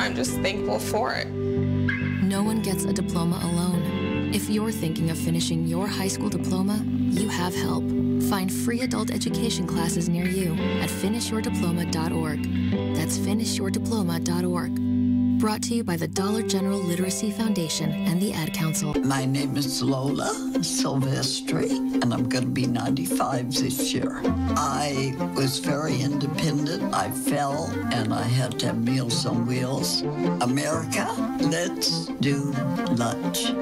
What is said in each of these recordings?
I'm just thankful for it. No one gets a diploma alone. If you're thinking of finishing your high school diploma, you have help. Find free adult education classes near you at finishyourdiploma.org. That's finishyourdiploma.org. Brought to you by the Dollar General Literacy Foundation and the Ad Council. My name is Lola Silvestri, and I'm going to be 95 this year. I was very independent. I fell, and I had to have Meals on Wheels. America, let's do lunch.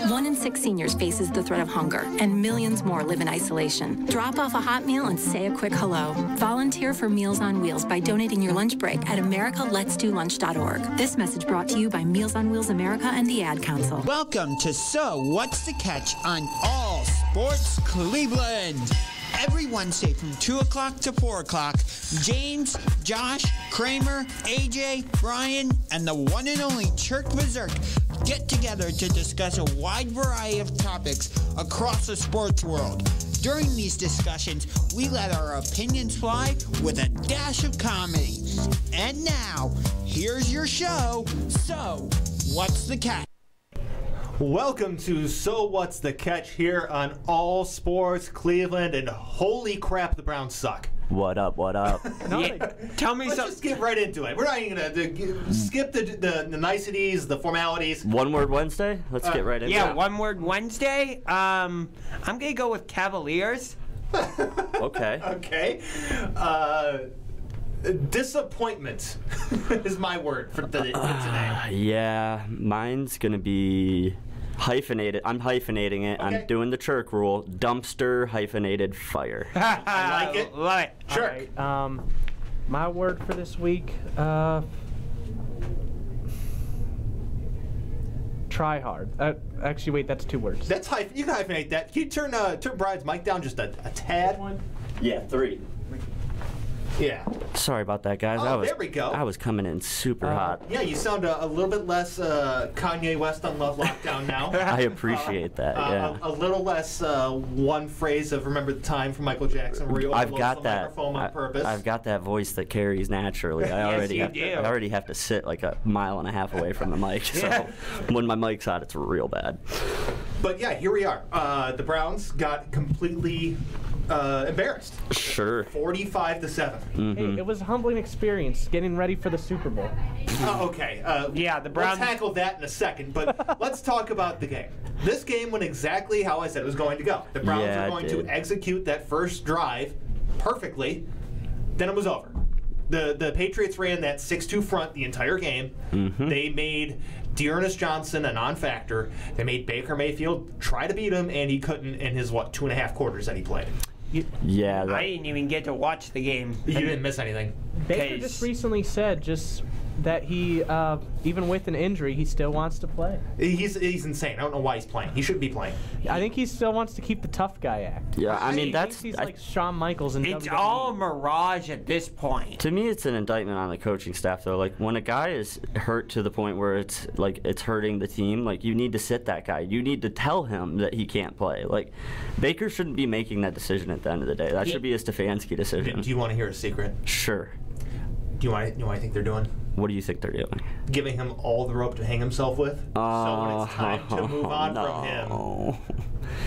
1 in 6 seniors faces the threat of hunger, and millions more live in isolation. Drop off a hot meal and say a quick hello. Volunteer for Meals on Wheels by donating your lunch break at americaletsdolunch.org. This message brought to you by Meals on Wheels America and the Ad Council. Welcome to So What's the Catch on All Sports Cleveland. Every Wednesday from 2 o'clock to 4 o'clock, James, Josh, Kramer, AJ, Brian, and the one and only Chirk Berserk get together to discuss a wide variety of topics across the sports world. During these discussions, we let our opinions fly with a dash of comedy. And now, here's your show, So What's the Catch? Welcome to So What's the Catch here on All Sports Cleveland, and holy crap, the Browns suck. What up, what up? Tell me something. Let's just get right into it. We're not even going to skip the niceties, the formalities. One Word Wednesday? Let's get right into it. Yeah, One Word Wednesday. I'm going to go with Cavaliers. Okay. Okay. Disappointment is my word for today. Yeah, mine's going to be hyphenated. I'm hyphenating it. Okay. I'm doing the Chirk rule. Dumpster hyphenated fire. I like it. Love it. Chirk. Right, my word for this week, try hard. Actually, wait, that's 2 words. That's you can hyphenate that. Can you turn Brian's mic down just a tad? Yeah, 3. Yeah. Sorry about that, guys. Oh, there we go. I was coming in super hot. Yeah, you sound a little bit less Kanye West on Love Lockdown now. I appreciate that, yeah. A little less one phrase of Remember the Time from Michael Jackson where you overload the microphone on purpose. I've got that voice that carries naturally. I already have to sit like a mile and a half away from the mic. So when my mic's hot, it's real bad. But yeah, here we are. The Browns got completely embarrassed. Sure. 45-7. Mm-hmm. Hey, it was a humbling experience getting ready for the Super Bowl. Okay. Yeah, the Browns. Let's tackle that in a second, but let's talk about the game. This game went exactly how I said it was going to go. The Browns were going to execute that first drive perfectly. Then it was over. The Patriots ran that 6-2 front the entire game. Mm-hmm. They made Dearness Johnson a non-factor. They made Baker Mayfield try to beat him, and he couldn't in his, 2.5 quarters that he played. I didn't even get to watch the game. You didn't miss anything. Baker just recently said that he, even with an injury, he still wants to play. He's insane. I don't know why he's playing. He shouldn't be playing. I think he still wants to keep the tough guy act. Yeah, I mean, he's like Shawn Michaels in It's WWE. all a mirage at this point. To me, it's an indictment on the coaching staff, though. Like, when a guy is hurt to the point where it's hurting the team, you need to sit that guy. You need to tell him that he can't play. Baker shouldn't be making that decision at the end of the day. That should be a Stefanski decision. Do you want to hear a secret? Sure. Do you know what I think they're doing? What do you think they're doing? Giving him all the rope to hang himself with. So when it's time to move on from him,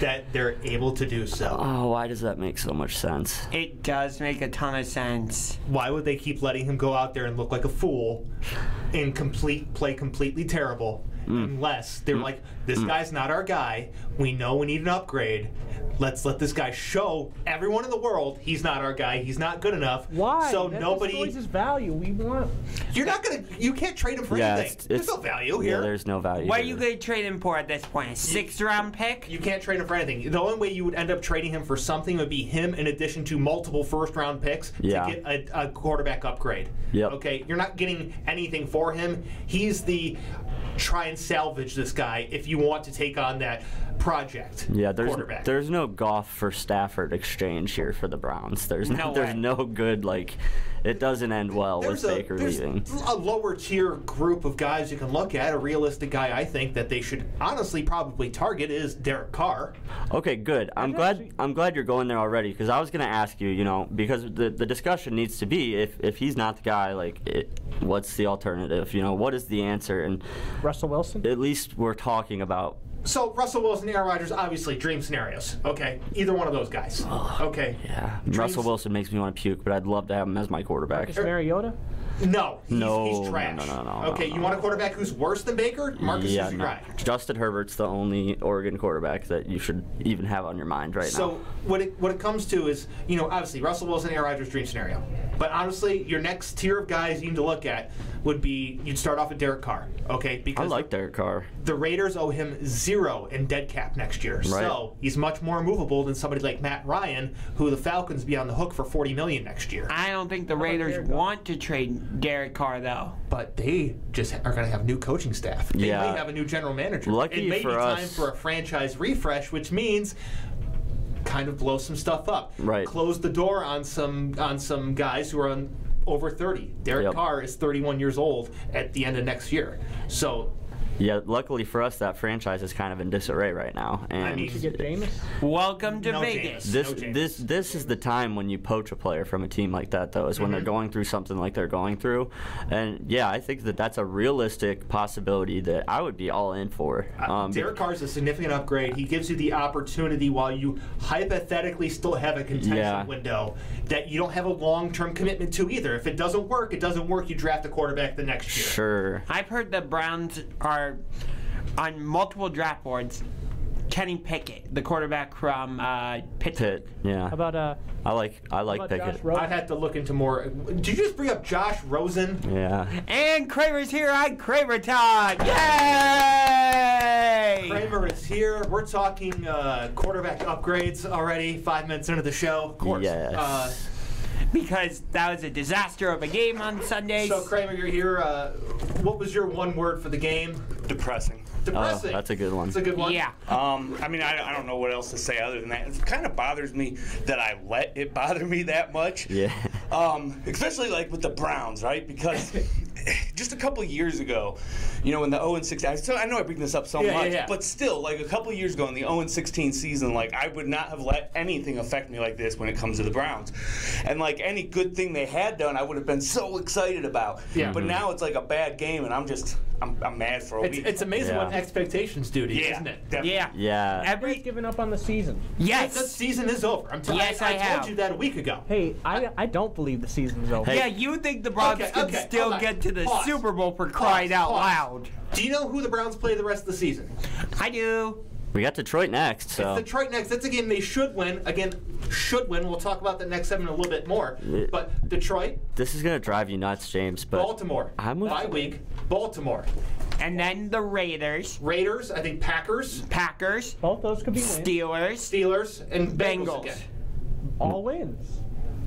that they're able to do so. Oh, why does that make so much sense? It does make a ton of sense. Why would they keep letting him go out there and look like a fool and play completely terrible unless they're like, this guy's not our guy. We know we need an upgrade. Let's let this guy show everyone in the world he's not our guy. He's not good enough. Why? So that nobody. destroys his value. We want. You can't trade him for anything. There's no value here. Yeah, there's no value. What are you going to trade him for at this point? A 6th-round pick? You can't trade him for anything. The only way you would end up trading him for something would be him in addition to multiple first-round picks to get a quarterback upgrade. Yep. Okay, you're not getting anything for him. He's the try and salvage this guy if you want to take on that project. Yeah, quarterback. There's no Goff for Stafford exchange here for the Browns. There's no good it doesn't end well with Baker leaving. A lower tier group of guys you can look at. A realistic guy I think that they should honestly probably target is Derek Carr. Okay, good. I'm glad you're going there already, because I was going to ask you, because the discussion needs to be if he's not the guy, what's the alternative? What is the answer? And Russell Wilson? At least we're talking about. So Russell Wilson, Aaron Rodgers, obviously dream scenarios. Okay, either one of those guys. Okay. Yeah. Russell Wilson makes me want to puke, but I'd love to have him as my quarterback. Marcus Mariota? No, he's trash. No. Okay, you want a quarterback who's worse than Baker? Marcus is your guy. Justin Herbert's the only Oregon quarterback that you should even have on your mind right now. So what it comes to is, obviously Russell Wilson, Aaron Rodgers, dream scenario. But honestly, your next tier of guys you need to look at would be, you'd start off with Derek Carr, okay? Because I like Derek Carr. The Raiders owe him 0 in dead cap next year. Right. So he's much more movable than somebody like Matt Ryan, who the Falcons be on the hook for $40 million next year. I don't think the Raiders want to trade Derek Carr, though. But they just are going to have a new coaching staff. They may have a new general manager. Lucky it may for be us. time for a franchise refresh, which means kind of blow some stuff up. Right. Close the door on some guys who are over 30. Derek Carr is 31 years old at the end of next year. So. Yeah, luckily for us, that franchise is kind of in disarray right now. And you should get Jameis. Welcome to Vegas. This is the time when you poach a player from a team like that, though, is when they're going through something like they're going through. And yeah, I think that's a realistic possibility that I would be all in for. Derek Carr is a significant upgrade. He gives you the opportunity while you hypothetically still have a contention window that you don't have a long-term commitment to either. If it doesn't work, it doesn't work. You draft a quarterback the next year. Sure. I've heard the Browns are on multiple draft boards. Kenny Pickett, the quarterback from Pittsburgh. Yeah. How about I like Pickett. I'd have to look into more. Did you just bring up Josh Rosen? Yeah. And Kramer's here on Kramer Time. Yay! Kramer is here. We're talking quarterback upgrades already. 5 minutes into the show. Of course. Yes. Because that was a disaster of a game on Sunday. So Kramer, you're here. What was your one word for the game? Depressing. Depressing. Oh, that's a good one. That's a good one. Yeah. I don't know what else to say other than that. It kind of bothers me that I let it bother me that much. Yeah. Especially with the Browns, right? Because just a couple of years ago, when the 0-6, I know I bring this up so much, but still, a couple of years ago in the 0-16 season, I would not have let anything affect me like this when it comes to the Browns. And any good thing they had done, I would have been so excited about. Yeah. But now it's a bad game, and I'm mad for a week. It's amazing what expectations do to you, isn't it? Definitely. Yeah. Everybody's given up on the season. Yes. The season is over. I told you that a week ago. Hey, I don't believe the season's over. Hey. Yeah, you think the Browns can still get to the Super Bowl for crying out loud. Do you know who the Browns play the rest of the season? I do. We got Detroit next, so. It's Detroit next. That's a game they should win. Again, should win. We'll talk about the next 7 a little bit more. But Detroit. This is going to drive you nuts, James. But Baltimore. Bye week. Baltimore. And then the Raiders. I think Packers. Both those could be wins. Steelers. And Bengals again. All wins.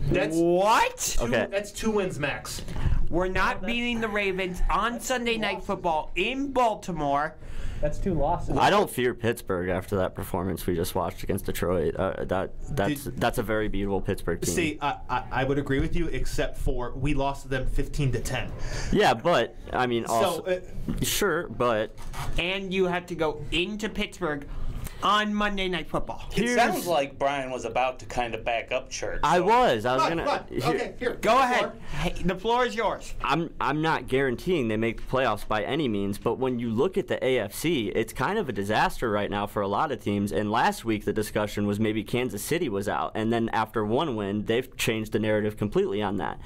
That's what? That's 2 wins max. We're not beating the Ravens on Sunday Night Football in Baltimore. That's 2 losses. I don't fear Pittsburgh after that performance we just watched against Detroit. That's a very beatable Pittsburgh team. See, I would agree with you, except for we lost to them 15-10. Yeah, but also sure, but and you have to go into Pittsburgh on Monday Night Football. It sounds like Brian was about to kind of back up church. I was gonna. Here. Go ahead. Hey, the floor is yours. I'm not guaranteeing they make the playoffs by any means, but when you look at the AFC, it's kind of a disaster right now for a lot of teams. And last week the discussion was maybe Kansas City was out, and then after one win, they've changed the narrative completely on that.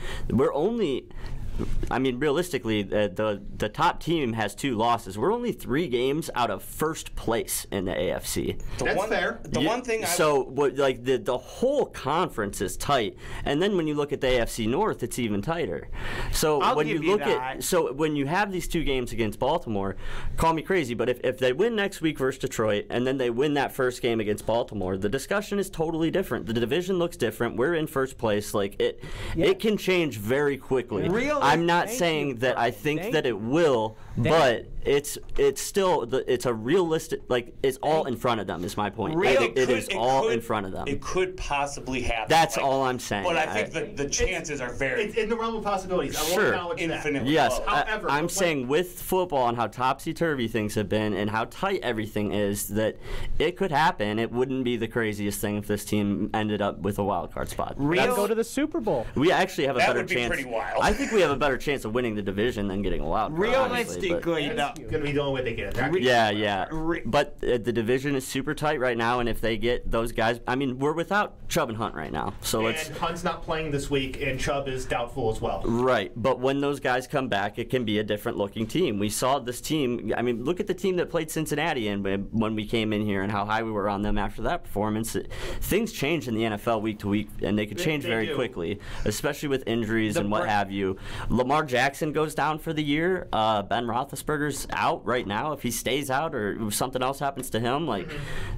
Realistically, the top team has 2 losses. We're only 3 games out of first place in the AFC. That's fair. The whole conference is tight, and then when you look at the AFC North, it's even tighter. So when you have these 2 games against Baltimore, call me crazy, but if they win next week versus Detroit, and then they win that first game against Baltimore, the discussion is totally different. The division looks different. We're in first place. It can change very quickly. I'm not saying that I think that it will, but it's still it's a realistic, like, it's all in front of them is my point. It is all in front of them. It could possibly happen. That's all I'm saying. But I think the chances are very. It's in the realm of possibilities. I won't acknowledge infinite. Yes, However, I'm saying with football and how topsy-turvy things have been and how tight everything is, that it could happen. It wouldn't be the craziest thing if this team ended up with a wild card spot. Let's go to the Super Bowl. We actually have a better chance. That would be pretty wild. I think we have a better chance of winning the division than getting a wild card. Realistically, it's going to be the only way they get it. Yeah. But the division is super tight right now, and if they get those guys, I mean, we're without Chubb and Hunt right now. So and Hunt's not playing this week, and Chubb is doubtful as well. Right, but when those guys come back, it can be a different-looking team. We saw this team. I mean, look at the team that played Cincinnati, and when we came in here, and how high we were on them after that performance. Things change in the NFL week to week, and they could change very quickly, especially with injuries and what have you. Lamar Jackson goes down for the year. Ben Roethlisberger's out right now. If he stays out or if something else happens to him, like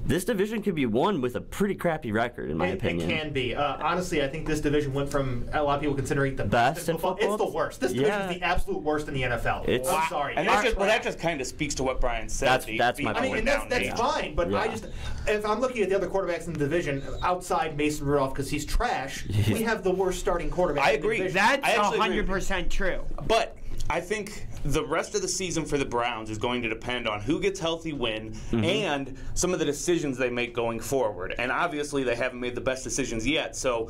this division could be won with a pretty crappy record, in my opinion. It can be. Honestly, I think this division went from a lot of people considering the best in football. It's the worst. This division is the absolute worst in the NFL. I'm sorry. And that just kind of speaks to what Brian said. That's my point. I mean, and that's fine, but if I'm looking at the other quarterbacks in the division, outside Mason Rudolph, because he's trash, we have the worst starting quarterback. I agree. That's 100% true. But I think the rest of the season for the Browns is going to depend on who gets healthy when and some of the decisions they make going forward. And obviously they haven't made the best decisions yet. So,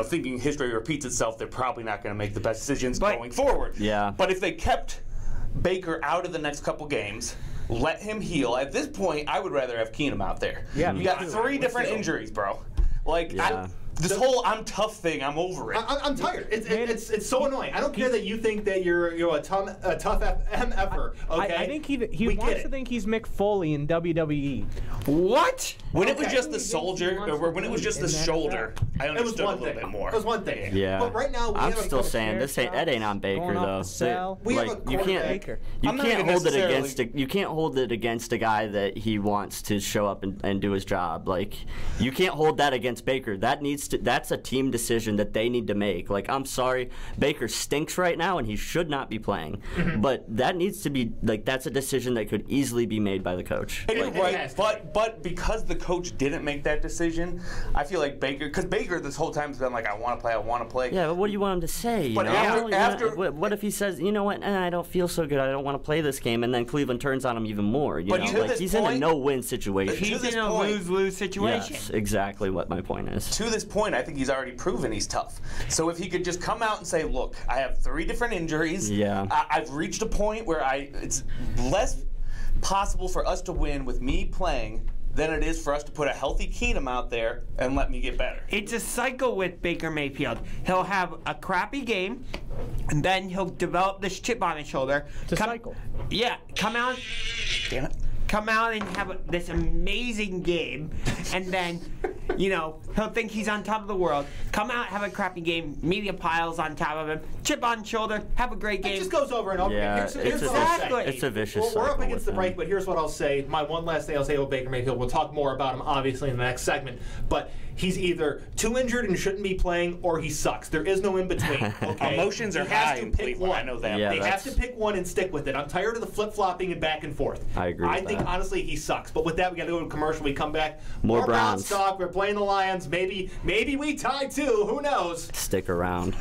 thinking history repeats itself, they're probably not going to make the best decisions going forward. Yeah. But if they kept Baker out of the next couple games, let him heal. At this point, I would rather have Keenum out there. Yeah, you got 3 different injuries, bro. Like, this whole "I'm tough" thing, I'm over it. I'm tired. It's so annoying. I don't care that you think that you're a tough MFer. Okay. I think he wants to think he's Mick Foley in WWE. What? When it was just the soldier, or when it was just the shoulder, I understood a little bit more. It was one thing. Yeah. But right now, I'm still saying that ain't on Baker though. You can't hold it against a guy that he wants to show up and do his job. Like, you can't hold that against Baker. That's a team decision that they need to make. Like, I'm sorry, Baker stinks right now and he should not be playing. But that needs to be, like, that's a decision that could easily be made by the coach. But because the coach didn't make that decision, I feel like because Baker this whole time has been like, I want to play. Yeah, but what do you want him to say? What if he says, you know what, I don't feel so good, I don't want to play this game, and then Cleveland turns on him even more. He's in a no-win situation. He's in a lose-lose situation. Yes, exactly what my point is. To this point, I think he's already proven he's tough. So if he could just come out and say, look, I have 3 different injuries. Yeah. I've reached a point where it's less possible for us to win with me playing than it is for us to put a healthy Keenum out there and let me get better. It's a cycle with Baker Mayfield. He'll have a crappy game, and then he'll develop this chip on his shoulder. It's a cycle. Yeah, come out. Damn it. Come out and have this amazing game, and then, he'll think he's on top of the world. Come out, have a crappy game, media piles on top of him, chip on shoulder, have a great game. It just goes over and over again. Here's what I'll say. It's a vicious cycle. We're up against the break, but here's what I'll say. My one last thing I'll say about Baker Mayfield. We'll talk more about him, obviously, in the next segment. But he's either too injured and shouldn't be playing, or he sucks. There is no in between. Okay? Emotions are high in Cleveland. I know that. Yeah, they have to pick one and stick with it. I'm tired of the flip-flopping and back and forth. I agree with that. Honestly, he sucks. But with that, we got to go to commercial. We come back. More Browns talk. We're playing the Lions. Maybe we tie too. Who knows? Stick around.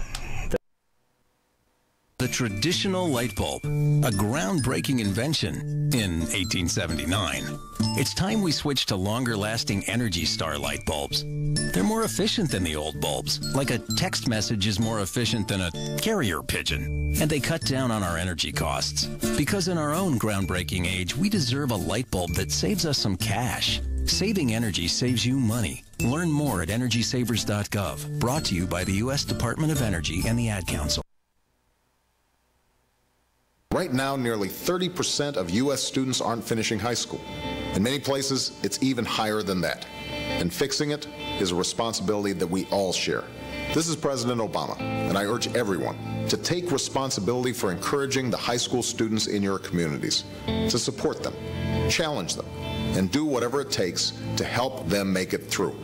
The traditional light bulb, a groundbreaking invention in 1879. It's time we switch to longer-lasting Energy Star light bulbs. They're more efficient than the old bulbs, like a text message is more efficient than a carrier pigeon. And they cut down on our energy costs. Because in our own groundbreaking age, we deserve a light bulb that saves us some cash. Saving energy saves you money. Learn more at EnergySavers.gov. Brought to you by the U.S. Department of Energy and the Ad Council. Right now, nearly 30% of U.S. students aren't finishing high school. In many places, it's even higher than that. And fixing it is a responsibility that we all share. This is President Obama, and I urge everyone to take responsibility for encouraging the high school students in your communities, to support them, challenge them, and do whatever it takes to help them make it through.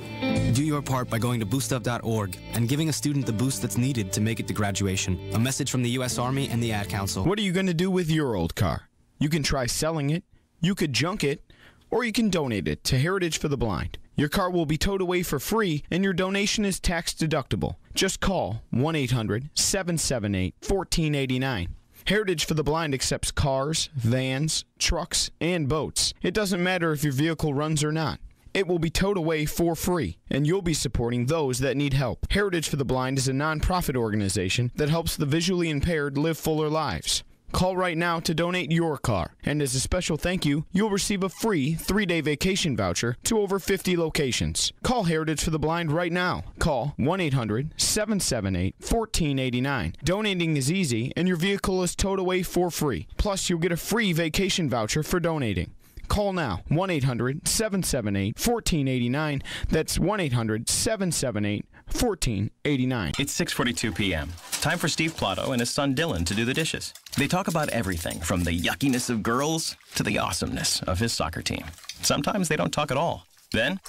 Do your part by going to boostup.org and giving a student the boost that's needed to make it to graduation. A message from the U.S. Army and the Ad Council. What are you going to do with your old car? You can try selling it, you could junk it, or you can donate it to Heritage for the Blind. Your car will be towed away for free, and your donation is tax deductible. Just call 1-800-778-1489. Heritage for the Blind accepts cars, vans, trucks, and boats. It doesn't matter if your vehicle runs or not. It will be towed away for free, and you'll be supporting those that need help. Heritage for the Blind is a non-profit organization that helps the visually impaired live fuller lives. Call right now to donate your car, and as a special thank you, you'll receive a free 3-day vacation voucher to over 50 locations. Call Heritage for the Blind right now. Call 1-800-778-1489. Donating is easy, and your vehicle is towed away for free. Plus, you'll get a free vacation voucher for donating. Call now, 1-800-778-1489. That's 1-800-778-1489. It's 6:42 p.m. Time for Steve Plotto and his son Dylan to do the dishes. They talk about everything from the yuckiness of girls to the awesomeness of his soccer team. Sometimes they don't talk at all. Then,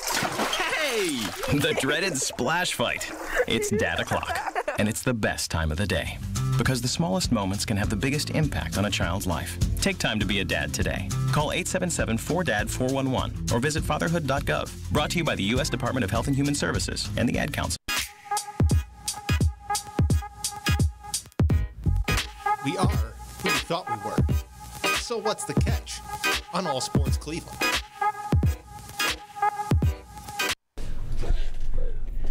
hey! The dreaded splash fight. It's Dad o'clock, and it's the best time of the day. Because the smallest moments can have the biggest impact on a child's life. Take time to be a dad today. Call 877-4DAD-411 or visit fatherhood.gov. Brought to you by the U.S. Department of Health and Human Services and the Ad Council. We are who we thought we were. So what's the catch on All Sports Cleveland?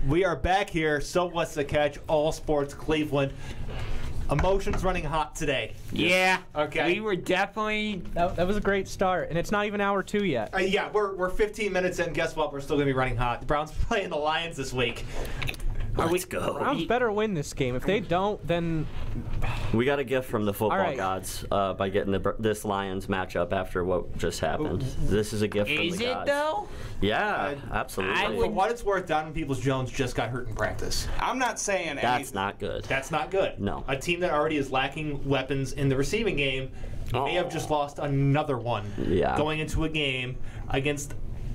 We are back here. So what's the catch? All Sports Cleveland. Emotions running hot today. Yeah. Okay. We were definitely. That was a great start, and it's not even hour 2 yet. Yeah, we're 15 minutes in. Guess what? We're still going to be running hot. The Browns playing the Lions this week. Let's go. Browns better win this game. If they don't, then we got a gift from the football right. gods by getting this Lions matchup after what just happened. This is a gift from the gods. Is it though? Yeah, absolutely. For what it's worth, Donovan Peoples-Jones just got hurt in practice. I'm not saying that's not good. That's not good. No. A team that already is lacking weapons in the receiving game may have just lost another one going into a game against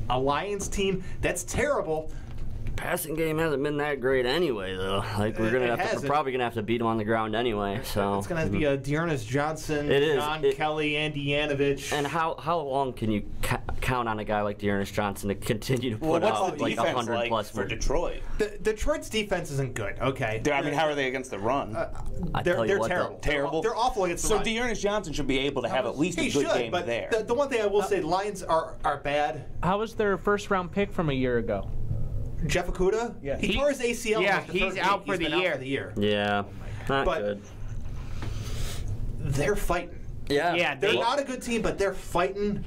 a Lions team that's terrible. Passing game hasn't been that great anyway, though. Like we're probably gonna have to beat them on the ground anyway. So it's gonna be a Dearness Johnson, John Kelly, Andy Yanovich. And how long can you count on a guy like Dearness Johnson to continue to put up like 100 plus for Detroit? Detroit's defense isn't good. Okay. I mean, how are they against the run? They're terrible. Terrible. They're awful against the run. So Dearness Johnson should be able to have at least a good game but there. The one thing I will say, the Lions are bad. How was their first-round pick from a year ago? Jeff Okudah? Yeah. He tore his ACL. Yeah, he's out for the year. Yeah, not good. They're fighting. Yeah. They're not a good team, but they're fighting.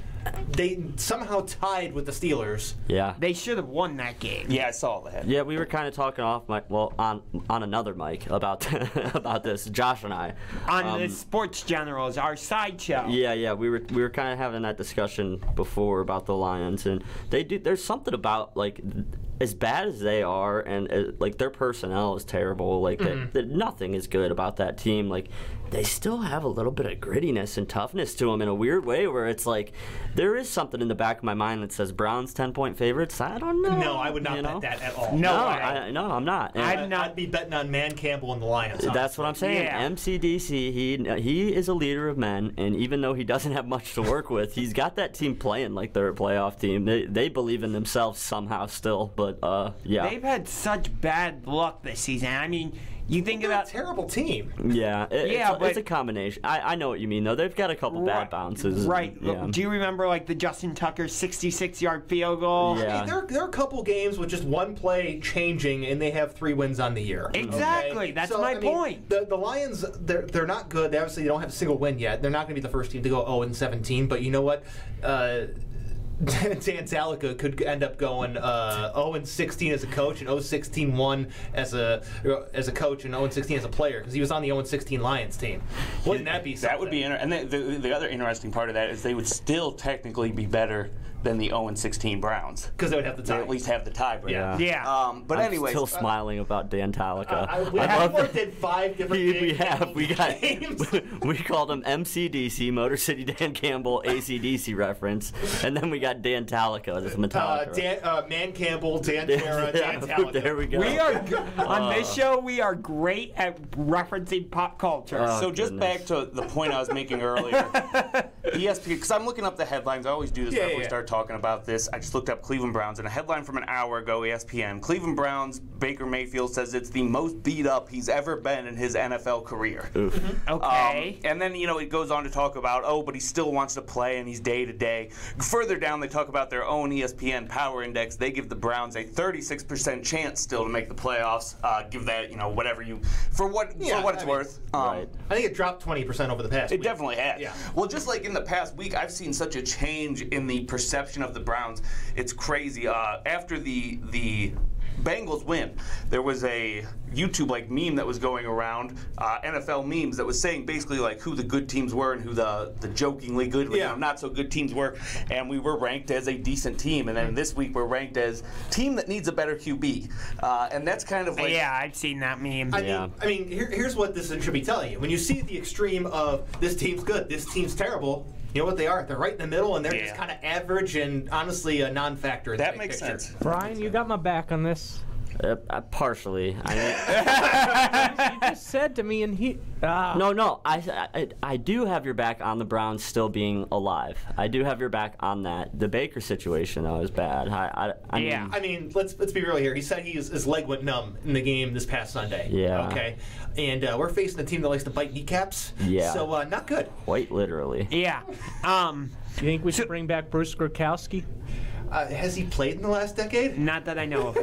They somehow tied with the Steelers. Yeah. They should have won that game. Yeah, I saw that. Yeah, we were kind of talking off mic, on another mic about about this, Josh and I. On the Sports Generals, our sideshow. Yeah, we were kind of having that discussion before about the Lions, and there's something about like as bad as they are, and like their personnel is terrible. Like nothing is good about that team. Like they still have a little bit of grittiness and toughness to them in a weird way, where it's like there is something in the back of my mind that says Browns 10-point favorites. I don't know. No, I would not bet that at all. No, I'm not. I'd be betting on Man Campbell and the Lions. Honestly. That's what I'm saying. Yeah. MCDC, he is a leader of men, and even though he doesn't have much to work with, he's got that team playing like they're a playoff team. They believe in themselves somehow still, but yeah. They've had such bad luck this season. I mean, you think about a terrible team. Yeah, it's a combination. I know what you mean, though. They've got a couple bad bounces. Right. Yeah. Do you remember like the Justin Tucker 66-yard field goal? Yeah. I mean, there are a couple games with just one play changing, and they have 3 wins on the year. Exactly. Okay? That's my point. The Lions, they're not good. They obviously don't have a single win yet. They're not going to be the first team to go 0-17. But you know what? Dan Zalika could end up going 0-16 as a coach and 0-16-1 as a coach and 0-16 as a player because he was on the 0-16 Lions team. Wouldn't that be something? That would be interesting. And the other interesting part of that is they would still technically be better than the 0-16 Browns. Because they would have the tie. They at least have the tie. Yeah. But anyways, still smiling about Dan Talica. We worked in 5 different We called him MCDC, Motor City Dan Campbell, ACDC reference, and then we got Dan Talica as Metallica. Man Campbell, Dan Terra, Dan Talica. There we go. We are on this show. We are great at referencing pop culture. So just back to the point I was making earlier, ESPN. Because I'm looking up the headlines. I always do this before we start talking about this. I just looked up Cleveland Browns, and a headline from an hour ago, ESPN. Cleveland Browns, Baker Mayfield says it's the most beat up he's ever been in his NFL career. Okay. And then, it goes on to talk about, but he still wants to play and he's day to day. Further down, they talk about their own ESPN Power Index. They give the Browns a 36% chance still to make the playoffs. Give that, whatever for what it's worth. I think it dropped 20% over the past week. It definitely has. Yeah. Well, just like in the past week, I've seen such a change in the perception of the Browns. It's crazy. After the Bengals win, there was a YouTube meme that was going around, NFL memes, that was saying basically who the good teams were and who the jokingly good, not so good teams were, and we were ranked as a decent team. And then this week we're ranked as team that needs a better QB, and that's kind of I've seen that meme. I mean, here's what this should be telling you. When you see the extreme of this team's good, this team's terrible. You know what they are? They're right in the middle, and they're just kind of average and honestly a non-factor. That makes sense. Brian, you got my back on this. Partially. You just said to me, and he. No. I do have your back on the Browns still being alive. I do have your back on that. The Baker situation, though, is bad. I mean, let's be real here. He said his leg went numb in the game this past Sunday. Yeah. Okay. And we're facing a team that likes to bite kneecaps. Yeah. So not good. Quite literally. Yeah. You think we should bring back Bruce Gronkowski? Has he played in the last decade? Not that I know of.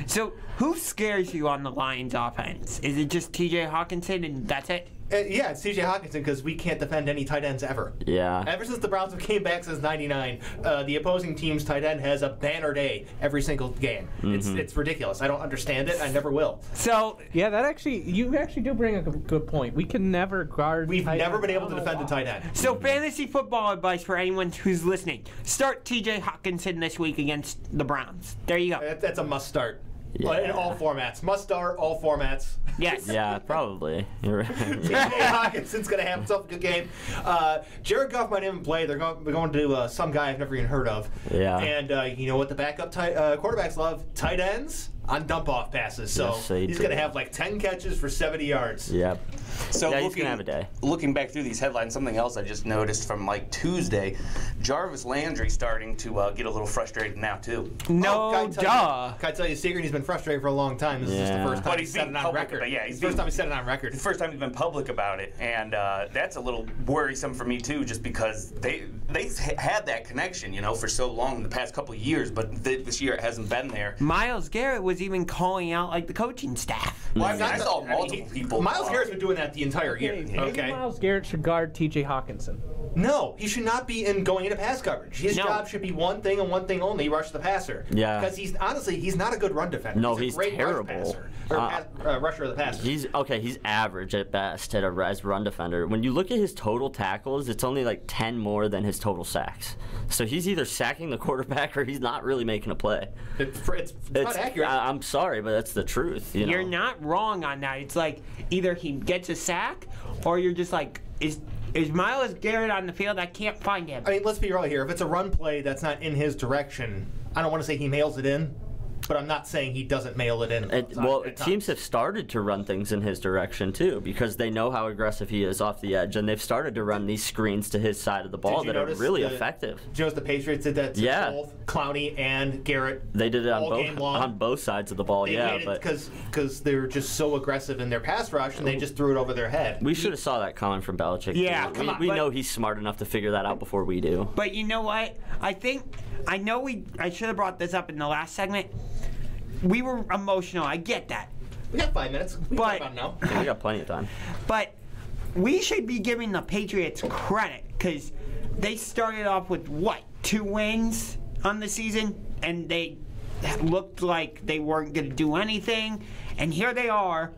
So, who scares you on the Lions offense? Is it just T.J. Hawkinson and that's it? Yeah, it's T.J. Hawkinson because we can't defend any tight ends ever. Yeah. Ever since the Browns came back since '99, the opposing team's tight end has a banner day every single game. It's ridiculous. I don't understand it. I never will. So yeah, you actually do bring a good point. We can never guard. We've never been able to defend the tight end. So fantasy football advice for anyone who's listening: start T.J. Hawkinson this week against the Browns. There you go. That's a must start. Yeah. In all formats. Must start, all formats. Yes. Yeah, probably. You're right. T.J. Hawkinson's going to have himself a good game. Jared Goff might even play. They're going to some guy I've never even heard of. Yeah. And you know what the backup quarterbacks love? Tight ends on dump-off passes. So he's going to have 10 catches for 70 yards. Yep. So he's going to have a day. Looking back through these headlines, something else I just noticed from Tuesday, Jarvis Landry starting to get a little frustrated now, too. Can I tell you a secret? He's been frustrated for a long time. This is just the first time he's said it on record. It's the first time he said it on record. The first time he's been public about it. And that's a little worrisome for me, too, just because they had that connection, for so long in the past couple of years, but this year it hasn't been there. Myles Garrett was even calling out the coaching staff. Well, I saw multiple people. Myles Garrett's been doing that the entire year. Maybe Myles Garrett should guard T.J. Hawkinson. No, he should not be going into pass coverage. His job should be one thing and one thing only: rush the passer. Yeah. Because he's not a good run defender. No, he's a great terrible. Rusher of the passer. He's average at best as run defender. When you look at his total tackles, it's only 10 more than his total sacks. So he's either sacking the quarterback or he's not really making a play. It's not accurate. I'm sorry, but that's the truth. You're not wrong on that. It's either he gets a sack or you're just is Myles Garrett on the field? I can't find him. I mean, let's be real here. If it's a run play that's not in his direction, I don't want to say he mails it in, but I'm not saying he doesn't mail it in. Teams have started to run things in his direction, too, because they know how aggressive he is off the edge, and they've started to run these screens to his side of the ball that are really effective. Did you notice the Patriots did that to both Clowney and Garrett? They did it on both sides of the ball, because they were just so aggressive in their pass rush, and they just threw it over their head. We should have saw that coming from Belichick. Yeah, we know he's smart enough to figure that out before we do. But you know what? I should have brought this up in the last segment. We were emotional. I get that. We got 5 minutes. We got plenty of time. But we should be giving the Patriots credit because they started off with 2 wins on the season, and they looked like they weren't going to do anything. And here they are,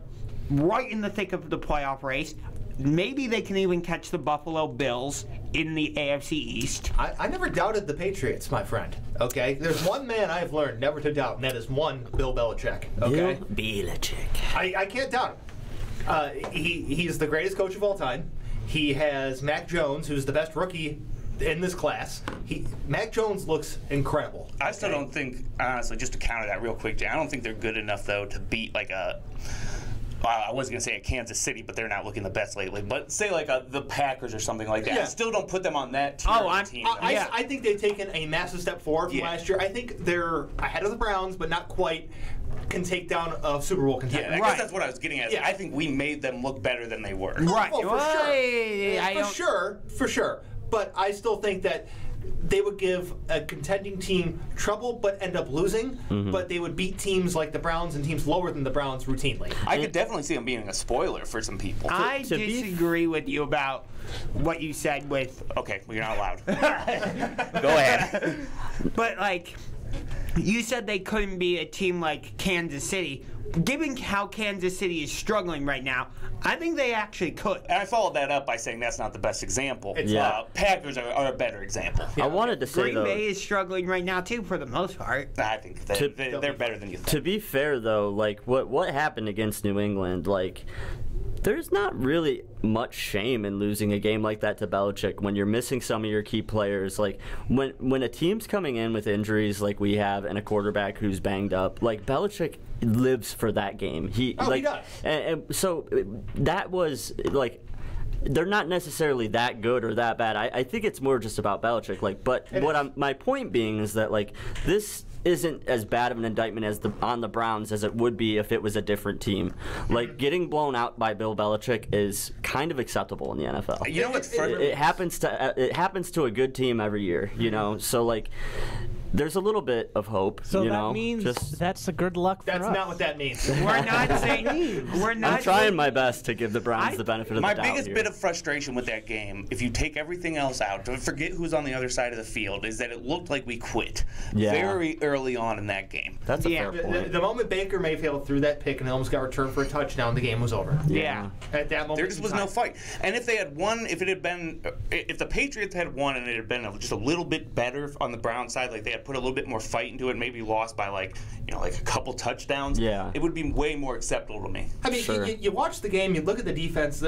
right in the thick of the playoff race. maybe they can even catch the Buffalo Bills in the AFC East. I never doubted the Patriots, my friend. Okay? There's one man I've learned never to doubt, and that is one Bill Belichick. Okay? Bill Belichick. I can't doubt him. He's the greatest coach of all time. He has Mac Jones, who's the best rookie in this class. Mac Jones looks incredible. I still don't think, honestly, just to counter that real quick, I don't think they're good enough, though, to beat like a... I was going to say a Kansas City, but they're not looking the best lately. But say like the Packers or something like that. Yeah. I still don't put them on that tier team. I think they've taken a massive step forward from last year. I think they're ahead of the Browns, but not quite can take down a Super Bowl contender. Yeah, I guess that's what I was getting at. Yeah. I think we made them look better than they were. Right. For sure. But I still think that they would give a contending team trouble but end up losing, but they would beat teams like the Browns and teams lower than the Browns routinely. I could definitely see them being a spoiler for some people. I disagree with you about what you said with... Okay, well, you're not allowed. Go ahead. But, like, you said they couldn't be a team like Kansas City. Given how Kansas City is struggling right now, I think they actually could. And I followed that up by saying that's not the best example. Packers are a better example. I wanted to say, Green Bay is struggling right now, too, for the most part. I think they're better than you think. To be fair, though, like, what happened against New England, like, there's not really much shame in losing a game like that to Belichick when you're missing some of your key players. Like, when a team's coming in with injuries like we have and a quarterback who's banged up, like, Belichick lives for that game. He does. And so that was, like, they're not necessarily that good or that bad. I think it's more just about Belichick. Like, but my point being is that, like, this isn't as bad of an indictment on the Browns as it would be if it was a different team. Like, getting blown out by Bill Belichick is kind of acceptable in the NFL. You know what's it happens to a good team every year, you know. So, like, there's a little bit of hope. So you that know? means that's a good luck for us. That's not what that means. We're not saying I'm trying my best to give the Browns the benefit of the doubt. My biggest bit of frustration with that game, if you take everything else out, don't forget who's on the other side of the field, is that it looked like we quit very early on in that game. That's a fair point. The moment Baker Mayfield threw that pick and almost got returned for a touchdown, the game was over. Yeah. At that moment, there just was no fight. And if they had won, if the Patriots had won and it had been just a little bit better on the Browns side, like they had put a little bit more fight into it, maybe lost by like a couple touchdowns, it would be way more acceptable to me. I mean, you watch the game, you look at the defense.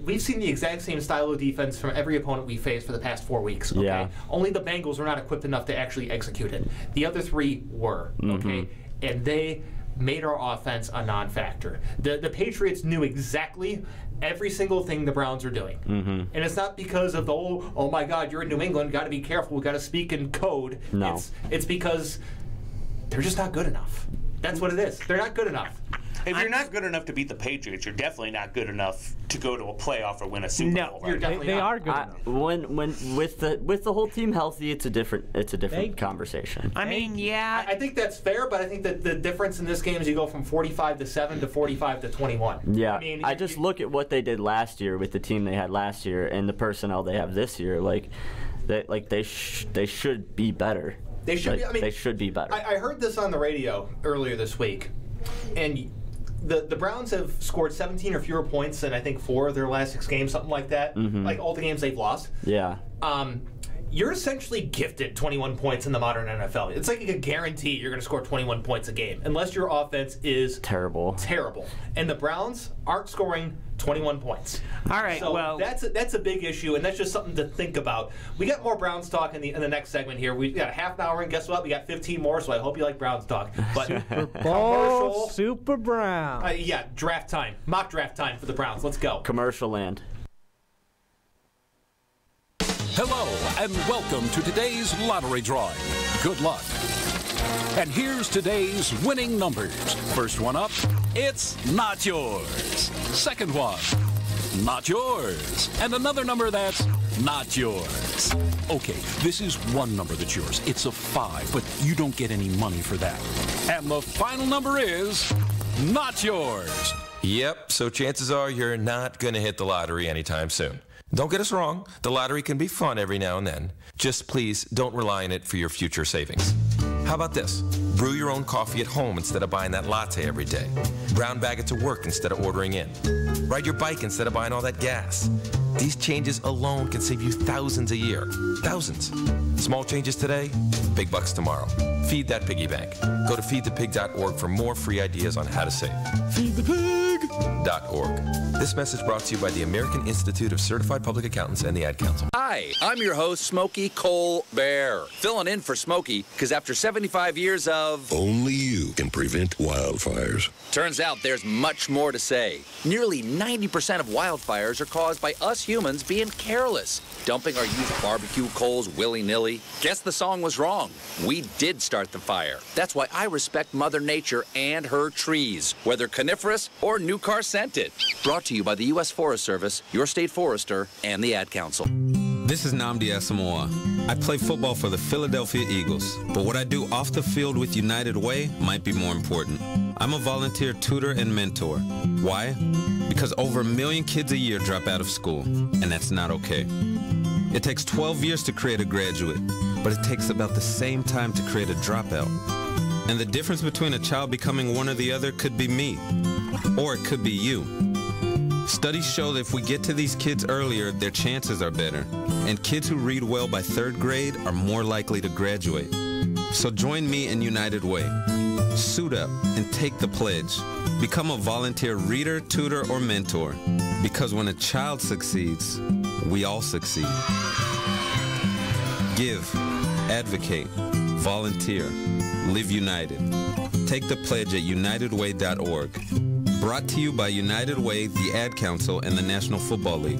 We've seen the exact same style of defense from every opponent we faced for the past 4 weeks. Okay? Yeah. Only the Bengals were not equipped enough to actually execute it. The other three were. Okay, and they made our offense a non-factor. The Patriots knew exactly every single thing the Browns are doing. And it's not because of the oh my God, you're in New England, got to be careful, we got to speak in code. No. It's because they're just not good enough. That's what it is. They're not good enough. If you're not good enough to beat the Patriots, you're definitely not good enough to go to a playoff or win a Super Bowl. You're definitely they not. are good enough. When with the whole team healthy, it's a different conversation. I mean, yeah. I think that's fair, but I think that the difference in this game is you go from 45-7 to 45-21. Yeah, I mean, I just look at what they did last year with the team they had last year and the personnel they have this year. They should be better. They should. They should be better. I heard this on the radio earlier this week, and the Browns have scored 17 or fewer points in I think 4 of their last 6 games, something like that. Like all the games they've lost. Yeah. You're essentially gifted 21 points in the modern NFL. It's like a guarantee you're going to score 21 points a game, unless your offense is terrible. And the Browns aren't scoring 21 points. All right, so well, that's a big issue, and that's just something to think about. We got more Browns talk in the next segment here. We got a half an hour, and guess what? We got 15 more, so I hope you like Browns talk. But Super Bowl, Super Brown. Draft time, mock draft time for the Browns. Let's go. Commercial land. Hello, and welcome to today's lottery drawing. Good luck. And here's today's winning numbers. First one up, it's not yours. Second one, not yours. And another number that's not yours. Okay, this is one number that's yours. It's a 5, but you don't get any money for that. And the final number is not yours. Yep, so chances are you're not going to hit the lottery anytime soon. Don't get us wrong, the lottery can be fun every now and then. Just please don't rely on it for your future savings. How about this? Brew your own coffee at home instead of buying that latte every day. Brown bag it to work instead of ordering in. Ride your bike instead of buying all that gas. These changes alone can save you thousands a year. Thousands. Small changes today, big bucks tomorrow. Feed that piggy bank. Go to feedthepig.org for more free ideas on how to save. Feedthepig.org. This message brought to you by the American Institute of Certified Public Accountants and the Ad Council. Hi, I'm your host, Smokey Colbert. Filling in for Smokey, because after 75 years of... Only you can prevent wildfires. Turns out there's much more to say. Nearly 90% of wildfires are caused by us humans being careless, dumping our used barbecue coals willy-nilly. Guess the song was wrong. We did start the fire. That's why I respect Mother Nature and her trees, whether coniferous or new car scented. Brought to you by the U.S. Forest Service, your state forester, and the Ad Council. This is Nnamdi Asamoah. I play football for the Philadelphia Eagles, but what I do off the field with United Way might be more important. I'm a volunteer tutor and mentor. Why? Because over 1 million kids a year drop out of school, and that's not okay. It takes 12 years to create a graduate, but it takes about the same time to create a dropout. And the difference between a child becoming one or the other could be me, or it could be you. Studies show that if we get to these kids earlier, their chances are better. And kids who read well by 3rd grade are more likely to graduate. So join me in United Way. Suit up and take the pledge. Become a volunteer reader, tutor, or mentor. Because when a child succeeds, we all succeed. Give, advocate, volunteer, live united. Take the pledge at unitedway.org. Brought to you by United Way, the Ad Council, and the National Football League.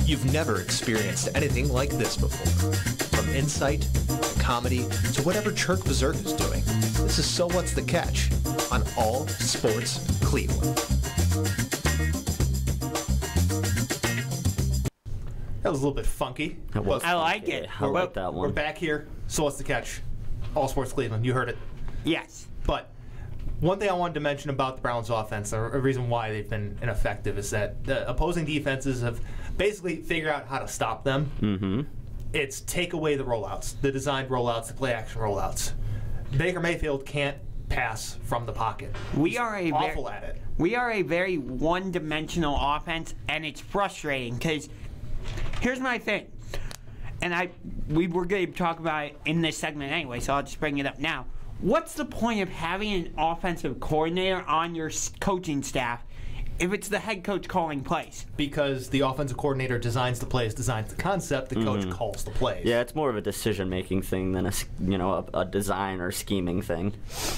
You've never experienced anything like this before. From insight, to comedy, to whatever Chirk Berserk is doing. This is So What's the Catch on All Sports Cleveland. That was a little bit funky. I like it. I like that one. We're back here. So What's the Catch? All Sports Cleveland. You heard it. Yes. But one thing I wanted to mention about the Browns offense, a reason why they've been ineffective, is that the opposing defenses have basically figured out how to stop them. Mm-hmm. It's take away the rollouts, the designed rollouts, the play-action rollouts. Baker Mayfield can't pass from the pocket. We are awful at it. We are a very one-dimensional offense, and it's frustrating because here's my thing. And we were going to talk about it in this segment anyway, so I'll just bring it up now. What's the point of having an offensive coordinator on your coaching staff if it's the head coach calling plays? Because the offensive coordinator designs the plays, designs the concept, the coach calls the plays. Yeah, it's more of a decision-making thing than a design or scheming thing.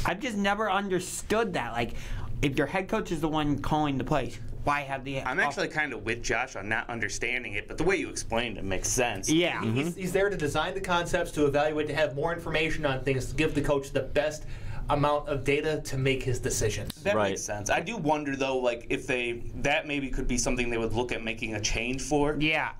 I've just never understood that. Like, if your head coach is the one calling the plays, why have the... I'm actually kind of with Josh on not understanding it, but the way you explained it makes sense. Yeah. He's there to design the concepts, to evaluate, to have more information on things, to give the coach the best amount of data to make his decisions. That makes sense. I do wonder though, like if that maybe could be something they would look at making a change for. Yeah.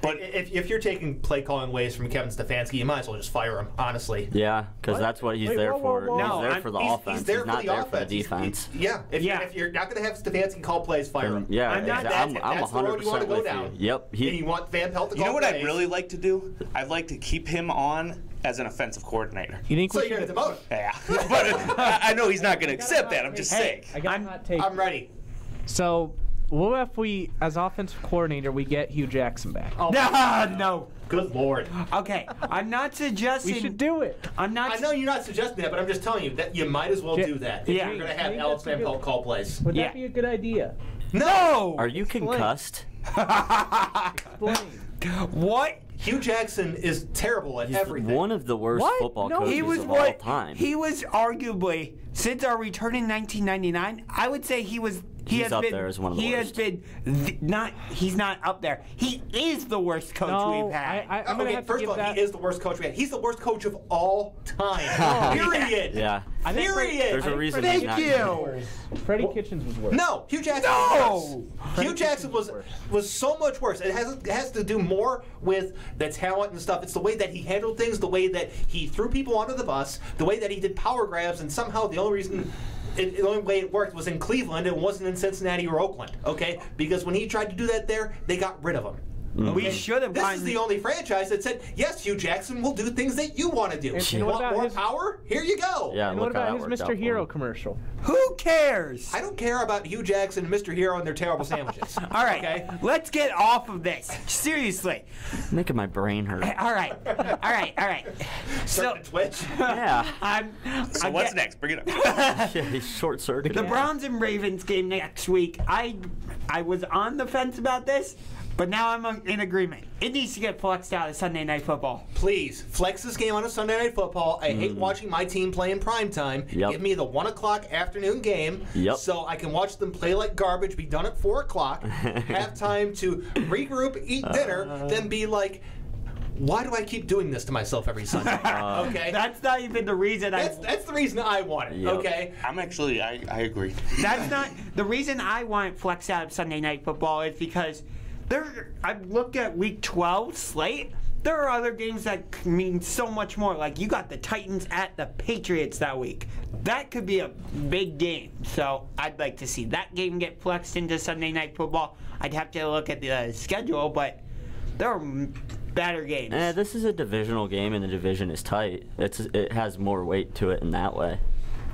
But if you're taking play calling ways from Kevin Stefanski, you might as well just fire him. Honestly. Yeah, because that's what he's there for. No, he's there for the offense. He's there he's not for the there offense. for the defense. If you're not going to have Stefanski call plays, fire him. Yeah, I'm 100% with you. Yep. And you want Van Pelt to call plays. You know what I'd really like to do? I'd like to keep him on as an offensive coordinator. You think so you're going to demote him? Yeah. But I know he's not going to accept that. I'm just saying. I'm ready. So, what if we, as offensive coordinator, we get Hugh Jackson back? Oh, no. Good Lord. Okay, I'm not suggesting... We should do it. I know you're not suggesting that, but I'm just telling you that you might as well do that if you're going to have Alex Van Pelt call plays. Would that be a good idea? No! Are you concussed? What? Hugh Jackson is terrible at everything. One of the worst football coaches of all time. He was arguably, since our return in 1999, I would say he's up there as one of the worst. He's not up there. He is the worst coach we've had. I'm gonna have to first give of all, that. he is the worst coach we had. He's the worst coach of all time. Period. Yeah. Period. There's a reason he's not you. Freddie Kitchens was worse. No, Hugh Jackson was worse. Hugh Jackson was so much worse. It has to do more with the talent and stuff. It's the way that he handled things, the way that he threw people under the bus, the way that he did power grabs, and somehow the only way it worked was in Cleveland. It wasn't in Cincinnati or Oakland, okay? Because when he tried to do that there, they got rid of him. We should have. This is the only franchise that said, yes, Hugh Jackson will do things that you want to do. And You what want about more his- power? Here you go. Yeah, And look what how about that his worked out Mr. for Hero him. commercial? Who cares? I don't care about Hugh Jackson and Mr. Hero and their terrible sandwiches. All right, let's get off of this. Seriously. Making my brain hurt. All right. So, Twitch. Yeah. So what's next? Bring it up. Yeah, he's short-circuited. The Browns and Ravens game next week. I was on the fence about this, but now I'm in agreement. It needs to get flexed out of Sunday Night Football. Please, flex this game on a Sunday Night Football. I hate watching my team play in prime time. Yep. Give me the 1 o'clock afternoon game so I can watch them play like garbage, be done at 4 o'clock, have time to regroup, eat dinner, then be like, why do I keep doing this to myself every Sunday? Okay. That's not even the reason That's the reason I want it, okay? I agree. That's not the reason I want flex out of Sunday Night Football is because I've looked at Week 12 slate. There are other games that mean so much more. Like you got the Titans at the Patriots that week. That could be a big game. So I'd like to see that game get flexed into Sunday Night Football. I'd have to look at the schedule, but there are better games. This is a divisional game, and the division is tight. It has more weight to it in that way.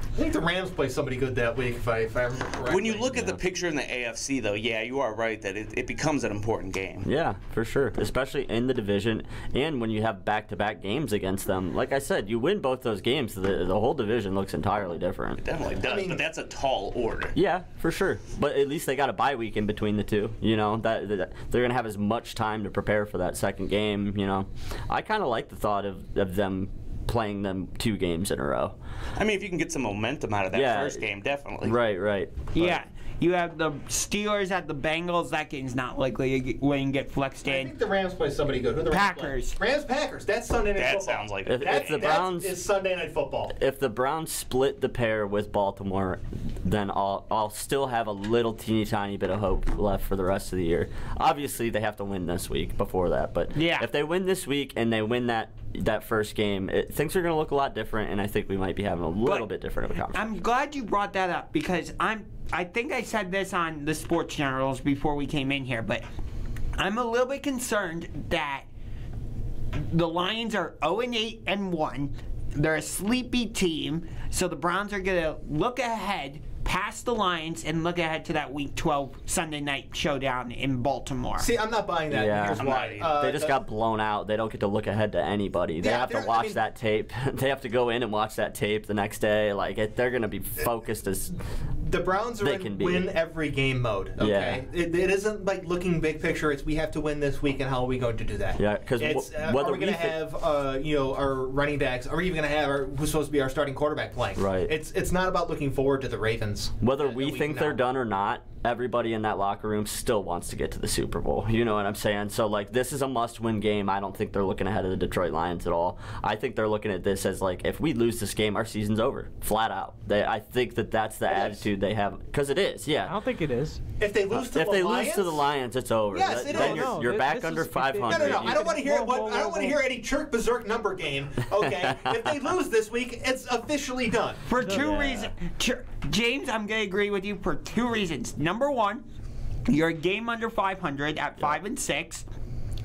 I think the Rams play somebody good that week, if I remember correctly. When you look at the picture in the AFC, though, yeah, you are right that it becomes an important game. Yeah, for sure, especially in the division, and when you have back-to-back games against them. Like I said, you win both those games, the whole division looks entirely different. It definitely does, but that's a tall order. Yeah, for sure. But at least they got a bye week in between the two. You know, that they're going to have as much time to prepare for that second game. You know, I kind of like the thought of them playing them 2 games in a row. I mean, if you can get some momentum out of that first game, definitely. Right. Yeah. You have the Steelers at the Bengals. That game's not likely to get flexed in. I think the Rams play somebody good. Who the Packers. Rams-Packers. That's Sunday Night Football. That sounds like it. If the Browns is Sunday Night Football. If the Browns split the pair with Baltimore, then I'll still have a little teeny tiny bit of hope left for the rest of the year. Obviously, they have to win this week before that, but if they win this week and they win that first game, things are going to look a lot different, and I think we might be having a little bit different of a conversation. I'm glad you brought that up because I think I said this on the Sports Generals before we came in here, but I'm a little bit concerned that the Lions are 0-8-1. They're a sleepy team, so the Browns are going to look ahead past the Lions and look ahead to that Week 12 Sunday night showdown in Baltimore. See, I'm not buying that. Yeah. Here's why. They just got blown out. They don't get to look ahead to anybody. They have to watch that tape. They have to go in and watch that tape the next day. They're going to be focused as the Browns are in win every game mode. Okay, it isn't like looking big picture. It's we have to win this week, and how are we going to do that? Yeah, because are we going to have our running backs? Are we even going to have who's supposed to be our starting quarterback playing? Right. It's not about looking forward to the Ravens. Whether we think they're done or not, everybody in that locker room still wants to get to the Super Bowl. You know what I'm saying? So, this is a must-win game. I don't think they're looking ahead of the Detroit Lions at all. I think they're looking at this as, if we lose this game, our season's over. Flat out. I think that's the attitude they have. Because it is, yeah. I don't think it is. If they lose to the Lions, it's over. Yes, it is. You're back under 500. No. I don't want to hear I don't want to hear any Chirk Berserk number game. Okay. If they lose this week, it's officially done. For 2 reasons. James, I'm going to agree with you for 2 reasons. Number 1, you're a game under 500 at 5-6.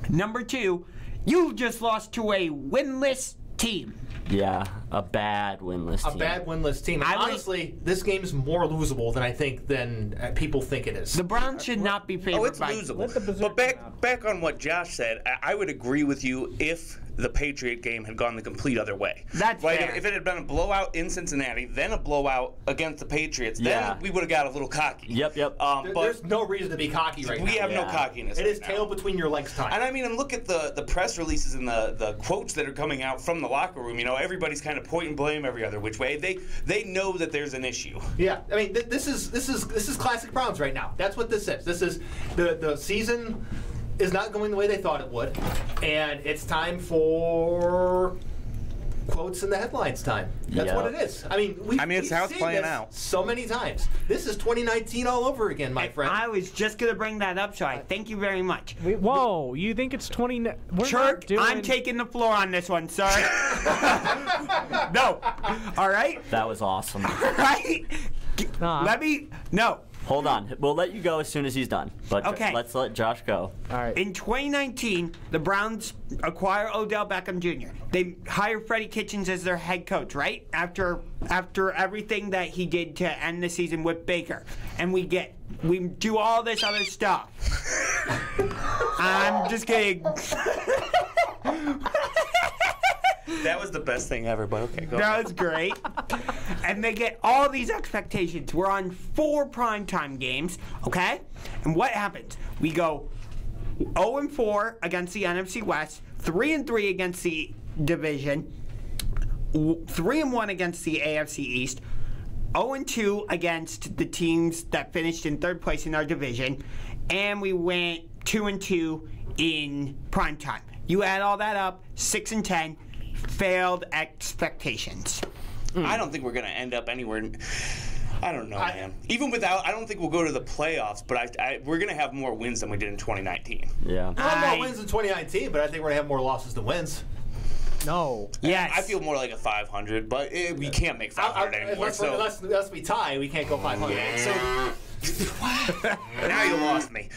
Number 2, you just lost to a winless team. Yeah, a bad winless team. A bad winless team. And honestly, this game's more losable than people think it is. The Browns should not be favored. It's losable. But back on what Josh said, I would agree with you if the Patriot game had gone the complete other way. That's right. Fair. If it had been a blowout in Cincinnati, then a blowout against the Patriots, then we would have got a little cocky. Yep. But there's no reason to be cocky right now. We have no cockiness. It is tail between your legs time. And I mean, and look at the press releases and the quotes that are coming out from the locker room. Everybody's kind of pointing blame every other which way. They know that there's an issue. Yeah, I mean, this is classic Browns right now. That's what this is. This is the season is not going the way they thought it would, and it's time for quotes in the headlines time. That's what it is. I mean, it's how it's playing out so many times. This is 2019 all over again, my friend. I was just going to bring that up, so I thank you very much. Whoa, you think it's 20? Chirk, I'm taking the floor on this one, sir. No. All right? That was awesome. All right? Hold on. We'll let you go as soon as he's done. But okay. Let's let Josh go. All right. In 2019, the Browns acquire Odell Beckham Jr. They hire Freddie Kitchens as their head coach, right? After everything that he did to end the season with Baker. And we do all this other stuff. I'm just kidding. That was the best thing ever, but okay, go That ahead. was great. And they get all these expectations. We're on 4 primetime games, okay? And what happens? We go 0-4 against the NFC West, 3-3 against the division, 3-1 against the AFC East, 0-2 against the teams that finished in 3rd place in our division, and we went 2-2 in primetime. You add all that up, 6-10, failed expectations. I don't think we're going to end up anywhere. I don't know, man. Even without, I don't think we'll go to the playoffs, but we're going to have more wins than we did in 2019. Yeah. We'll have more wins in 2019, but I think we're going to have more losses than wins. No. Yes. I feel more like a 500, but we can't make 500 anymore. Unless we tie, we can't go 500. Yeah. Now you lost me.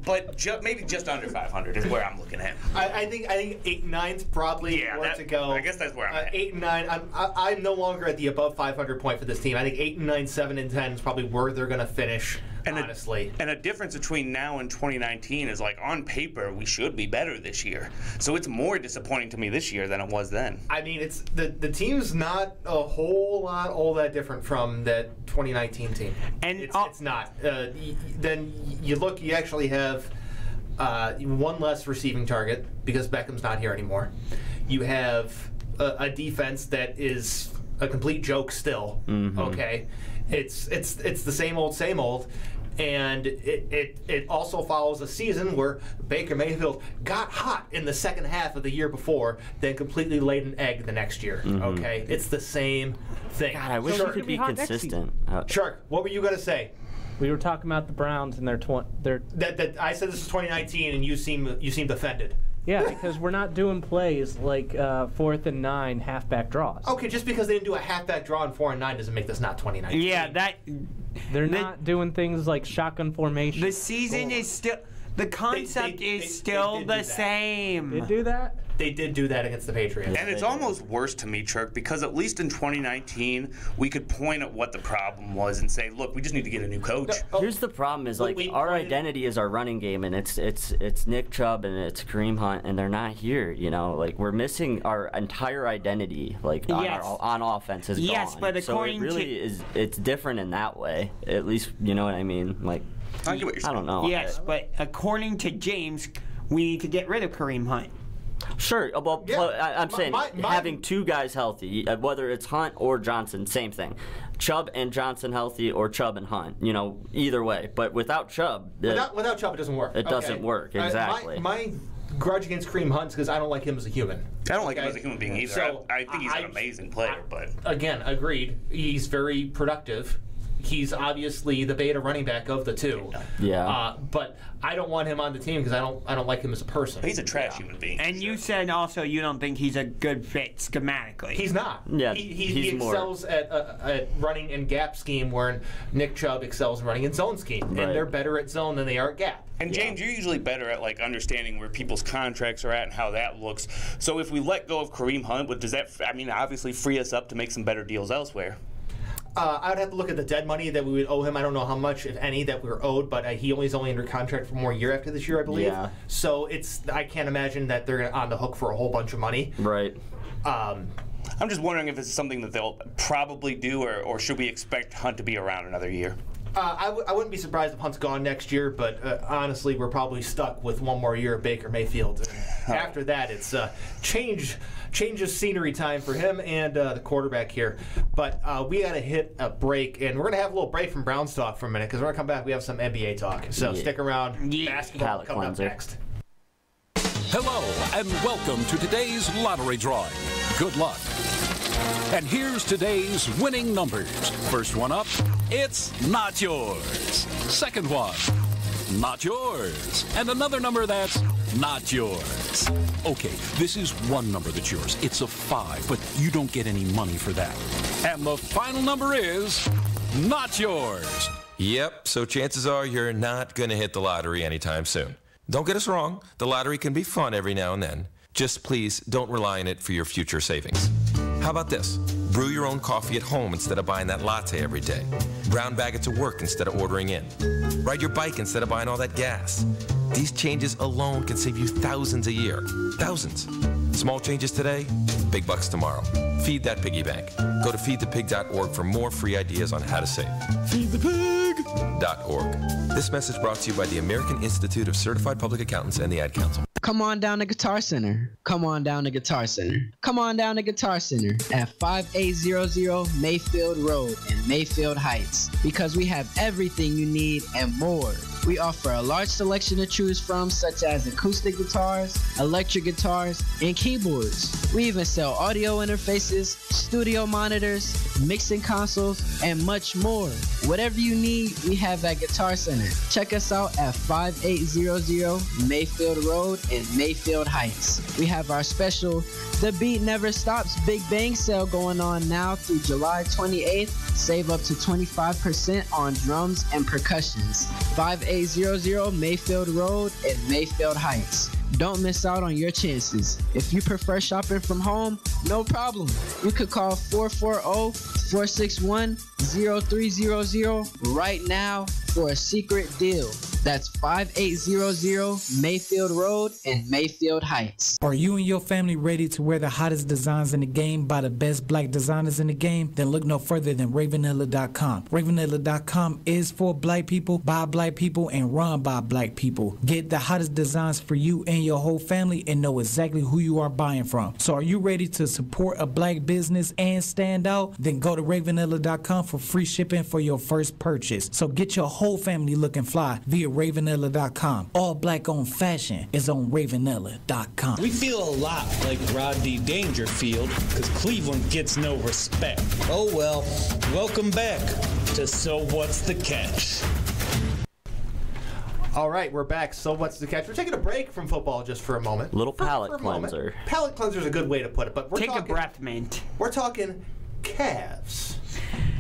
But maybe just under 500 is where I'm looking at. I think 8-9 is probably where to go. I guess that's where I'm at. 8 and 9. I'm no longer at the above 500 point for this team. I think 8 and 9, 7 and 10 is probably where they're going to finish. Honestly. And a difference between now and 2019 is, like, on paper, we should be better this year. So it's more disappointing to me this year than it was then. I mean, it's the team's not a whole lot all that different from that 2019 team. And it's not. Then you look, you actually have one less receiving target because Beckham's not here anymore. You have a defense that is a complete joke still. Mm-hmm. Okay, it's the same old. And it also follows a season where Baker Mayfield got hot in the second half of the year before, then completely laid an egg the next year. Mm-hmm. Okay, it's the same thing. God, I wish we could be consistent. Shark, what were you gonna say? We were talking about the Browns and their that I said this is 2019, and you seemed offended. Yeah, because we're not doing plays like 4th and 9 halfback draws. Okay, just because they didn't do a halfback draw in 4 and 9 doesn't make this not 2019. Yeah, they're not doing things like shotgun formation. The season is still. The concept is still the same. They do that? They did do that against the Patriots. And it's almost worse to me, Chirk, because at least in 2019, we could point at what the problem was and say, look, we just need to get a new coach. Here's the problem is, like, our identity is our running game, and it's Nick Chubb and it's Kareem Hunt, and they're not here, you know? Like, we're missing our entire identity, like, on offense is gone. Yes, but according so it really it's different in that way. At least, you know what I mean? Like, I get what you're saying. I don't know. Yes, but according to James, we need to get rid of Kareem Hunt. Sure. Well, I'm saying having 2 guys healthy, whether it's Hunt or Johnson, same thing. Chubb and Johnson healthy, or Chubb and Hunt. You know, either way. But without Chubb, without Chubb, it doesn't work. It doesn't work exactly. My grudge against Kareem Hunt is because I don't like him as a human. I don't like him as a human being either. So I think he's an amazing player, but again, agreed. He's very productive. He's obviously the beta running back of the 2. Yeah. But I don't want him on the team because I don't like him as a person. He's a trash human being. And you said also you don't think he's a good fit schematically. He's not. Yeah. He excels at running in gap scheme, where Nick Chubb excels in running in zone scheme, and they're better at zone than they are at gap. And James, you're usually better at, like, understanding where people's contracts are at and how that looks. So if we let go of Kareem Hunt, does that, obviously free us up to make some better deals elsewhere? I would have to look at the dead money that we would owe him. I don't know how much, if any, that we were owed, but he's only under contract for 1 more year after this year, I believe. Yeah. So I can't imagine that they're on the hook for a whole bunch of money. Right. I'm just wondering if it's something that they'll probably do, or should we expect Hunt to be around another year? I wouldn't be surprised if Hunt's gone next year, but honestly, we're probably stuck with 1 more year of Baker Mayfield. And after that, it's change of scenery time for him and the quarterback here. But we got to hit a break, and we're going to have a little break from Browns talk for a minute, because we're going to come back. We have some NBA talk. So stick around. Basketball coming up next. Hello, and welcome to today's lottery drawing. Good luck. And here's today's winning numbers. First one up, it's not yours. Second one, not yours. And another number that's not yours. Okay, this is one number that's yours. It's a 5, but you don't get any money for that. And the final number is not yours. Yep, so chances are you're not going to hit the lottery anytime soon. Don't get us wrong, the lottery can be fun every now and then. Just please don't rely on it for your future savings. How about this? Brew your own coffee at home instead of buying that latte every day. Brown bag it to work instead of ordering in. Ride your bike instead of buying all that gas. These changes alone can save you thousands a year. Thousands. Small changes today, big bucks tomorrow. Feed that piggy bank. Go to feedthepig.org for more free ideas on how to save. Feedthepig.org. This message brought to you by the American Institute of Certified Public Accountants and the Ad Council. Come on down to Guitar Center. Come on down to Guitar Center. Come on down to Guitar Center at 5800 Mayfield Road in Mayfield Heights, because we have everything you need and more. We offer a large selection to choose from, such as acoustic guitars, electric guitars, and keyboards. We even sell audio interfaces, studio monitors, mixing consoles, and much more. Whatever you need, we have at Guitar Center. Check us out at 5800 Mayfield Road in Mayfield Heights. We have our special The Beat Never Stops Big Bang sale going on now through July 28th. Save up to 25% on drums and percussions. 5800 Mayfield Road in Mayfield Heights. Don't miss out on your chances. If you prefer shopping from home, no problem. You could call 440-461-0300 right now for a secret deal. That's 5800 Mayfield Road in Mayfield Heights. Are you and your family ready to wear the hottest designs in the game by the best black designers in the game? Then look no further than Ravenella.com. Ravenella.com is for black people, by black people, and run by black people. Get the hottest designs for you and your whole family and know exactly who you are buying from. So are you ready to support a black business and stand out? Then go to Ravenella.com for free shipping for your first purchase. So get your whole family looking fly via Ravenella.com. All black owned fashion is on Ravenella.com. We feel a lot like Rodney Dangerfield because Cleveland gets no respect. Oh well, welcome back to So What's the Catch? All right, we're back. So what's the catch? We're taking a break from football just for a moment. Little palate cleanser. Palate cleanser is a good way to put it, but we're Take talking, a breath, mint. We're talking Cavs.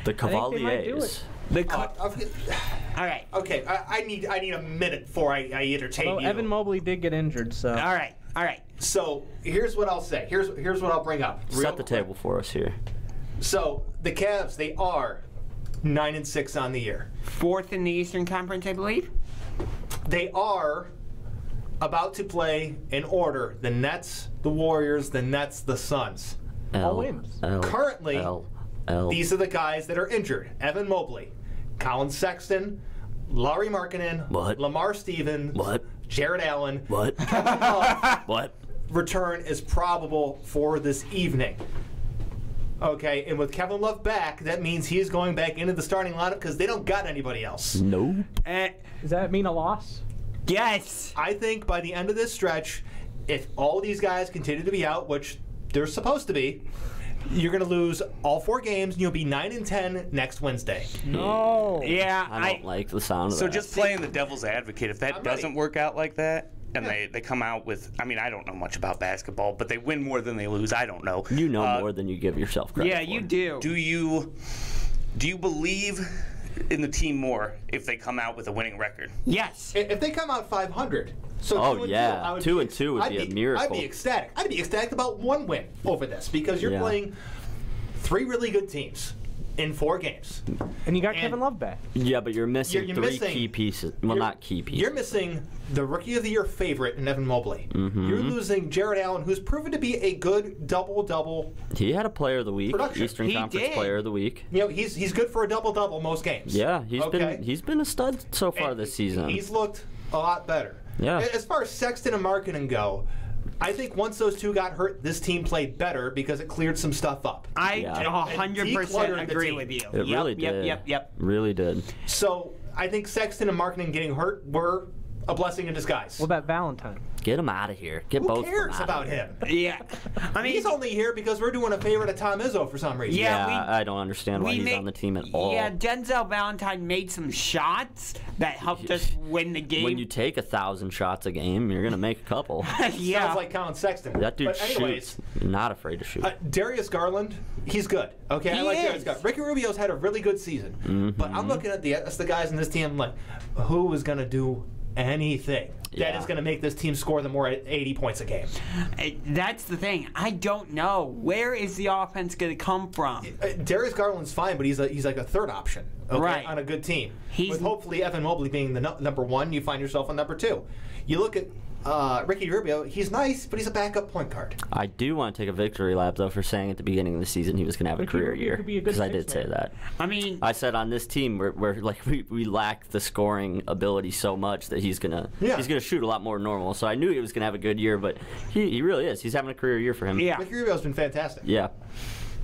The Cavaliers. All right. Okay. I need a minute before I entertain you. Evan Mobley did get injured, so. All right. So here's what I'll say. Here's what I'll bring up. Set the table for us here. So the Cavs, they are 9-6 on the year. Fourth in the Eastern Conference, I believe. They are about to play in order: the Nets, the Warriors, the Nets, the Suns. Currently, these are the guys that are injured: Evan Mobley, Colin Sexton, Lauri Markkanen, Lamar Stevens, Jared Allen. Kevin Love, return is probable for this evening. Okay, and with Kevin Love back, that means he's going back into the starting lineup because they don't got anybody else. No. Does that mean a loss? Yes. I think by the end of this stretch, if all these guys continue to be out, which they're supposed to be, you're going to lose all 4 games, and you'll be 9-10 next Wednesday. No. Yeah, I don't like the sound of that. So just playing the devil's advocate, if that doesn't work out like that, and they come out with, I mean, I don't know much about basketball, but they win more than they lose. I don't know. You know more than you give yourself credit for. Yeah, you do. Do you believe in the team more if they come out with a winning record? Yes. If they come out 500, so 2 and 2 would be a miracle. I'd be ecstatic. I'd be ecstatic about 1 win over this because you're playing 3 really good teams in 4 games. And you got Kevin Love back. Yeah, but you're missing 3 key pieces. Well, not key pieces. You're missing the Rookie of the Year favorite in Evan Mobley. Mm-hmm. You're losing Jared Allen, who's proven to be a good double-double. He had a Player of the Week, production. Eastern Conference Player of the Week. You know, he's good for a double-double most games. Yeah, he's been a stud so far this season. He's looked a lot better. Yeah. As far as Sexton and Markkanen go, I think once those 2 got hurt, this team played better because it cleared some stuff up. I 100% agree with you. It really did. Yep. Really did. So I think Sexton and Markkanen getting hurt were a blessing in disguise. What about Valentine? Get him out of here. Get Who both cares of them about him? Yeah. I mean, he's only here because we're doing a favor to Tom Izzo for some reason. Yeah, I don't understand why he's on the team at all. Yeah, Denzel Valentine made some shots that helped us win the game. When you take 1,000 shots a game, you're gonna make a couple. Yeah. Sounds like Colin Sexton. That dude But anyways, shoots. Not afraid to shoot. Darius Garland, he's good. Okay, I like Darius Garland. Ricky Rubio's had a really good season, but I'm looking at the guys in this team. I'm like, who is gonna do anything that is going to make this team score the more 80 points a game? That's the thing. I don't know. Where is the offense going to come from? Darius Garland's fine, but he's like a third option, okay, on a good team. With hopefully Evan Mobley being the number one, you find yourself on number two. You look at Ricky Rubio, he's nice, but he's a backup point guard. I do want to take a victory lap, though, for saying at the beginning of the season he was going to have a career year. Because I did say that. I mean, I said on this team we're like we lack the scoring ability so much that he's gonna shoot a lot more normal. So I knew he was going to have a good year, but he really is. He's having a career year for him. Yeah, Ricky Rubio's been fantastic. Yeah.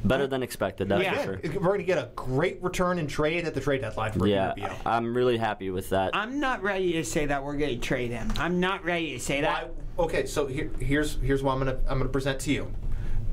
Better than expected, that's for sure. We're going to get a great return in trade at the trade deadline for Ricky Rubio. I'm really happy with that. I'm not ready to say that we're going to trade him. I'm not ready to say that. Okay, so here's what I'm gonna present to you.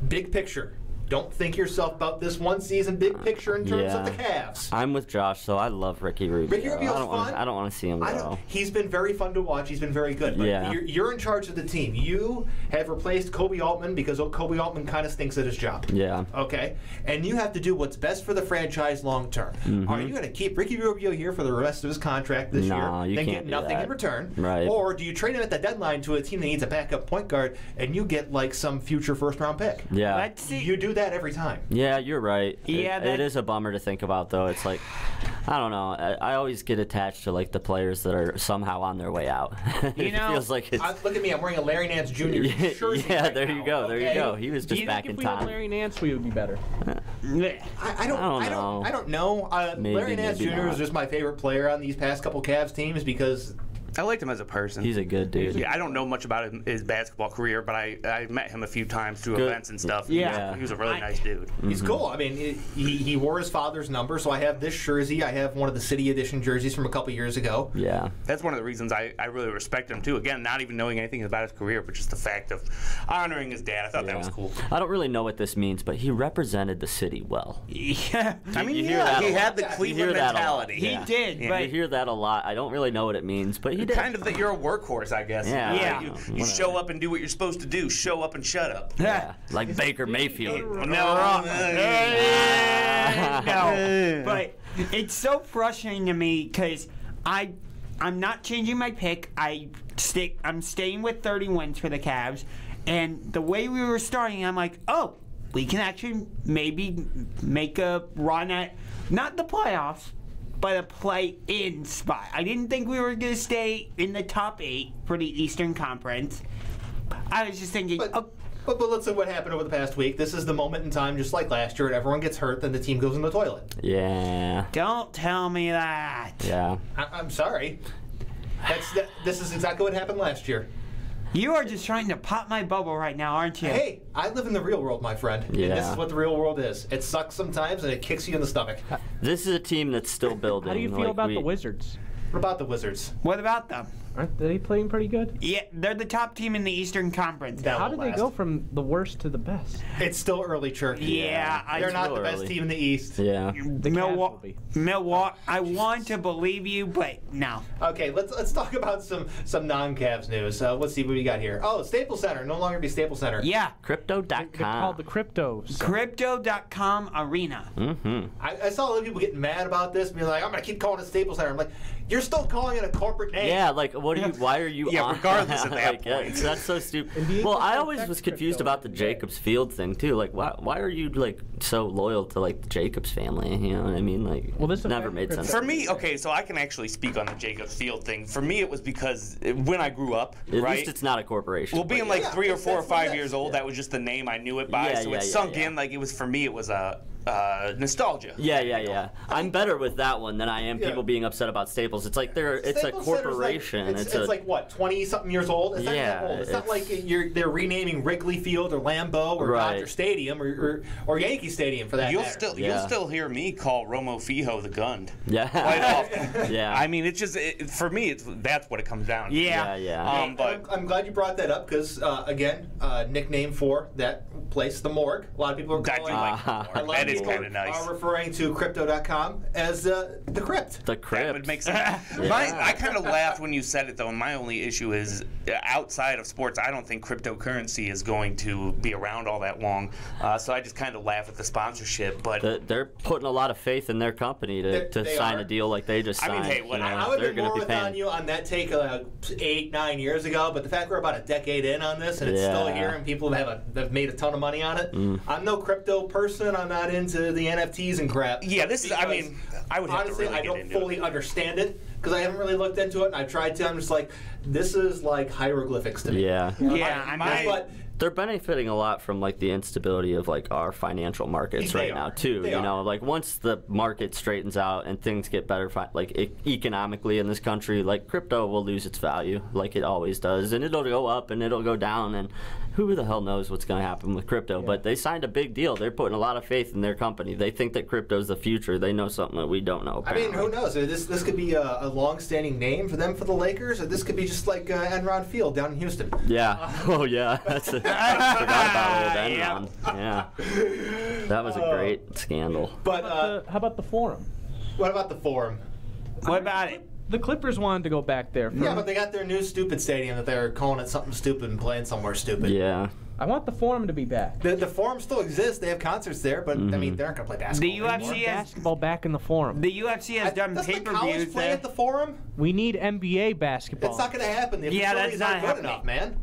Big picture. Don't think yourself about this one season. Big picture in terms of the Cavs. I'm with Josh, so I love Ricky Rubio. Ricky Rubio's fun. I don't want to see him go. He's been very fun to watch. He's been very good. But you're in charge of the team. You have replaced Kobe Altman because Kobe Altman kind of stinks at his job. Yeah. Okay? And you have to do what's best for the franchise long term. Are you going to keep Ricky Rubio here for the rest of his contract this year, you then can't get do nothing that. in return? Right. Or do you trade him at the deadline to a team that needs a backup point guard and you get like some future first-round pick? Yeah. You do that every time. Yeah, you're right. Yeah, it is a bummer to think about, though. It's like, I don't know. I always get attached to like the players that are somehow on their way out. You know, feels like it's. Look at me. I'm wearing a Larry Nance Jr. jersey. Yeah, there you go. There you go. He was just back in Do you think if we had time. Larry Nance, we would be better? I don't know. Larry Nance Jr. is just my favorite player on these past couple Cavs teams because I liked him as a person. He's a good dude. Yeah, I don't know much about his basketball career, but I met him a few times through events and stuff. Yeah. He was a really nice dude. He's cool. I mean, he wore his father's number, so I have this jersey. I have one of the City Edition jerseys from a couple years ago. Yeah. That's one of the reasons I really respect him, too. Again, not even knowing anything about his career, but just the fact of honoring his dad. I thought that was cool. I don't really know what this means, but he represented the city well. Yeah. I mean, you hear that he a lot. had the Cleveland mentality. He did. Yeah, But you hear that a lot. I don't really know what it means, but he did. Kind of that you're a workhorse, I guess. Yeah. You show up and do what you're supposed to do. Show up and shut up. Yeah. Like Baker Mayfield. No. But it's so frustrating to me because I'm not changing my pick. I'm staying with 30 wins for the Cavs. And the way we were starting, I'm like, oh, we can actually maybe make a run at not the playoffs, but a play-in spot. I didn't think we were going to stay in the top 8 for the Eastern Conference. I was just thinking, But let's see what happened over the past week. This is the moment in time, just like last year, and everyone gets hurt, then the team goes in the toilet. Yeah. Don't tell me that. Yeah. I'm sorry. This is exactly what happened last year. You are just trying to pop my bubble right now, aren't you? Hey, I live in the real world, my friend. Yeah. And this is what the real world is. It sucks sometimes, and it kicks you in the stomach. This is a team that's still building. How do you feel about the Wizards? What about the Wizards? What about them? Aren't they playing pretty good? Yeah, they're the top team in the Eastern Conference. How did they go from the worst to the best? It's still early, Cherokee. Yeah, they're not the best team in the East. Yeah. Milwaukee. I want to believe you, but no. Okay, let's talk about some non-Cavs news. Let's see what we got here. Oh, Staples Center, no longer be Staples Center. Yeah. Crypto.com. They're called the Crypto. Crypto.com Arena. Mm-hmm. I saw a lot of people getting mad about this, being like, I'm going to keep calling it Staples Center. I'm like, you're still calling it a corporate name. Yeah, like, why are you on regardless of that point. That's so stupid. Well, I always was confused about the Jacobs Field thing, too. Like, why are you, like, so loyal to, like, the Jacobs family? You know what I mean? Like, this never made sense. For me, okay, so I can actually speak on the Jacobs Field thing. For me, it was because when I grew up, At least it's not a corporation. Well, being like 3 or 4 or 5 years old, that was just the name I knew it by. So it sunk in. Like, it was, for me, it was a nostalgia. Yeah. I'm better with that one than I am people being upset about Staples. It's like it's a corporation. It's like what, 20-something years old? It's not that old. It's not like they're renaming Wrigley Field or Lambeau or Dodger Stadium or Yankee Stadium for that matter. You'll still hear me call Romo Fijo the Gund. Yeah. Quite often. Yeah. I mean, it's just for me, that's what it comes down to. Yeah. But I'm glad you brought that up because again, nickname for that place, the Morgue. A lot of people are calling that is kind of nice. Are referring to Crypto.com as the Crypt. The Crypt. That would make sense. I kind of laughed when you said it though, and my only issue is outside of sports, I don't think cryptocurrency is going to be around all that long. So I just kind of laugh at the sponsorship. But they're putting a lot of faith in their company to sign a deal like they just signed. I mean, hey, I would have been more on you on that take 8-9 years ago, but the fact we're about a decade in on this and it's still here and people have made a ton of money on it. I'm no crypto person. I'm not into the NFTs and crap. Yeah, this is. I mean, I would honestly, have to really I don't fully understand it because I haven't really looked into it. And I tried to. I'm just like, this is like hieroglyphics to me. But they're benefiting a lot from like the instability of like our financial markets now too. You know, like once the market straightens out and things get better, economically in this country, like crypto will lose its value, like it always does, and it'll go up and it'll go down, and who the hell knows what's going to happen with crypto? But they signed a big deal. They're putting a lot of faith in their company. They think that crypto's the future. They know something that we don't know. Apparently. I mean, who knows? This could be a long-standing name for them for the Lakers, or this could be just like Enron Field down in Houston. Yeah. Oh yeah. That's I forgot about old Enron. Yeah. That was a great scandal. But how about the Forum? What about the Forum? What about it? The Clippers wanted to go back there. Yeah, but they got their new stupid stadium that they're calling it something stupid and playing somewhere stupid. Yeah. I want the Forum to be back. The Forum still exists. They have concerts there, but I mean, they're not going to play basketball. The UFC has basketball back in the Forum. The UFC has done pay-per-views play at the Forum. We need NBA basketball. It's not going to happen. The facility's not good enough, man.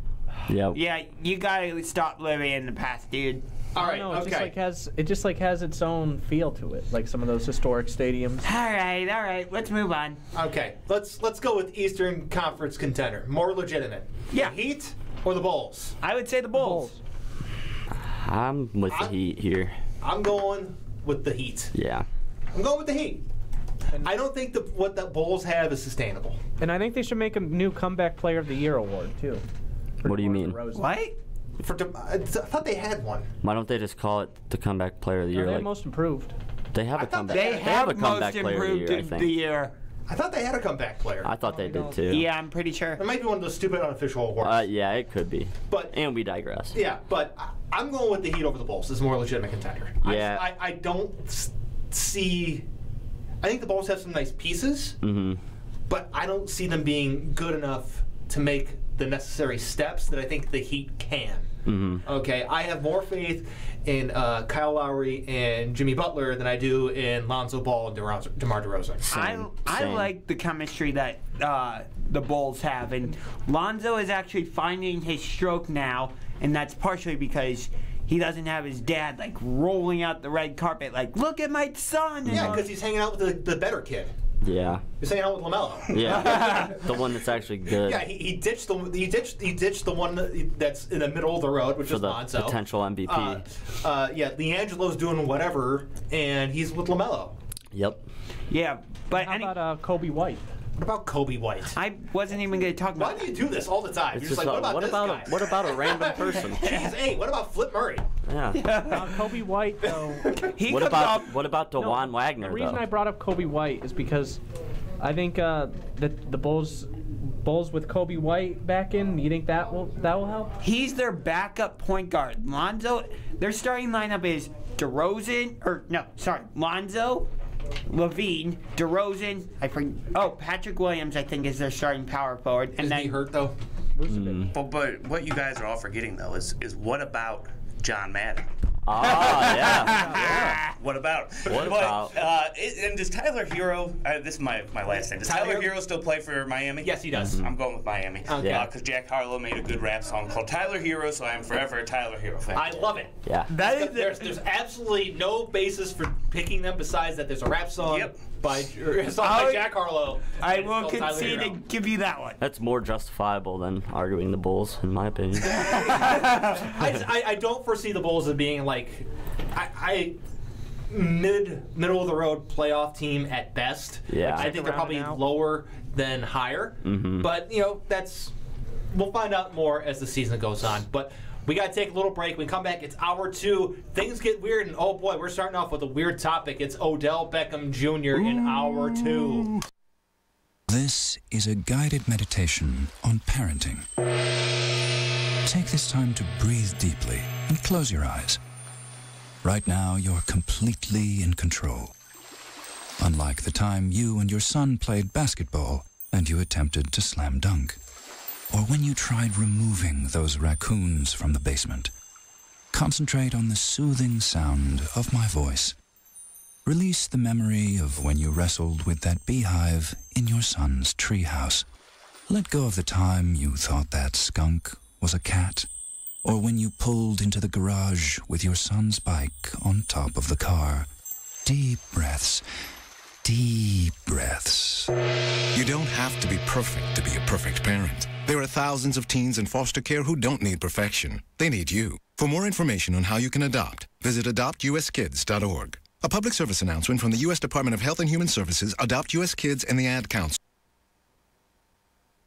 Yeah, you gotta stop living in the past, dude. All right, it just has its own feel to it, like some of those historic stadiums. All right, let's move on. Okay, let's go with Eastern Conference contender, more legitimate. Yeah, the Heat or the Bulls? I would say the Bulls. I'm with the Heat here. I'm going with the Heat. Yeah. I'm going with the Heat. I don't think what the Bulls have is sustainable. And I think they should make a new Comeback Player of the Year award too. What do you mean? What? I thought they had one. Why don't they just call it the Comeback Player of the Year? They have Most Improved. They have a comeback. They have a Comeback Player of the Year. I thought they had a comeback player. I thought they did too. Yeah, I'm pretty sure. It might be one of those stupid unofficial awards. Yeah, it could be. And we digress. Yeah, but I'm going with the Heat over the Bulls. This is a more legitimate contender. Yeah. I don't see. I think the Bulls have some nice pieces, but I don't see them being good enough to make the necessary steps that I think the Heat can. Okay, I have more faith in Kyle Lowry and Jimmy Butler than I do in Lonzo Ball and DeMar DeRozan. I like the chemistry that the Bulls have, and Lonzo is actually finding his stroke now, and that's partially because he doesn't have his dad like rolling out the red carpet like, look at my son. Yeah, because he's hanging out with the better kid. Yeah. He's hanging out with LaMelo. Yeah. The one that's actually good. Yeah, he ditched the one that's in the middle of the road, which is Lonzo. Potential MVP. Yeah, D'Angelo's doing whatever, and he's with LaMelo. Yep. Yeah, but how about Kobe White? What about Kobe White? I wasn't even going to talk about. Why do you do this all the time? It's You're just like, what about this guy? What about a random person? Jeez, hey, what about Flip Murray? Yeah. Kobe White, though. What about DeJuan Wagner? The reason I brought up Kobe White is because I think the Bulls with Kobe White back in. You think that will help? He's their backup point guard. Lonzo, their starting lineup is Lonzo, Levine, DeRozan, Patrick Williams, I think, is their starting power forward. And he hurt though? But what you guys are all forgetting though is what about John Madden? Yeah. What about? And does Tyler Hero? This is my last name. Does Tyler Hero still play for Miami? Yes, he does. I'm going with Miami. Because Jack Harlow made a good rap song called Tyler Hero, so I am forever a Tyler Hero fan. I love it. Yeah. There's absolutely no basis for picking them besides that there's a rap song by Jack Harlow. I will concede and give you that one. That's more justifiable than arguing the Bulls, in my opinion. I don't foresee the Bulls as being like, middle of the road playoff team at best. Yeah. I think they're probably lower than higher. But we'll find out more as the season goes on. But we got to take a little break. When we come back, it's hour 2. Things get weird, and oh boy, we're starting off with a weird topic. It's Odell Beckham Jr. in hour 2. This is a guided meditation on parenting. Take this time to breathe deeply and close your eyes. Right now, you're completely in control. Unlike the time you and your son played basketball and you attempted to slam dunk. Or when you tried removing those raccoons from the basement. Concentrate on the soothing sound of my voice. Release the memory of when you wrestled with that beehive in your son's treehouse. Let go of the time you thought that skunk was a cat. Or when you pulled into the garage with your son's bike on top of the car. Deep breaths. Deep breaths. You don't have to be perfect to be a perfect parent. There are thousands of teens in foster care who don't need perfection. They need you. For more information on how you can adopt, visit adoptuskids.org. A public service announcement from the U.S. Department of Health and Human Services, Adopt U.S. Kids, and the Ad Council.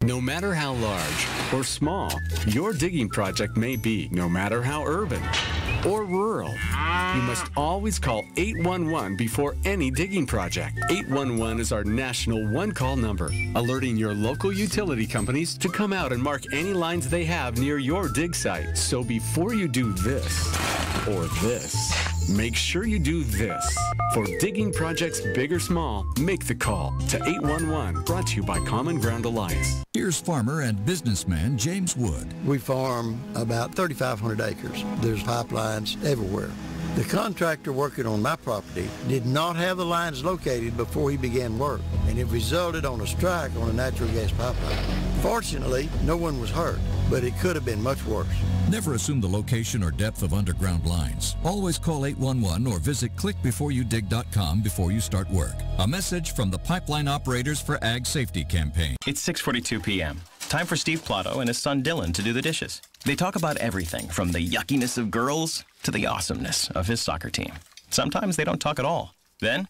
No matter how large or small your digging project may be, no matter how urban or rural, you must always call 811 before any digging project. 811 is our national one-call number, alerting your local utility companies to come out and mark any lines they have near your dig site. So before you do this or this, make sure you do this. For digging projects big or small, make the call to 811, brought to you by Common Ground Alliance. Here's farmer and businessman James Wood. We farm about 3,500 acres. There's pipelines everywhere. The contractor working on my property did not have the lines located before he began work, and it resulted on a strike on a natural gas pipeline. Fortunately, no one was hurt, but it could have been much worse. Never assume the location or depth of underground lines. Always call 811 or visit clickbeforeyoudig.com before you start work. A message from the Pipeline Operators for Ag Safety campaign. It's 6:42 p.m. Time for Steve Plato and his son Dylan to do the dishes. They talk about everything from the yuckiness of girls to the awesomeness of his soccer team. Sometimes they don't talk at all. Then,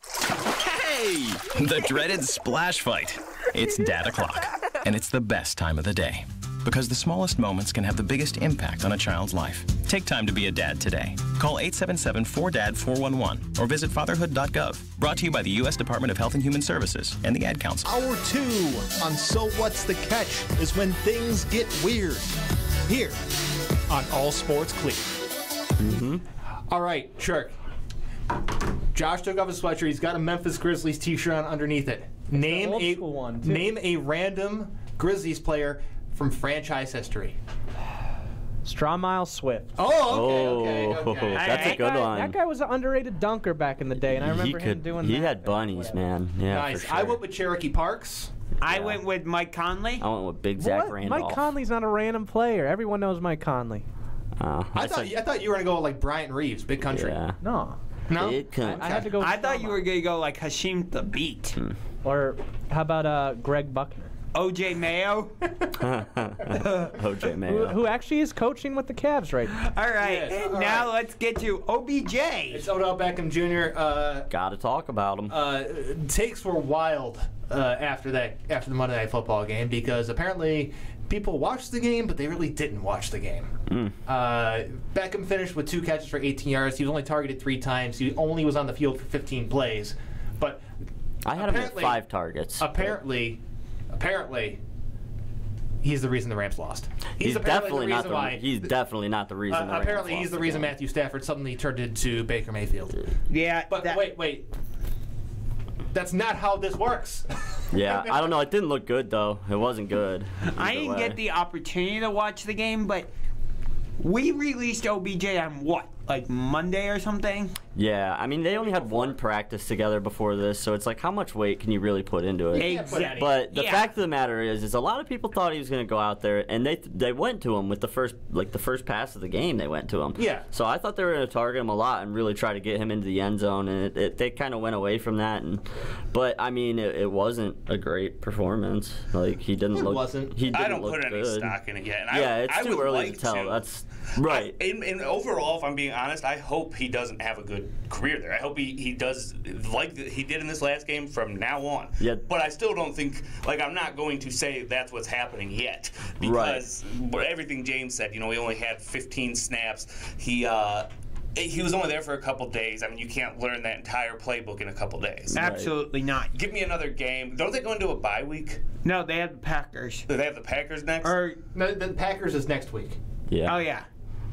hey! The dreaded splash fight. It's Dad O'Clock, and it's the best time of the day. Because the smallest moments can have the biggest impact on a child's life. Take time to be a dad today. Call 877-4DAD-411 or visit fatherhood.gov. Brought to you by the U.S. Department of Health and Human Services and the Ad Council. Hour 2 on So What's the Catch is when things get weird. Here on All Sports Cleveland. All right, Shirk. Josh took off his sweatshirt. He's got a Memphis Grizzlies t-shirt on underneath it. Name a random Grizzlies player from franchise history. Strawmile Swift. Oh, okay. That's a good one. That guy was an underrated dunker back in the day, and I remember him doing that. He had bunnies, man. Yeah, nice. for sure. I went with Cherokee Parks. I went with Mike Conley. I went with Big Zach Randolph. Mike Conley's not a random player. Everyone knows Mike Conley. I thought you were going to go like Bryant Reeves, Big Country. Yeah. No. I had to go. I thought you were going to go like Hashim the Beat. Or how about Greg Buckner? O.J. Mayo. O.J. Mayo. Who actually is coaching with the Cavs right now. All right. Yes, now let's get to OBJ. It's Odell Beckham Jr. Got to talk about him. Takes were wild after the Monday Night Football game because apparently people watched the game, but they really didn't watch the game. Beckham finished with 2 catches for 18 yards. He was only targeted 3 times. He only was on the field for 15 plays. But I had him at 5 targets. Apparently, he's the reason the Rams lost. He's definitely not the reason. Apparently, he's the reason Matthew Stafford suddenly turned into Baker Mayfield. Yeah, but wait. That's not how this works. Yeah, I don't know. It didn't look good though. It wasn't good. I didn't get the opportunity to watch the game, but we released OBJ on what? Like Monday or something? Yeah, I mean, they only had 1 practice together before this, so it's like, how much weight can you really put into it? Exactly. But the fact of the matter is a lot of people thought he was going to go out there, and they went to him with the first pass of the game. They went to him. Yeah. So I thought they were going to target him a lot and really try to get him into the end zone, and they kind of went away from that. But I mean, it wasn't a great performance. Like he didn't look. I don't put any stock in it yet. It's too early to tell. That's right. And overall, if I'm being honest, I hope he doesn't have a good career there. I hope he does like he did in this last game from now on. Yeah. But I still don't think, like, I'm not going to say that's what's happening yet, because everything James said, he only had 15 snaps. He was only there for a couple days. I mean, you can't learn that entire playbook in a couple days. Absolutely not. Give me another game. Don't they go into a bye week? No, they have the Packers. Do they have the Packers next? No, the Packers is next week. Yeah. Oh, yeah.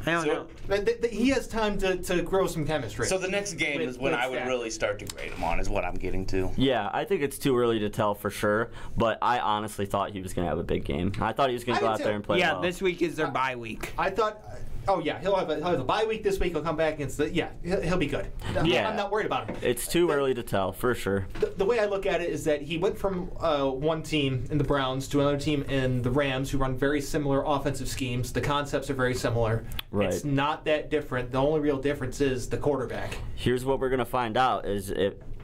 I don't know. He has time to grow some chemistry. So the next game is when I would really start to grade him on, is what I'm getting to. Yeah, I think it's too early to tell for sure, but I honestly thought he was going to have a big game. I thought he was going to go out there and play well. Yeah, this week is their bye week. I thought... Oh, yeah, he'll have a bye week this week. He'll come back against he'll be good. Yeah. I'm not worried about him. It's too early to tell, for sure. The way I look at it is that he went from one team in the Browns to another team in the Rams, who run very similar offensive schemes. The concepts are very similar. Right. It's not that different. The only real difference is the quarterback. Here's what we're going to find out is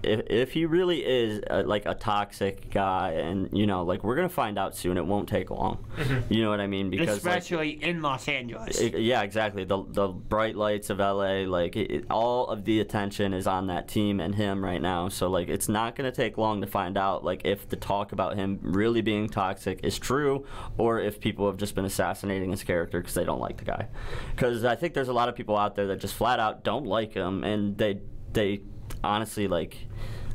if he really is like a toxic guy, and we're gonna find out soon. It won't take long. Mm-hmm. You know what I mean? Because especially in Los Angeles. Yeah, exactly. The bright lights of LA, all of the attention is on that team and him right now. So it's not gonna take long to find out if the talk about him really being toxic is true, or if people have just been assassinating his character because they don't like the guy. Because I think there's a lot of people out there that just flat out don't like him, and they honestly,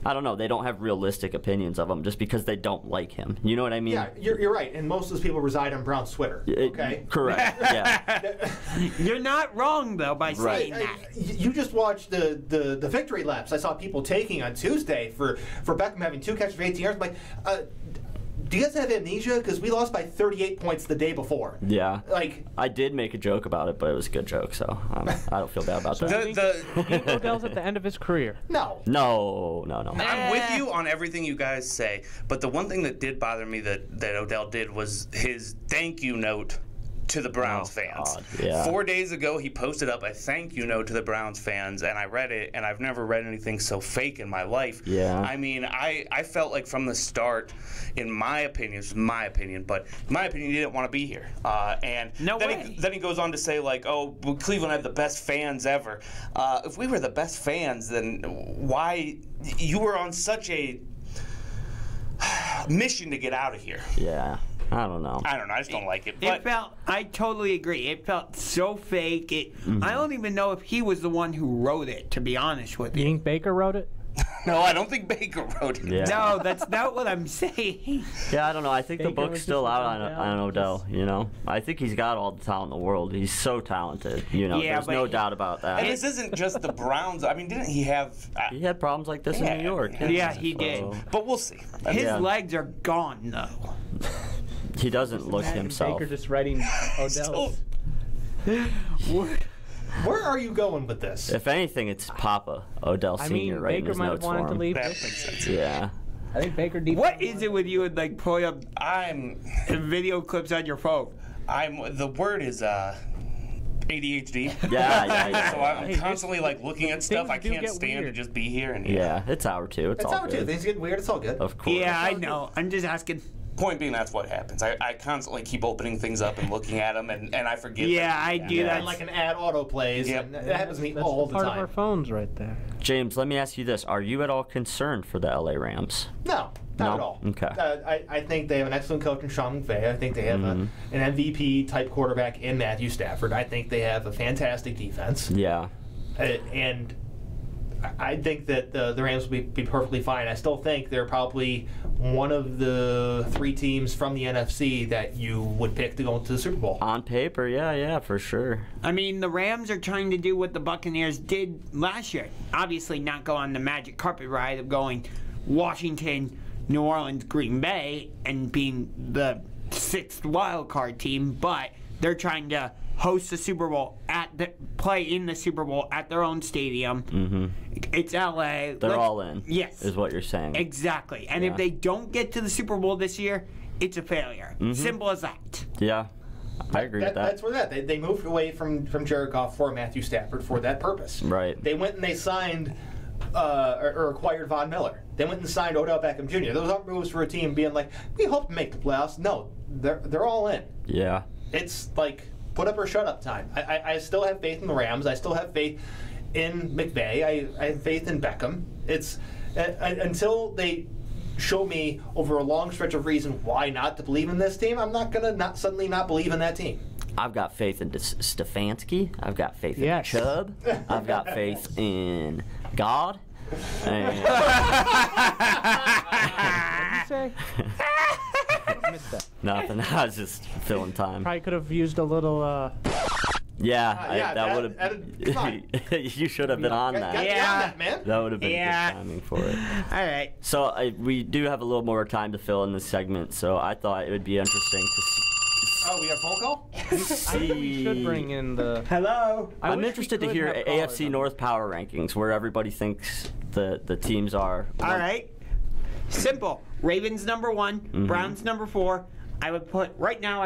I don't know, they don't have realistic opinions of him just because they don't like him. You know what I mean? Yeah, you're right. And most of those people reside on Brown's Twitter. Okay? Correct, yeah. You're not wrong, though, by saying that. You just watched the victory laps I saw people taking on Tuesday for Beckham having 2 catches for 18 yards. I'm like, do you guys have amnesia? Because we lost by 38 points the day before. Yeah. I did make a joke about it, but it was a good joke, so I don't feel bad about that. You think Odell's at the end of his career? No. No. I'm with you on everything you guys say, but the one thing that did bother me that Odell did was his thank you note to the Browns fans. God, yeah. 4 days ago, he posted up a thank you note to the Browns fans, and I read it, and I've never read anything so fake in my life. Yeah. I mean, I felt like from the start, in my opinion, but in my opinion, he didn't want to be here. And then he goes on to say, well, Cleveland had the best fans ever. If we were the best fans, then why you were on such a mission to get out of here? Yeah. I don't know. I just don't like it. I totally agree. It felt so fake. I don't even know if he was the one who wrote it, to be honest with you. You think Baker wrote it? No, I don't think Baker wrote it. Yeah. No, that's not what I'm saying. Yeah, I don't know. I think the book's still out on Odell, I think he's got all the talent in the world. He's so talented, There's no doubt about that. And this isn't just the Browns. I mean, didn't he have... he had problems like this in New York. Yeah, he did. But we'll see. His legs are gone, though. He doesn't look himself. Baker just writing Odell. Where are you going with this? If anything, it's Papa Odell Sr. writing Baker his might have notes wanted for to him. leave. That makes sense. Yeah. I think Baker needs. What is it with you and pulling up I'm video clips on your phone? The word is ADHD. Yeah. So I'm constantly looking at stuff. I can't stand to just be here. And yeah, it's hour 2. It's all hour good. 2. Things get weird. It's all good. Of course. Yeah, I know. I'm just asking. Point being, that's what happens. I constantly keep opening things up and looking at them, and I forget. Yeah, I do that. Like an ad auto plays. Yep. And that happens to me all the time. Part of our phones right there. James, let me ask you this. Are you at all concerned for the LA Rams? No, not at all. Okay. I think they have an excellent coach in Sean McVay. I think they have an MVP-type quarterback in Matthew Stafford. I think they have a fantastic defense. Yeah. And I think that the Rams will be perfectly fine. I still think they're probably one of the 3 teams from the NFC that you would pick to go into the Super Bowl. On paper, yeah, for sure. I mean, the Rams are trying to do what the Buccaneers did last year. Obviously not go on the magic carpet ride of going Washington, New Orleans, Green Bay, and being the 6th wild card team, but they're trying to host the Super Bowl play in the Super Bowl at their own stadium. Mm-hmm. It's LA. They're all in. Yes. Is what you're saying. Exactly. And if they don't get to the Super Bowl this year, it's a failure. Mm-hmm. Simple as that. Yeah. I agree with that. That's where they moved away from Jared Goff for Matthew Stafford for that purpose. Right. They went and they signed or acquired Von Miller. They went and signed Odell Beckham Jr. Those aren't moves for a team being like, we hope to make the playoffs. No, they're all in. Yeah. It's like put up or shut up time. I still have faith in the Rams. I still have faith in McVay. I have faith in Beckham. It's until they show me over a long stretch of reason why not to believe in this team, I'm not going to suddenly not believe in that team. I've got faith in Stefanski. I've got faith in Chubb. I've got faith in God. And What did you say? I missed that. Nothing. I was just filling time. Probably could have used a little. That would have. You should have been on that. That, man. That would have been good timing for it. All right. So we do have a little more time to fill in this segment. So I thought it would be interesting to see. Oh, we have a phone call? I think we should bring in the. Hello. I'm interested to hear AFC North power rankings, where everybody thinks the teams are. All right. Simple. Ravens number 1, Browns number 4. I would put right now.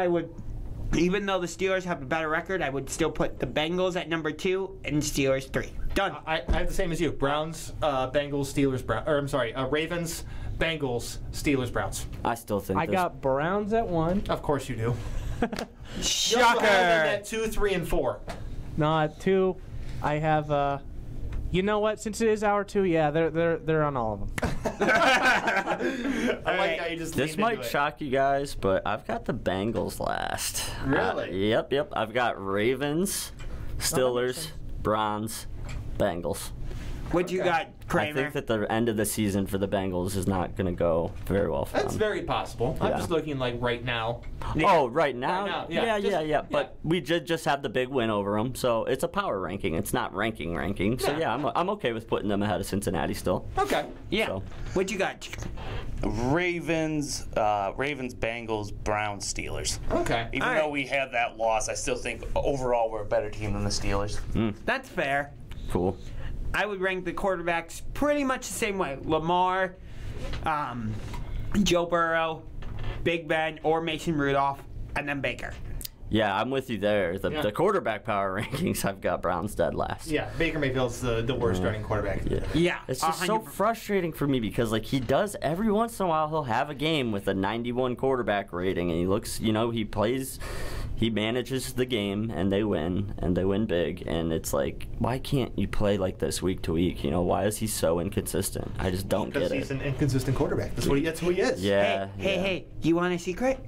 Even though the Steelers have a better record, I would still put the Bengals at number 2 and Steelers 3. Done. I have the same as you. Browns, Bengals, Steelers, Ravens, Bengals, Steelers, Browns. I still think I got Browns at 1. Of course you do. Shocker. You also have them at 2, 3, and 4. No, at 2, I have. You know what? Since it is hour 2, yeah, they're on all of them. I like how you just. This might shock you guys, but I've got the Bengals last. Really? Yep. I've got Ravens, Steelers, Browns, Bengals. What you got, Kramer? I think that the end of the season for the Bengals is not going to go very well for them. That's very possible. I'm just looking like right now. Oh, right now? Yeah. But we did just have the big win over them, so it's a power ranking. It's not ranking. So yeah, I'm okay with putting them ahead of Cincinnati still. Okay. Yeah. So. What you got? Ravens, Bengals, Browns, Steelers. Okay. Even though we have that loss, I still think overall we're a better team than the Steelers. That's fair. Cool. I would rank the quarterbacks pretty much the same way. Lamar, Joe Burrow, Big Ben, or Mason Rudolph, and then Baker. Yeah, I'm with you there. The quarterback power rankings, I've got Browns dead last. Yeah, Baker Mayfield's the worst running quarterback. Yeah. It's just so frustrating for me because, like, he does every once in a while, he'll have a game with a 91 quarterback rating, and he looks, he plays, he manages the game, and they win big. And it's like, why can't you play like this week to week? Why is he so inconsistent? I just don't get it. Because he's an inconsistent quarterback. That's who he is. Yeah. Hey, you want a secret?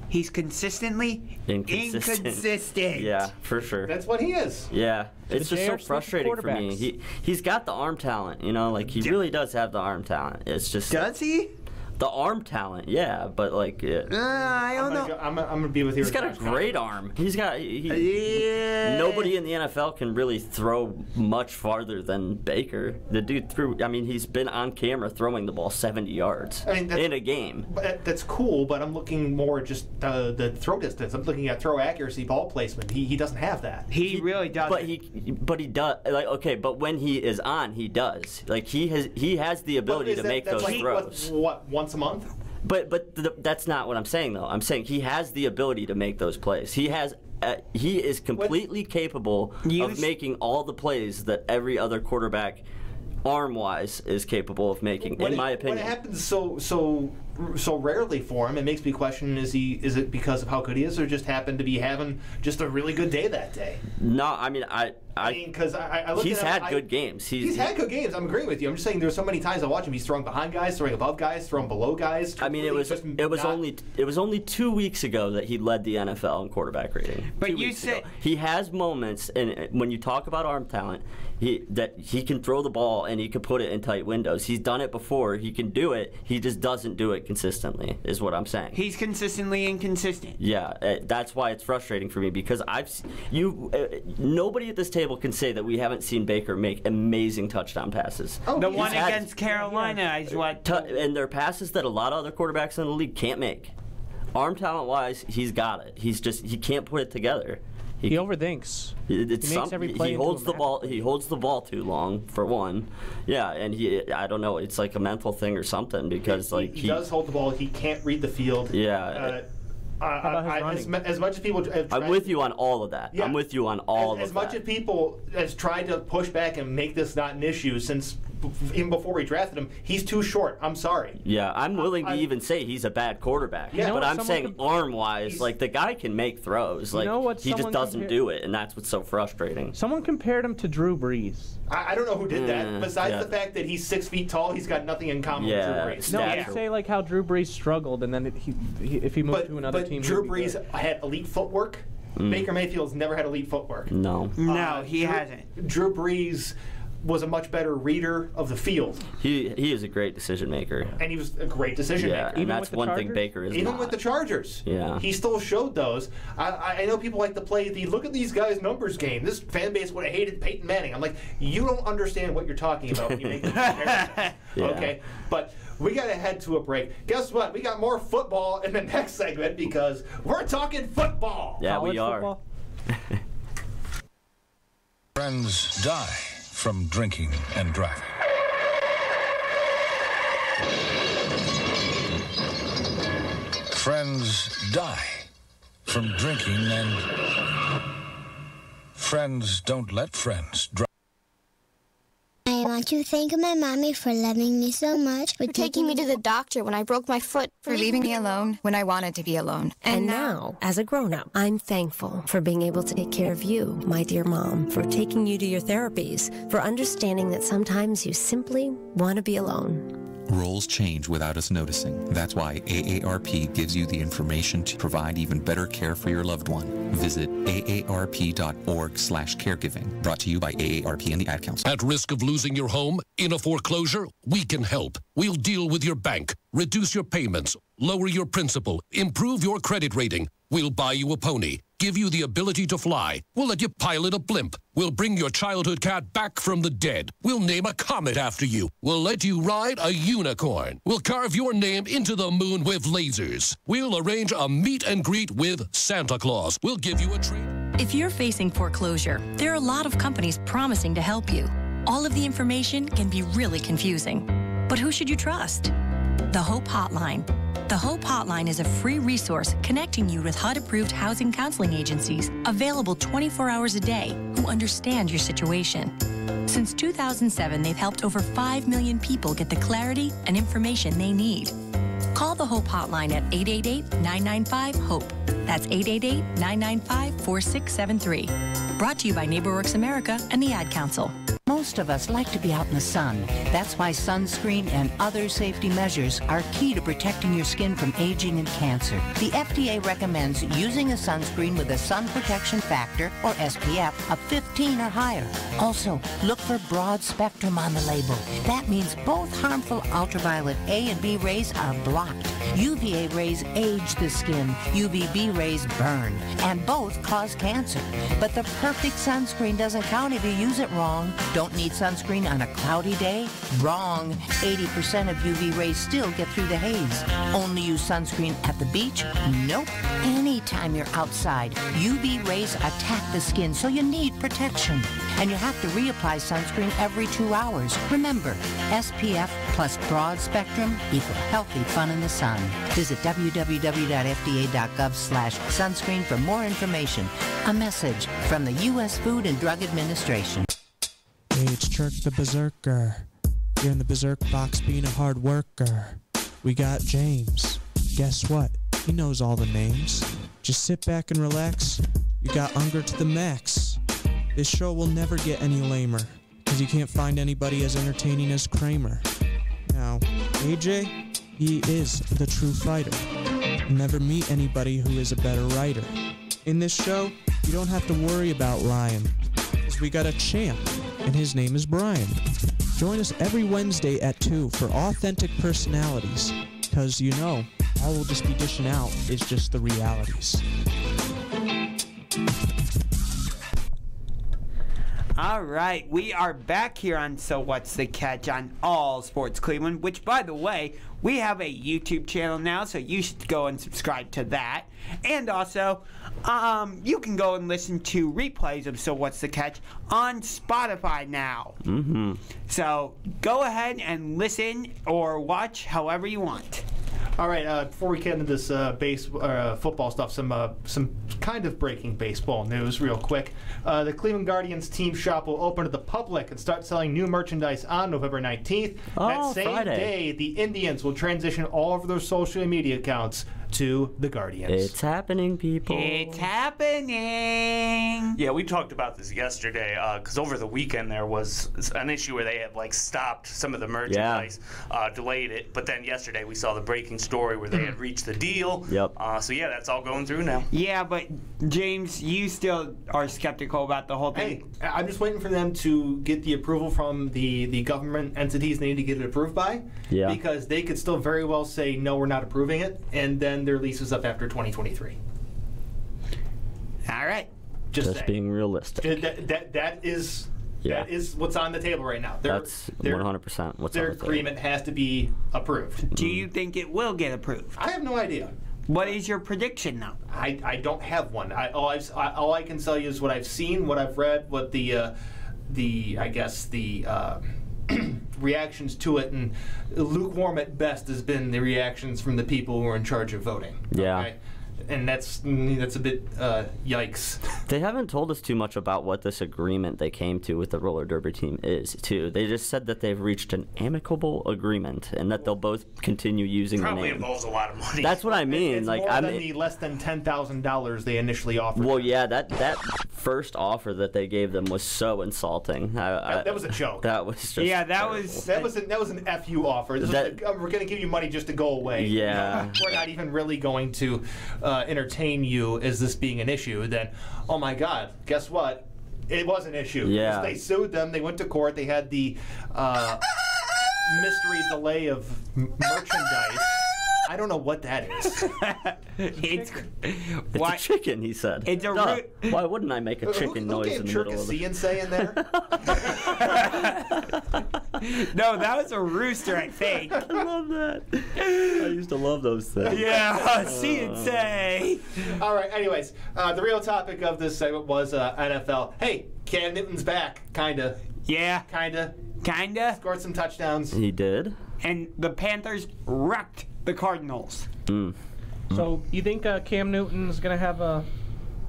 He's consistently inconsistent. Yeah, for sure. That's what he is. Yeah, it's just so frustrating for me. He's got the arm talent, he really does have the arm talent. It's just. Does he? The arm talent, yeah, but like. I don't know. I'm gonna be with you. He's got a great arm. He's got. Nobody in the NFL can really throw much farther than Baker. The dude threw. He's been on camera throwing the ball 70 yards in a game. That's cool, but I'm looking more just the throw distance. I'm looking at throw accuracy, ball placement. He doesn't have that. He really does. But he does. But when he is on, he does. Like he has the ability to make those throws. What once a month? But that's not what I'm saying, though. I'm saying he has the ability to make those plays. He is completely capable of making all the plays that every other quarterback, arm-wise, is capable of making, in my opinion. When it happens so rarely for him, it makes me question: is it because of how good he is, or just happened to be having just a really good day that day? No, because I look he's at him, had good games. He's had good games. I'm agreeing with you. I'm just saying there's so many times I watch him. He's throwing behind guys, throwing above guys, throwing below guys. It was only 2 weeks ago that he led the NFL in quarterback rating. But you say he has moments, and when you talk about arm talent, that he can throw the ball and he can put it in tight windows. He's done it before. He can do it. He just doesn't do it consistently, is what I'm saying. He's consistently inconsistent. Yeah, that's why it's frustrating for me because nobody at this table can say that we haven't seen Baker make amazing touchdown passes. The one against Carolina is what. And they're passes that a lot of other quarterbacks in the league can't make. Arm talent wise, he's got it. He can't put it together. He overthinks. He makes every play. He holds the ball. He holds the ball too long, for one. Yeah, and I don't know. It's like a mental thing or something because he does hold the ball. He can't read the field. Yeah. As much as people have tried, I'm with you on all of that. Yeah. I'm with you on all of that. As much as people has tried to push back and make this not an issue since even before we drafted him, he's too short. I'm sorry. Yeah, I'm willing to even say he's a bad quarterback. Yeah, but I'm saying arm-wise, like, the guy can make throws. Like, he just doesn't do it, and that's what's so frustrating. Someone compared him to Drew Brees. I don't know who did that. Besides the fact that he's 6 feet tall, he's got nothing in common with Drew Brees. No, you say like how Drew Brees struggled, and then if he moved to another team. But Drew Brees had elite footwork. Baker Mayfield's never had elite footwork. No. No, he hasn't. Drew Brees was a much better reader of the field. He is a great decision maker. And he was a great decision maker. And that's one thing Baker is Even not. with the Chargers. Yeah. He still showed those. I know people like to play the look at these guys' numbers game. This fan base would have hated Peyton Manning. I'm like, you don't understand what you're talking about when you make the comparison. Okay? But we got to head to a break. Guess what? We got more football in the next segment because we're talking football. Yeah, we are. Friends die from drinking and driving. Friends die from drinking and friends don't let friends drive. I want to thank my mommy for loving me so much, for taking me to the doctor when I broke my foot, for leaving me alone when I wanted to be alone. And now, as a grown-up, I'm thankful for being able to take care of you, my dear mom, for taking you to your therapies, for understanding that sometimes you simply want to be alone. Roles change without us noticing. That's why AARP gives you the information to provide even better care for your loved one. Visit aarp.org/caregiving. Brought to you by AARP and the Ad Council. At risk of losing your home in a foreclosure? We can help. We'll deal with your bank, reduce your payments, lower your principal, improve your credit rating. We'll buy you a pony, give you the ability to fly. We'll let you pilot a blimp. We'll bring your childhood cat back from the dead. We'll name a comet after you. We'll let you ride a unicorn. We'll carve your name into the moon with lasers. We'll arrange a meet and greet with Santa Claus. We'll give you a treat. If you're facing foreclosure, there are a lot of companies promising to help you. All of the information can be really confusing. But who should you trust? The Hope Hotline. The Hope Hotline is a free resource connecting you with HUD-approved housing counseling agencies available 24 hours a day who understand your situation. Since 2007, they've helped over 5 million people get the clarity and information they need. Call the Hope Hotline at 888-995-HOPE. That's 888-995-4673. Brought to you by NeighborWorks America and the Ad Council. Most of us like to be out in the sun. That's why sunscreen and other safety measures are key to protecting your skin from aging and cancer. The FDA recommends using a sunscreen with a sun protection factor, or SPF, of 15 or higher. Also, look for broad spectrum on the label. That means both harmful ultraviolet A and B rays are blocked. UVA rays age the skin, UVB rays burn, and both cause cancer. But the perfect sunscreen doesn't count if you use it wrong. Don't need sunscreen on a cloudy day? Wrong. 80% of UV rays still get through the haze. Only use sunscreen at the beach? Nope. Anytime you're outside, UV rays attack the skin, so you need protection. And you have to reapply sunscreen every 2 hours. Remember, SPF plus broad spectrum equal healthy fun in the sun. Visit www.fda.gov/sunscreen for more information. A message from the U.S. Food and Drug Administration. Hey, it's Chirk the Berserker. You're in the Berserk box being a hard worker. We got James. Guess what? He knows all the names. Just sit back and relax. You got Unger to the max. This show will never get any lamer, because you can't find anybody as entertaining as Kramer. Now, AJ, he is the true fighter. You'll never meet anybody who is a better writer. In this show, you don't have to worry about lying, because we got a champ, and his name is Brian. Join us every Wednesday at 2 for authentic personalities, because you know, all we'll just be dishing out is just the realities. All right, we are back here on So What's the Catch on All Sports Cleveland, which, by the way, we have a YouTube channel now, so you should go and subscribe to that. And also, you can go and listen to replays of So What's the Catch on Spotify now. So go ahead and listen or watch however you want. All right, before we get into this football stuff, some kind of breaking baseball news real quick. The Cleveland Guardians team shop will open to the public and start selling new merchandise on November 19th. That same day, the Indians will transition all of their social media accounts to the Guardians. It's happening, people. It's happening. Yeah, we talked about this yesterday because over the weekend there was an issue where they had stopped some of the merchandise, delayed it. But then yesterday we saw the breaking story where they had reached the deal. Yep. So yeah, that's all going through now. Yeah, but James, you still are skeptical about the whole thing. Hey, I'm just waiting for them to get the approval from the government entities they need to get it approved by. Yeah. Because they could still very well say, no, we're not approving it, and then their lease is up after 2023. All right. Just being realistic. That is what's on the table right now. That's 100% what's on the table. Their agreement has to be approved. Do you think it will get approved? I have no idea. What is your prediction, though? I don't have one. All I can tell you is what I've seen, what I've read, what the reactions to it, and lukewarm at best has been the reactions from the people who are in charge of voting. Yeah. Okay? And that's a bit yikes. They haven't told us too much about what this agreement they came to with the roller derby team is, too. They just said that they've reached an amicable agreement and that they'll both continue using the name. Probably involves a lot of money. That's what I mean. It's more than the less than $10,000 they initially offered. Well, yeah, that first offer that they gave them was so insulting. That was a joke. That was just that was an FU offer. We're going to give you money just to go away. Yeah. We're not even really going to entertain you as this being an issue. Then, oh my God, guess what? It was an issue. Yeah. They sued them. They went to court. They had the mystery delay of merchandise. I don't know what that is. It's a chicken, he said. It's a why wouldn't I make a chicken noise in the middle of the say in there? No, that was a rooster, I think. I love that. I used to love those things. Yeah, see and say. All right, anyways, the real topic of this segment was NFL. Hey, Cam Newton's back, kinda. Yeah. Kinda. Scored some touchdowns. He did. And the Panthers wrecked the Cardinals. So you think Cam Newton is going to have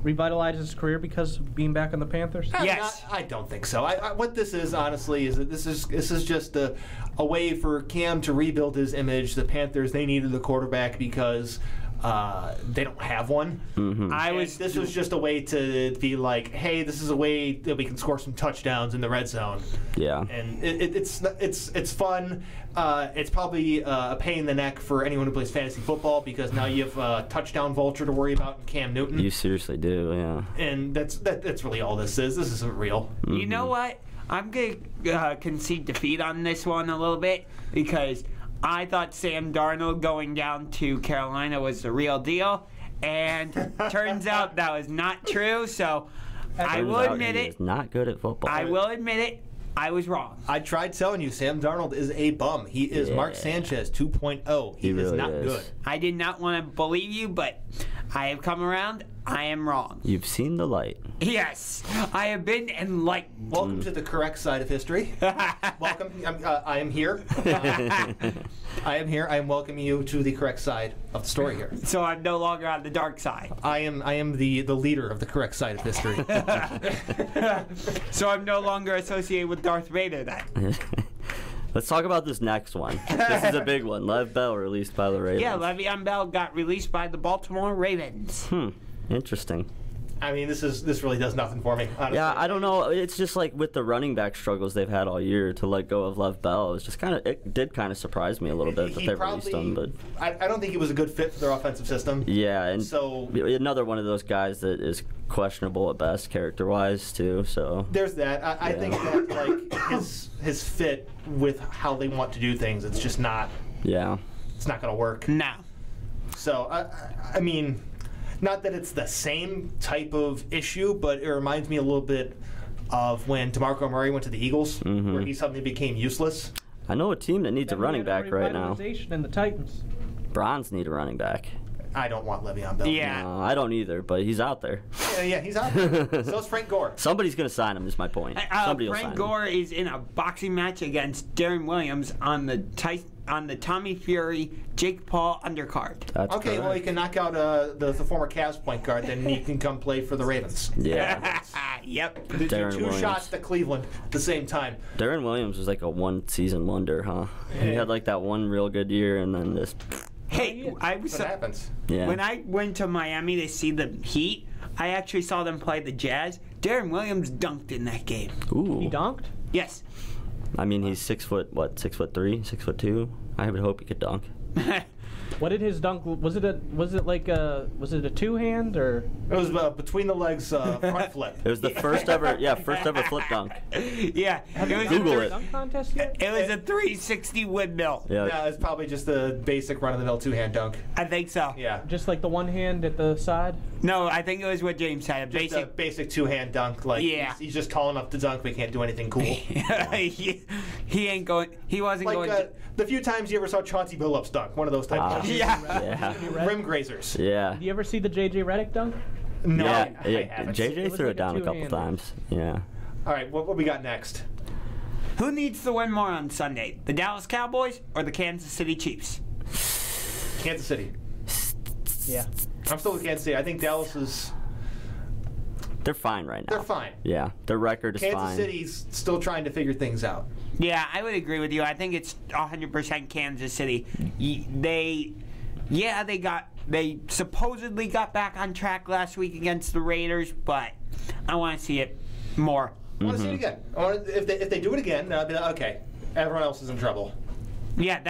revitalize his career because of being back on the Panthers? Yes. I don't think so. What this is, honestly, is that this is just a way for Cam to rebuild his image. The Panthers, they needed the quarterback because they don't have one. This was just a way to be like, hey, this is a way that we can score some touchdowns in the red zone. Yeah. And it's fun. It's probably a pain in the neck for anyone who plays fantasy football because now you have a touchdown vulture to worry about in Cam Newton. You seriously do, yeah. And that's really all this is. This isn't real. You know what? I'm going to concede defeat on this one a little bit because I thought Sam Darnold going down to Carolina was the real deal, and turns out that was not true. So I will admit it. He's not good at football. I will admit it. I was wrong. I tried telling you, Sam Darnold is a bum. He is Mark Sanchez 2.0. He is not good. I did not want to believe you, but I have come around. I am wrong. You've seen the light. Yes, I have been enlightened. Welcome to the correct side of history. Welcome. I am here. I am here. I am welcoming you to the correct side of the story here. So I'm no longer on the dark side. I am the leader of the correct side of history. So I'm no longer associated with Darth Vader then. Let's talk about this next one. This is a big one. Lev Bell released by the Ravens. Yeah, Le'Veon Bell got released by the Baltimore Ravens. Interesting. I mean, this really does nothing for me, honestly. Yeah, I don't know. It's just like with the running back struggles they've had all year, to let go of Lev Bell, it did kind of surprise me a little bit that they released him. But I don't think he was a good fit for their offensive system. Yeah, and so another one of those guys that is questionable at best, character-wise too. So there's that. I think that like his fit with how they want to do things, it's just not. Yeah. It's not going to work. No. So I mean. Not that it's the same type of issue, but it reminds me a little bit of when DeMarco Murray went to the Eagles, where he suddenly became useless. I know a team that needs a running back right now. In the Titans. Browns need a running back. I don't want Le'Veon Bell. Yeah. No, I don't either, but he's out there. Yeah, he's out there. So is Frank Gore. Somebody's going to sign him, is my point. Somebody will sign Frank him. Gore is in a boxing match against Darren Williams on the on the Tommy Fury, Jake Paul undercard. That's okay, correct. well, he can knock out the former Cavs point guard, then he can come play for the Ravens. Yeah. Yep. Do Darren two Williams. shots to Cleveland at the same time. Darren Williams was like a one-season wonder, huh? He had like that one real good year, and then just. Hey, What happens? Yeah. When I went to Miami to see the Heat, I actually saw them play the Jazz. Darren Williams dunked in that game. Ooh. He dunked? Yes. I mean, he's 6'3", 6'2". I would hope he could dunk. What did his dunk? Was it a two-hand or? It was between the legs front flip. It was the first ever flip dunk. Yeah. Google it. Dunk contest yet? It was a 360 windmill. Yeah. No, it's probably just the basic run-of-the-mill two-hand dunk. I think so. Yeah. Just like the one hand at the side? No, I think it was what James had. Just a basic two-hand dunk. Like, Yeah. he's just tall enough to dunk, but he can't do anything cool. he ain't going. He wasn't Like going. the few times you ever saw Chauncey Billups dunk, one of those types. Yeah. Rim grazers. Yeah. Did you ever see the J.J. Redick dunk? No, Yeah. I haven't. JJ threw it down a couple times. Yeah. All right, what we got next? Who needs to win more on Sunday? The Dallas Cowboys or the Kansas City Chiefs? Kansas City. Yeah. I'm still with Kansas City. I think Dallas is. They're fine right now. They're fine. Yeah. Their record is Kansas fine. City's still trying to figure things out. Yeah, I would agree with you. I think it's 100% Kansas City. They supposedly got back on track last week against the Raiders, but I want to see it more. I want to see it again. If they do it again, then I'll be like, okay, everyone else is in trouble. Yeah,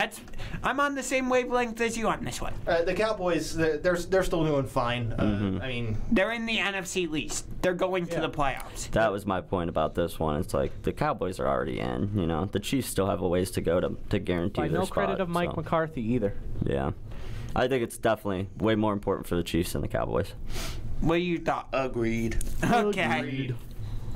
I'm on the same wavelength as you on this one. The Cowboys, they're still doing fine. I mean, they're in the NFC least. They're going to the playoffs. That was my point about this one. It's like the Cowboys are already in. You know, the Chiefs still have a ways to go to guarantee By their no spot. credit of Mike McCarthy either. Yeah, I think it's definitely way more important for the Chiefs than the Cowboys. What do you thought? Agreed. Okay. Agreed.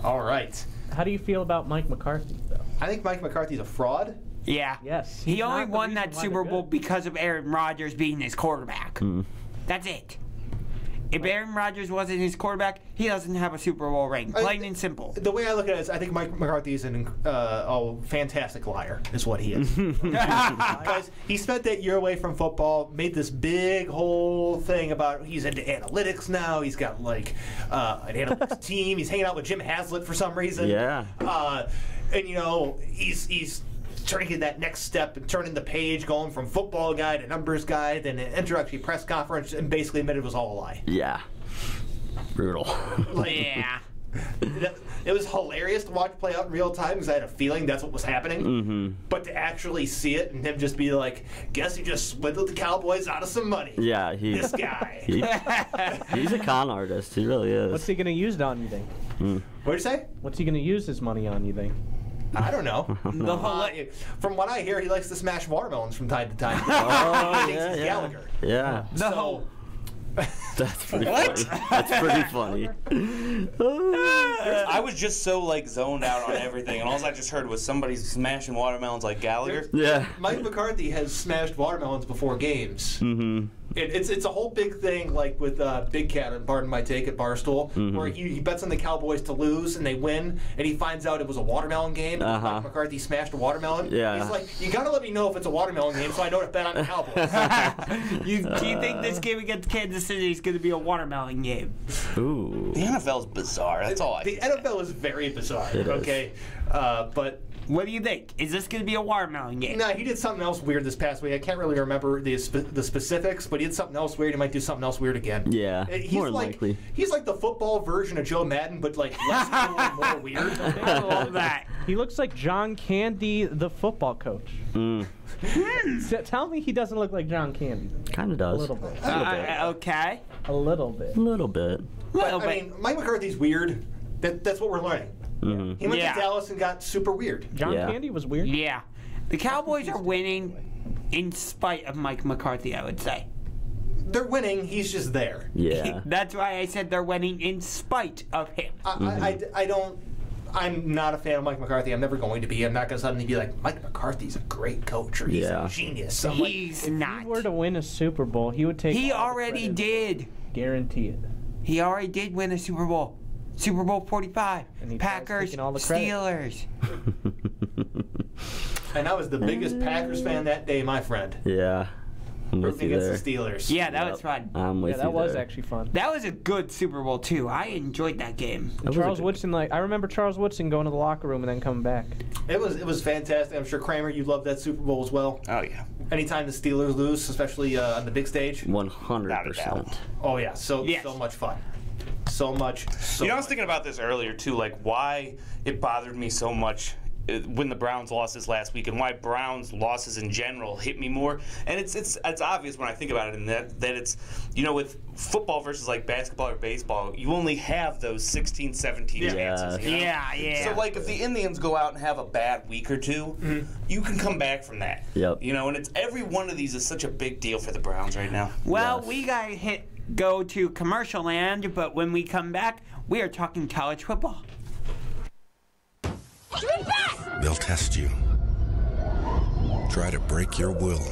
All right. How do you feel about Mike McCarthy, though? I think Mike McCarthy's a fraud. Yeah. Yes. He only won that Super Bowl because of Aaron Rodgers being his quarterback. That's it. If Aaron Rodgers wasn't his quarterback, he doesn't have a Super Bowl ring. Plain and simple. The way I look at it is I think Mike McCarthy is a fantastic liar, is what he is. Because he spent that year away from football, made this big whole thing about he's into analytics now. He's got, like, an analytics team. He's hanging out with Jim Haslett for some reason. Yeah. And, you know, he's turning that next step and turning the page, going from football guy to numbers guy, then an introductory press conference, and basically admitted it was all a lie. Yeah. Brutal. Yeah. It was hilarious to watch play out in real time because I had a feeling that's what was happening. Mm-hmm. But to actually see it and him just be like, guess he just swindled the Cowboys out of some money. Yeah, This guy. He's a con artist. He really is. What's he going to use it on, you think? What'd you say? What's he going to use his money on, you think? I don't know. No. From what I hear, he likes to smash watermelons from time to time. Oh, he thinks he's Gallagher. Yeah. So, That's pretty funny. That's pretty funny. I was just so like zoned out on everything, and all I just heard was somebody smashing watermelons like Gallagher. Yeah. Mike McCarthy has smashed watermelons before games. Mm-hmm. It's a whole big thing, like with Big Cat and Pardon My Take at Barstool, where he bets on the Cowboys to lose and they win, and he finds out it was a watermelon game. Mike McCarthy smashed a watermelon. Yeah. He's like, you gotta let me know if it's a watermelon game so I know to bet on the Cowboys. Do you think this game against Kansas City is going to be a watermelon game? Ooh. The NFL's bizarre. That's all I The NFL is very bizarre. It is. Okay, but. What do you think? Is this going to be a watermelon game? No, he did something else weird this past week. I can't really remember the specifics, but he did something else weird. He might do something else weird again. Yeah, He's more like, likely. He's like the football version of Joe Madden, but like less cool and more weird. I love that. He looks like John Candy, the football coach. Tell me he doesn't look like John Candy. Kind of does. A little bit. Okay. A little bit. A little bit. But, I mean, Mike McCarthy's weird. That's what we're learning. Mm-hmm. He went to Dallas and got super weird. John Candy was weird. Yeah. The Cowboys are winning in spite of Mike McCarthy, I would say. They're winning. He's just there. Yeah. That's why I said they're winning in spite of him. I don't. I'm not a fan of Mike McCarthy. I'm never going to be. I'm not going to suddenly be like, Mike McCarthy's a great coach or he's a genius. I'm He's not. If he were to win a Super Bowl, he would take. He all the already credit. did. Guarantee it. He already did win a Super Bowl. Super Bowl 45. And he tries Packers, taking all the credit. Steelers. And I was the biggest Packers fan that day, my friend. Yeah. I'm with you against there. the Steelers. Yeah, that was fun. I'm with you that was there. actually fun. That was a good Super Bowl, too. I enjoyed that game. Charles Woodson, I remember Charles Woodson going to the locker room and then coming back. It was fantastic. I'm sure, Kramer, you loved that Super Bowl as well. Oh, yeah. Anytime the Steelers lose, especially on the big stage. 100%. Oh, yeah. So much fun. So much. I was thinking about this earlier, too, like why it bothered me so much when the Browns lost this last week, and why Browns losses in general hit me more. And it's obvious when I think about it, and that it's, with football versus like basketball or baseball, you only have those 16, 17 chances. Yeah. So like if the Indians go out and have a bad week or two, you can come back from that. Yep. And it's every one of these is such a big deal for the Browns right now. Well, we gotta go to commercial land, but when we come back, we are talking college football. They'll test you. Try to break your will.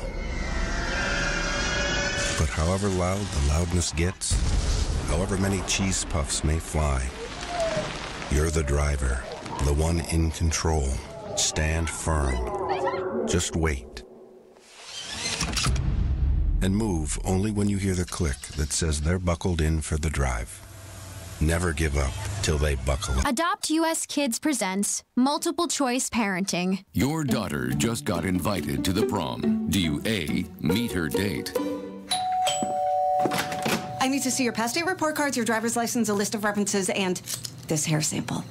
But however loud the loudness gets, however many cheese puffs may fly, you're the driver, the one in control. Stand firm. Just wait. And move only when you hear the click that says they're buckled in for the drive. Never give up till they buckle up. Adopt US Kids presents Multiple Choice Parenting. Your daughter just got invited to the prom. Do you A, meet her date? I need to see your past date report cards, your driver's license, a list of references, and this hair sample.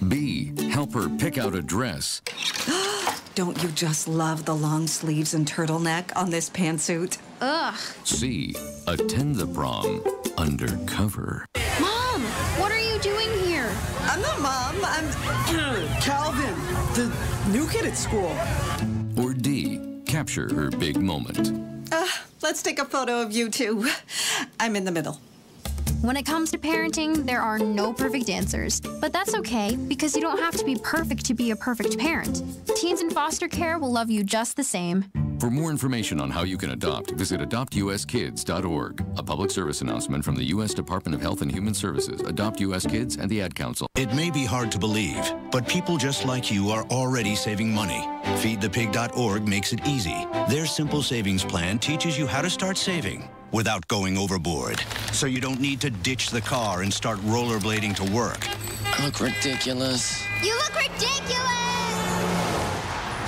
B, help her pick out a dress. Don't you just love the long sleeves and turtleneck on this pantsuit? Ugh. C, attend the prom undercover. Mom, what are you doing here? I'm not Mom. I'm Calvin, the new kid at school. Or D, capture her big moment. Let's take a photo of you two. I'm in the middle. When it comes to parenting, there are no perfect answers. But that's okay, because you don't have to be perfect to be a perfect parent. Teens in foster care will love you just the same. For more information on how you can adopt, visit adoptuskids.org. A public service announcement from the U.S. Department of Health and Human Services, Adopt U.S. Kids, and the Ad Council. It may be hard to believe, but people just like you are already saving money. FeedThePig.org makes it easy. Their simple savings plan teaches you how to start saving without going overboard. So you don't need to ditch the car and start rollerblading to work. I look ridiculous. You look ridiculous!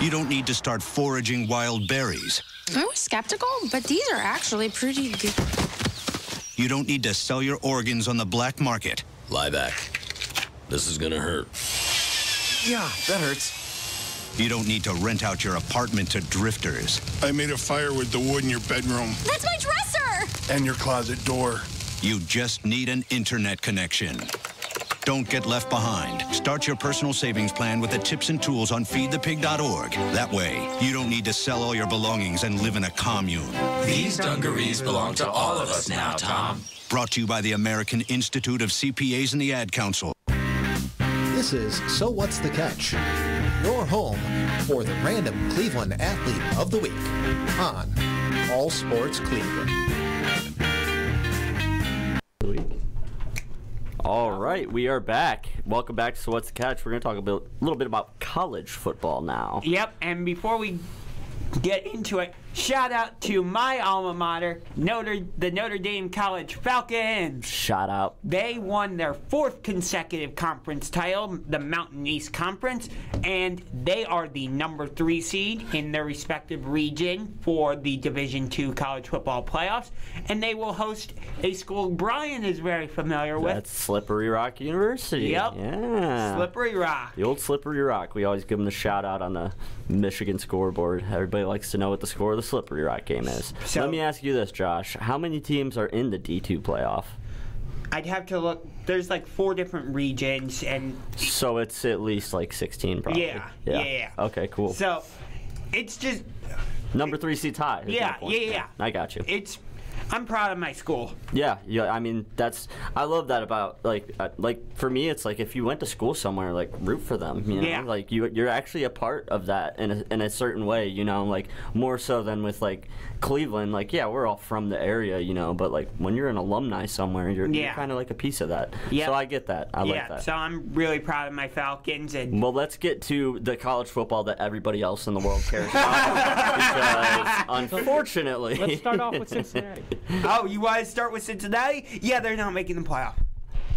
You don't need to start foraging wild berries. I was skeptical, but these are actually pretty good. You don't need to sell your organs on the black market. Lie back. This is gonna hurt. Yeah, that hurts. You don't need to rent out your apartment to drifters. I made a fire with the wood in your bedroom. That's my dresser! And your closet door. You just need an internet connection. Don't get left behind. Start your personal savings plan with the tips and tools on feedthepig.org. That way, you don't need to sell all your belongings and live in a commune. These dungarees belong to all of us now, Tom. Brought to you by the American Institute of CPAs and the Ad Council. This is So What's the Catch? Your home for the random Cleveland Athlete of the Week on All Sports Cleveland. All right, we are back. Welcome back to So What's the Catch? We're going to talk a little bit about college football now. Yep, and before we get into it, shout out to my alma mater, the Notre Dame College Falcons. Shout out. They won their 4th consecutive conference title, the Mountain East Conference, and they are the number 3 seed in their respective region for the Division II college football playoffs, and they will host a school Brian is very familiar with. That's Slippery Rock University. Yep. Yeah. Slippery Rock. The old Slippery Rock. We always give them the shout out on the Michigan scoreboard. Everybody likes to know what the score of the Slippery Rock game is. So, let me ask you this, Josh. How many teams are in the D2 playoff? I'd have to look. There's like 4 different regions, and so it's at least like 16 probably. Yeah. Okay, cool. So it's just number 3 seed's high. Yeah. I got you. I'm proud of my school. Yeah. I mean, I love that about like for me, it's like if you went to school somewhere, like root for them. You know, Yeah. like you're actually a part of that in a certain way. You know, like more so than with like Cleveland. Like, yeah, we're all from the area, you know, but like when you're an alumni somewhere, you're kind of like a piece of that. Yeah. So I get that. I like that. So I'm really proud of my Falcons. And well, let's get to the college football that everybody else in the world cares about. Because unfortunately, let's start off with Cincinnati. Oh, you want to start with Cincinnati? Yeah, they're not making the playoff.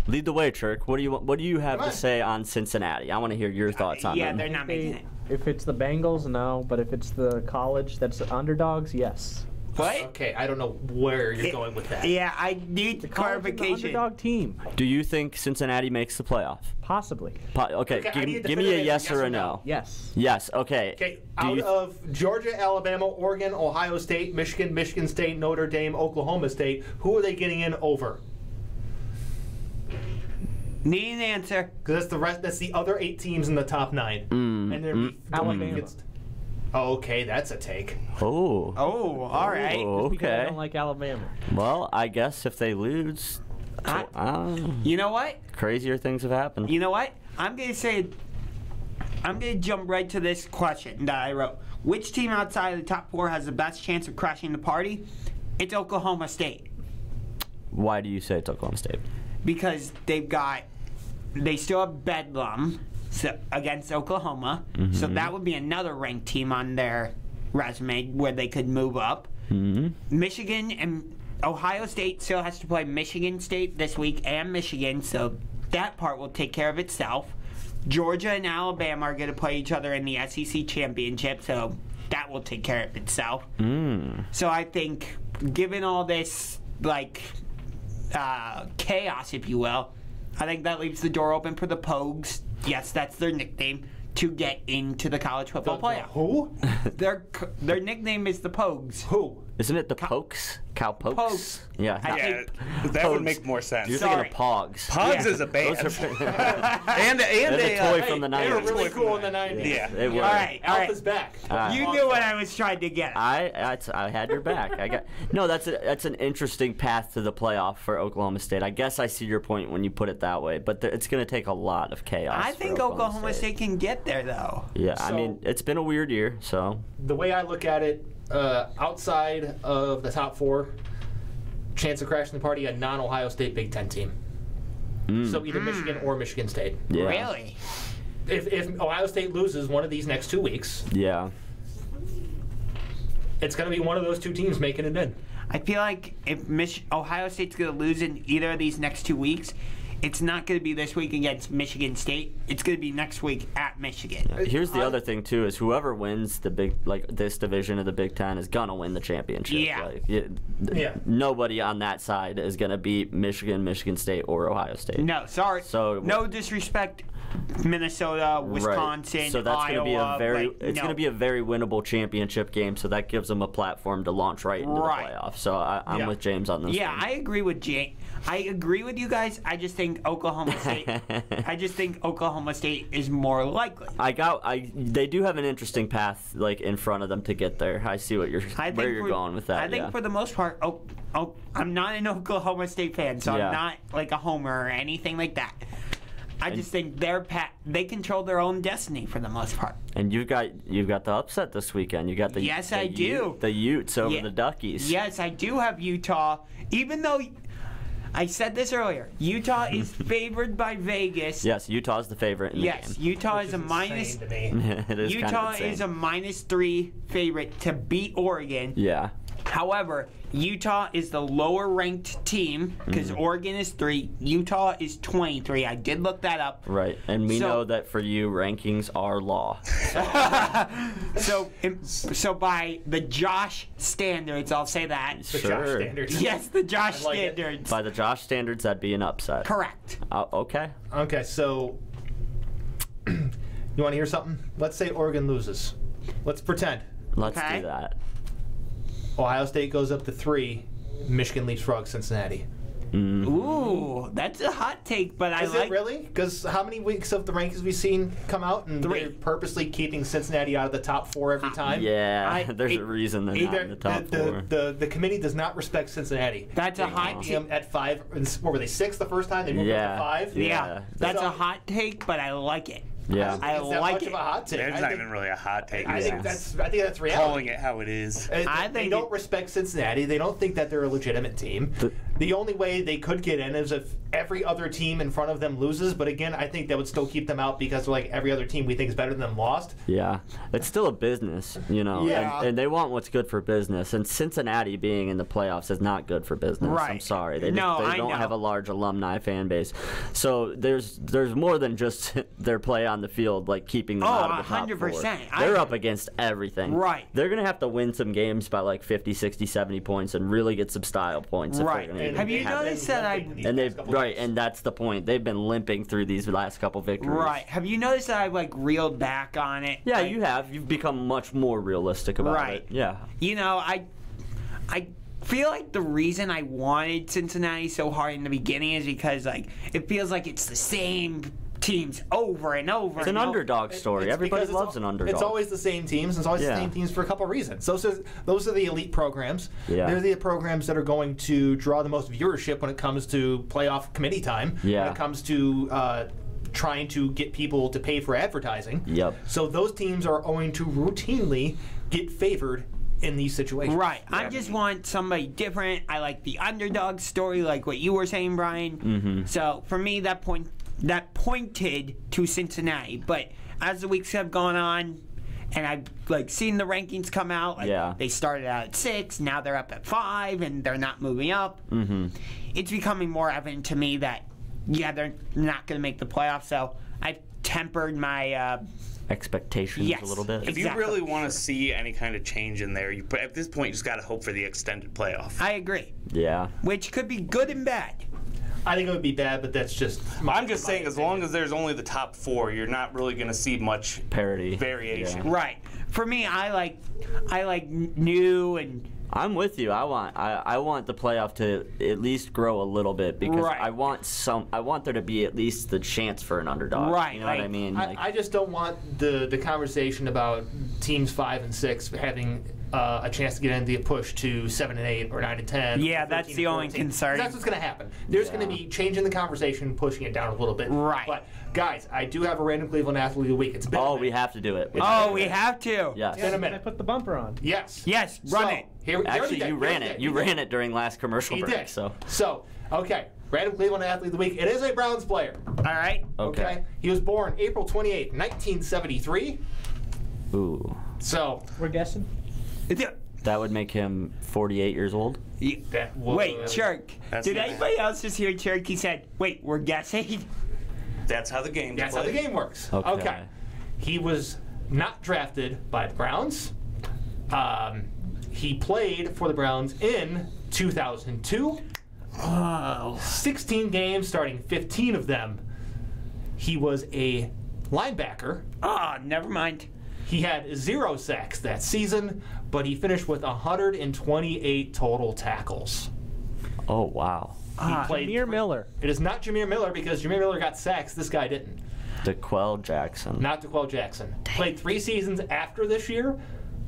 Lead the way, Chirk. What do you have to say on Cincinnati? I want to hear your thoughts on yeah, them. they're not making it. If it's the Bengals, no. But if it's the college that's underdogs, yes. What? Okay, I don't know where you're going with that. Yeah, I need the clarification. The underdog team. Do you think Cincinnati makes the playoff? Possibly. Okay, give me a yes or a no. Yes. Yes, okay. Okay, out of Georgia, Alabama, Oregon, Ohio State, Michigan, Michigan State, Notre Dame, Oklahoma State, who are they getting in over? Need an answer. Because that's the other 8 teams in the top 9. And they're Alabama. against. Oh, okay, that's a take. Oh, all right. Oh, Just because I okay. don't like Alabama. Well, I guess if they lose, you know what? Crazier things have happened. You know what? I'm gonna jump right to this question that I wrote. Which team outside of the top 4 has the best chance of crashing the party? It's Oklahoma State. Why do you say it's Oklahoma State? Because they still have Bedlam against Oklahoma, so that would be another ranked team on their resume where they could move up. Michigan and Ohio State still has to play Michigan State this week and Michigan, so that part will take care of itself. Georgia and Alabama are going to play each other in the SEC championship, so that will take care of itself. So I think, given all this chaos, if you will, I think that leaves the door open for the Pogues. Yes, that's their nickname, to get into the college football playoff. Who? Their nickname is the Pogues. Who? Isn't it the Pokes? Cow Pokes? Pogues. Yeah. That would make more sense. You're thinking of Pogs. Pogs is a band. and a toy from the 90s. They were really cool in the 90s. Yeah. They were. All right. Alpha's back. You knew what I was trying to get. I had your back. That's an interesting path to the playoff for Oklahoma State. I guess I see your point when you put it that way, but it's going to take a lot of chaos. I think Oklahoma State can get there, though. Yeah, I mean, it's been a weird year, so. The way I look at it, outside of the top 4, chance of crashing the party, a non-Ohio State Big Ten team. So either Michigan or Michigan State. Yeah. Really? If Ohio State loses one of these next 2 weeks, yeah, it's going to be one of those 2 teams making it in. I feel like if Ohio State's going to lose in either of these next 2 weeks, it's not going to be this week against Michigan State. It's going to be next week at Michigan. Here's the other thing too: is whoever wins this division of the Big Ten is gonna win the championship. Yeah. Nobody on that side is gonna beat Michigan, Michigan State, or Ohio State. No, sorry. So no disrespect, Minnesota, Wisconsin, right. So that's Iowa. Gonna be a very winnable championship game. So that gives them a platform to launch right into the playoffs. So I'm with James on this. Yeah, one. I agree with James. I agree with you guys. I just think Oklahoma State. Oklahoma State is more likely. They do have an interesting path in front of them to get there. I see where you're going with that. I think for the most part, I'm not an Oklahoma State fan, so I'm not like a homer or anything like that. I just think they control their own destiny for the most part. And you've got the upset this weekend. You got the I do. The Utes over the Duckies. Yes, I do have Utah, even though. I said this earlier. Utah is favored by Vegas. Yes, Utah is the favorite in the game. Yes, Utah is a minus. It is Utah kind of is a -3 favorite to beat Oregon. Yeah. However, Utah is the lower ranked team because Oregon is 3. Utah is 23. I did look that up. Right, and we know that for you, rankings are law. So by the Josh standards, I'll say that. The Josh standards. Yes, the Josh standards. By the Josh standards, that'd be an upset. Correct. Okay. Okay, so you want to hear something? Let's say Oregon loses. Let's pretend. Let's do that. Ohio State goes up to 3. Michigan leapfrogs Cincinnati. Ooh, that's a hot take, but I like. Is it really? Because how many weeks of the rankings we've seen come out and 3. they're purposely keeping Cincinnati out of the top 4 every time? Yeah, there's a reason they're not in the top 4. The committee does not respect Cincinnati. That's a hot take. At 5. What were they, 6 the first time? They moved up to 5? Yeah. That's a hot take, but I like it. Yeah, I like much it. of a hot take. There's not even really a hot take. I think that's reality. Calling it how it is. They don't respect Cincinnati. They don't think that they're a legitimate team. The only way they could get in is if every other team in front of them loses. But again, I think that would still keep them out because like every other team we think is better than them lost. Yeah, it's still a business, you know. Yeah. And they want what's good for business. And Cincinnati being in the playoffs is not good for business. Right. I'm sorry. They I don't know. have a large alumni fan base. So there's more than just their play on the field, like keeping them out of the top 4. 100%. They're up against everything. Right. They're going to have to win some games by like 50, 60, 70 points and really get some style points. Right. Have you noticed that and that's the point. They've been limping through these last couple victories. Right. Have you noticed that I've like reeled back on it? Yeah, you have. You've become much more realistic about it. Yeah. You know, I feel like the reason I wanted Cincinnati so hard in the beginning is because like it feels like it's the same teams over and over. It's an underdog story. Everybody loves an underdog. It's always the same teams. It's always the same teams for a couple of reasons. Those are the elite programs. Yeah. They're the programs that are going to draw the most viewership when it comes to playoff committee time. Yeah. When it comes to trying to get people to pay for advertising. Yep. So those teams are going to routinely get favored in these situations. Right. I just want somebody different. I like the underdog story, like what you were saying, Brian. Mm-hmm. So for me, that pointed to Cincinnati. But as the weeks have gone on, and I've like seen the rankings come out, like they started out at 6, now they're up at 5, and they're not moving up. Mm-hmm. It's becoming more evident to me that they're not going to make the playoffs. So I've tempered my expectations a little bit. If you really want to see any kind of change in there, at this point you just got to hope for the extended playoff. I agree. Yeah. Which could be good and bad. I think it would be bad, but that's just. I'm just saying, as long as there's only the top 4, you're not really going to see much parity variation. Yeah. Right. For me, I like new and. I'm with you. I want the playoff to at least grow a little bit because I want there to be at least the chance for an underdog. Right. You know what I mean? I just don't want the conversation about teams 5 and 6 having a chance to get into the push to 7 and 8 or 9 and 10. Yeah, that's the only concern. That's what's going to happen. There's going to be changing the conversation, pushing it down a little bit. Right. But guys, I do have a random Cleveland athlete of the week. It's been a minute. we have to do it. We have to. Yes. It's been a minute. I put the bumper on. Yes. Yes. Run it. Actually, you ran it. You ran it during last commercial break. Did. So, okay. Random Cleveland athlete of the week. It is a Browns player. All right. Okay. He was born April 28th, 1973. Ooh. So. We're guessing? That would make him 48 years old? Wait, Chirk. Did anybody else just hear Chirk? He said, wait, we're guessing? That's how the game That's how the game works. Okay. He was not drafted by the Browns. He played for the Browns in 2002. 16 games, starting 15 of them. He was a linebacker. Never mind. He had 0 sacks that season, but he finished with 128 total tackles. Oh, wow. He played Jameer Miller. It is not Jameer Miller because Jameer Miller got sacks. This guy didn't. Daquelle Jackson. Not Daquelle Jackson. Played 3 seasons after this year,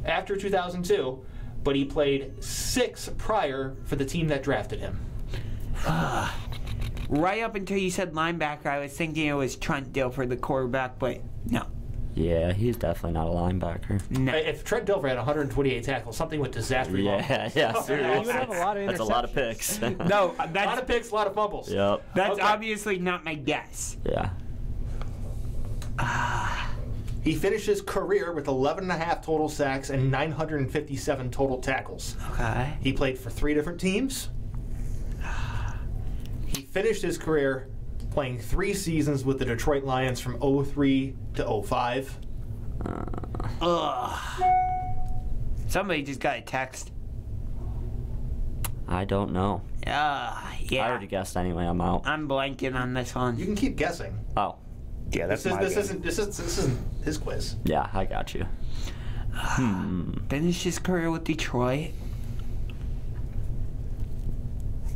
after 2002, but he played 6 prior for the team that drafted him. Right up until you said linebacker, I was thinking it was Trent Dilfer, the quarterback, but no. Yeah, he's definitely not a linebacker. No. If Trent Dilfer had 128 tackles, something went disaster. Yeah, seriously. You would have a lot of That's a lot of picks. No, a lot of picks, a lot of fumbles. Yep. That's obviously not my guess. Yeah. He finished his career with 11.5 total sacks and 957 total tackles. Okay. He played for 3 different teams. He finished his career playing 3 seasons with the Detroit Lions from 03 to 05. Somebody just got a text. I don't know. Yeah. I already guessed anyway. I'm out. I'm blanking on this one. You can keep guessing. Oh. Yeah, that's this isn't his quiz. Yeah, I got you. Finished his career with Detroit.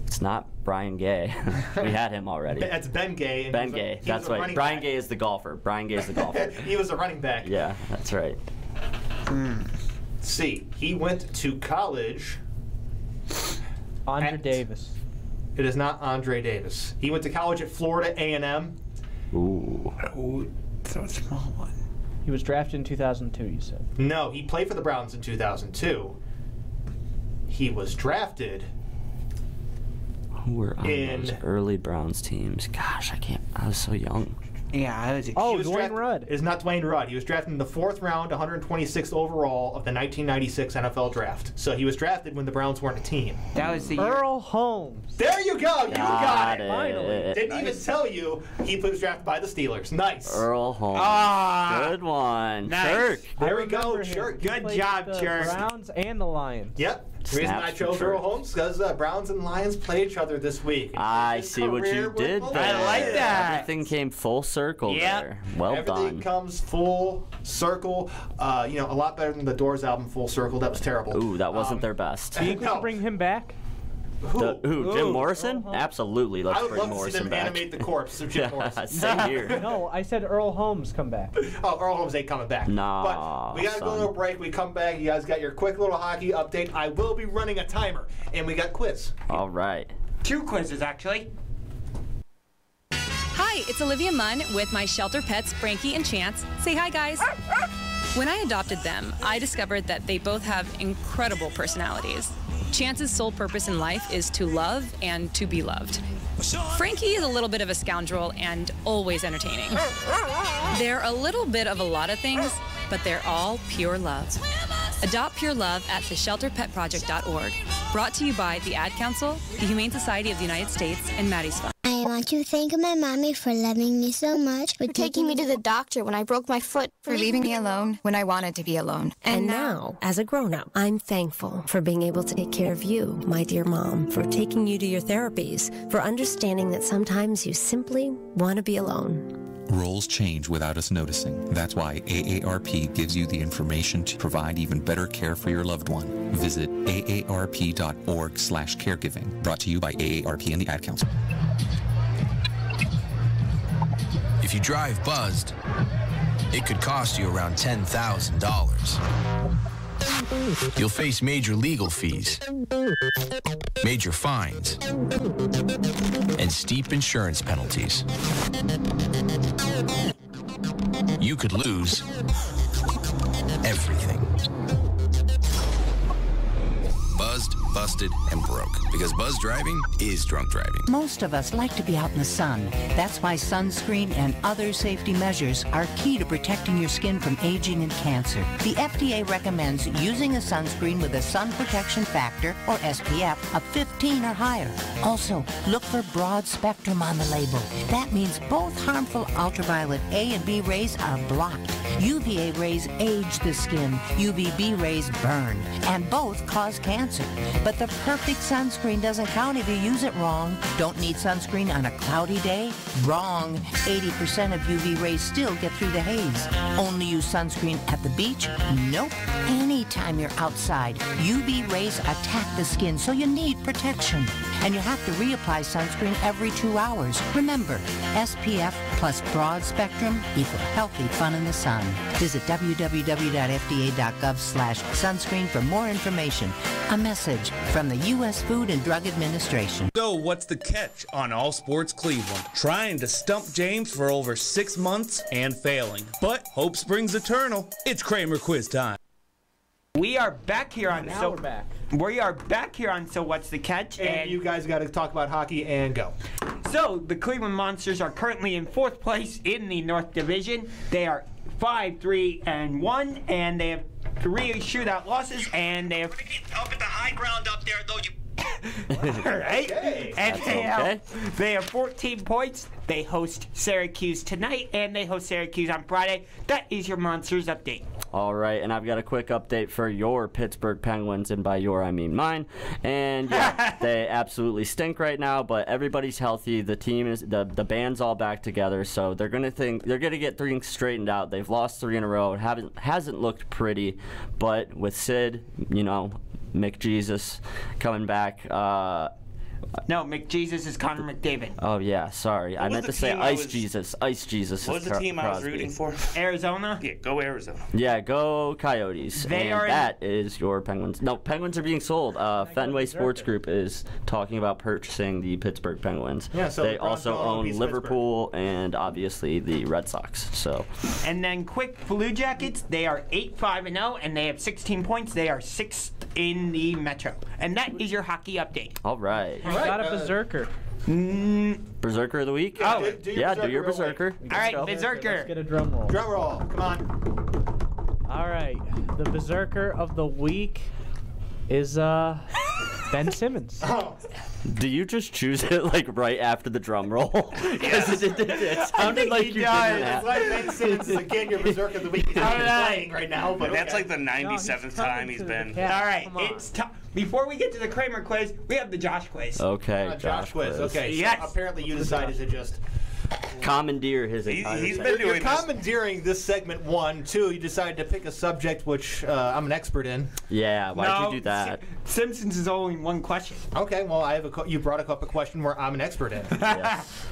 It's not Brian Gay. We had him already. That's Ben Gay. Ben Gay. That's right. Brian Gay is the golfer. Brian Gay is the golfer. He was a running back. Yeah, that's right. See, he went to college. Andre Davis. It is not Andre Davis. He went to college at Florida A&M. Ooh. So a small one. He was drafted in 2002, you said. No, he played for the Browns in 2002. He was drafted. Who were on those early Browns teams? Gosh, I was so young. Yeah, I was. Dwayne Rudd. It is not Dwayne Rudd. He was drafted in the 4th round, 126th overall of the 1996 NFL Draft. So he was drafted when the Browns weren't a team. That was the year. Earl Holmes. There you go. You got it. Finally. Didn't even tell you he was drafted by the Steelers. Nice. Earl Holmes. Good one. Nice. Chirk. There we go. Chirk. Good job, Chirk. The Browns and the Lions. Yep. The reason I chose Earl Holmes because Browns and Lions play each other this week. I see what you did there. I like that. Everything came full circle there. Well done. Everything comes full circle. A lot better than the Doors album, Full Circle. That was terrible. Ooh, that wasn't their best. Do you think we should bring him back? Who? Jim Morrison? Absolutely. Let's I would bring love to see Morrison them back. animate the corpse of Jim Morrison. Same here. No, I said Earl Holmes come back. Oh, Earl Holmes ain't coming back. Nah, but we got to go to a break. We come back. You guys got your quick little hockey update. I will be running a timer. And we got quiz. All right. 2 quizzes, actually. Hi, it's Olivia Munn with my shelter pets, Frankie and Chance. Say hi, guys. When I adopted them, I discovered that they both have incredible personalities. Chance's sole purpose in life is to love and to be loved. Frankie is a little bit of a scoundrel and always entertaining. They're a little bit of a lot of things, but they're all pure love. Adopt pure love at theshelterpetproject.org. Brought to you by the Ad Council, the Humane Society of the United States, and Maddie's Fund. I want to thank my mommy for loving me so much, for taking me to the doctor when I broke my foot, for leaving me alone when I wanted to be alone. And now, as a grown-up, I'm thankful for being able to take care of you, my dear mom, for taking you to your therapies, for understanding that sometimes you simply want to be alone. Roles change without us noticing. That's why AARP gives you the information to provide even better care for your loved one. Visit aarp.org/caregiving. Brought to you by AARP and the Ad Council. If you drive buzzed, it could cost you around $10,000. You'll face major legal fees, major fines, and steep insurance penalties. You could lose everything. Buzzed, busted, and broke. Because buzz driving is drunk driving. Most of us like to be out in the sun. That's why sunscreen and other safety measures are key to protecting your skin from aging and cancer. The FDA recommends using a sunscreen with a sun protection factor, or SPF, of 15 or higher. Also, look for broad spectrum on the label. That means both harmful ultraviolet A and B rays are blocked. UVA rays age the skin, UVB rays burn, and both cause cancer. But the perfect sunscreen doesn't count if you use it wrong. Don't need sunscreen on a cloudy day? Wrong. 80% of UV rays still get through the haze. Only use sunscreen at the beach? Nope. Anytime you're outside, UV rays attack the skin, so you need protection. And you have to reapply sunscreen every 2 hours. Remember, SPF plus broad spectrum equal healthy fun in the sun. Visit www.fda.gov/sunscreen for more information. A message from the U.S. Food and Drug Administration. So what's the catch on All Sports Cleveland? Trying to stump James for over 6 months and failing. But hope springs eternal. It's Kramer quiz time. We are back here on Now we're back. We are back here on So What's the Catch? And you guys got to talk about hockey and go. So the Cleveland Monsters are currently in 4th place in the North Division. They are 5-3-1, and they have 3 shootout losses, and they have up at the high ground up there, though. Right? Okay. And they have 14 points. They host Syracuse tonight, and they host Syracuse on Friday. That is your Monsters update. All right, and I've got a quick update for your Pittsburgh Penguins, and by your I mean mine. And yeah, they absolutely stink right now, but everybody's healthy. The team is the band's all back together, so they're gonna get things straightened out. They've lost 3 in a row. It hasn't looked pretty, but with Sid, McJesus coming back, No, McJesus is Connor McDavid. Oh, yeah, sorry. I meant to say Ice Jesus. Ice Jesus. What was the team I was rooting for? Arizona? Yeah, go Arizona. Yeah, go Coyotes. That is your Penguins. No, Penguins are being sold. Fenway Sports Group is talking about purchasing the Pittsburgh Penguins. Yeah, so they also own Liverpool and obviously the Red Sox. So. And then quick, Blue Jackets, they are 8-5-0, and they have 16 points. They are 6th in the Metro. And that is your hockey update. All right. I got a berserker. Berserker of the week? Oh, do your berserker. All right, berserker. Let's get a drum roll. Drum roll. Come on. All right. The berserker of the week is Ben Simmons. Oh. Do you just choose it like right after the drum roll? Because it sounded like you did that. That's why Ben Simmons is again your berserker of the week. He's playing right now, but that's like the 97th time he's been. All right, it's time. Before we get to the Kramer quiz, we have the Josh quiz. Okay, Josh quiz. Okay, yes. So apparently you decided to just commandeer his entire He's segment. been doing You're commandeering this segment 1. 2, you decided to pick a subject which I'm an expert in. Yeah, why'd you do that? Simpsons is only one question. Okay, well, I have you brought up a question where I'm an expert in. Yes.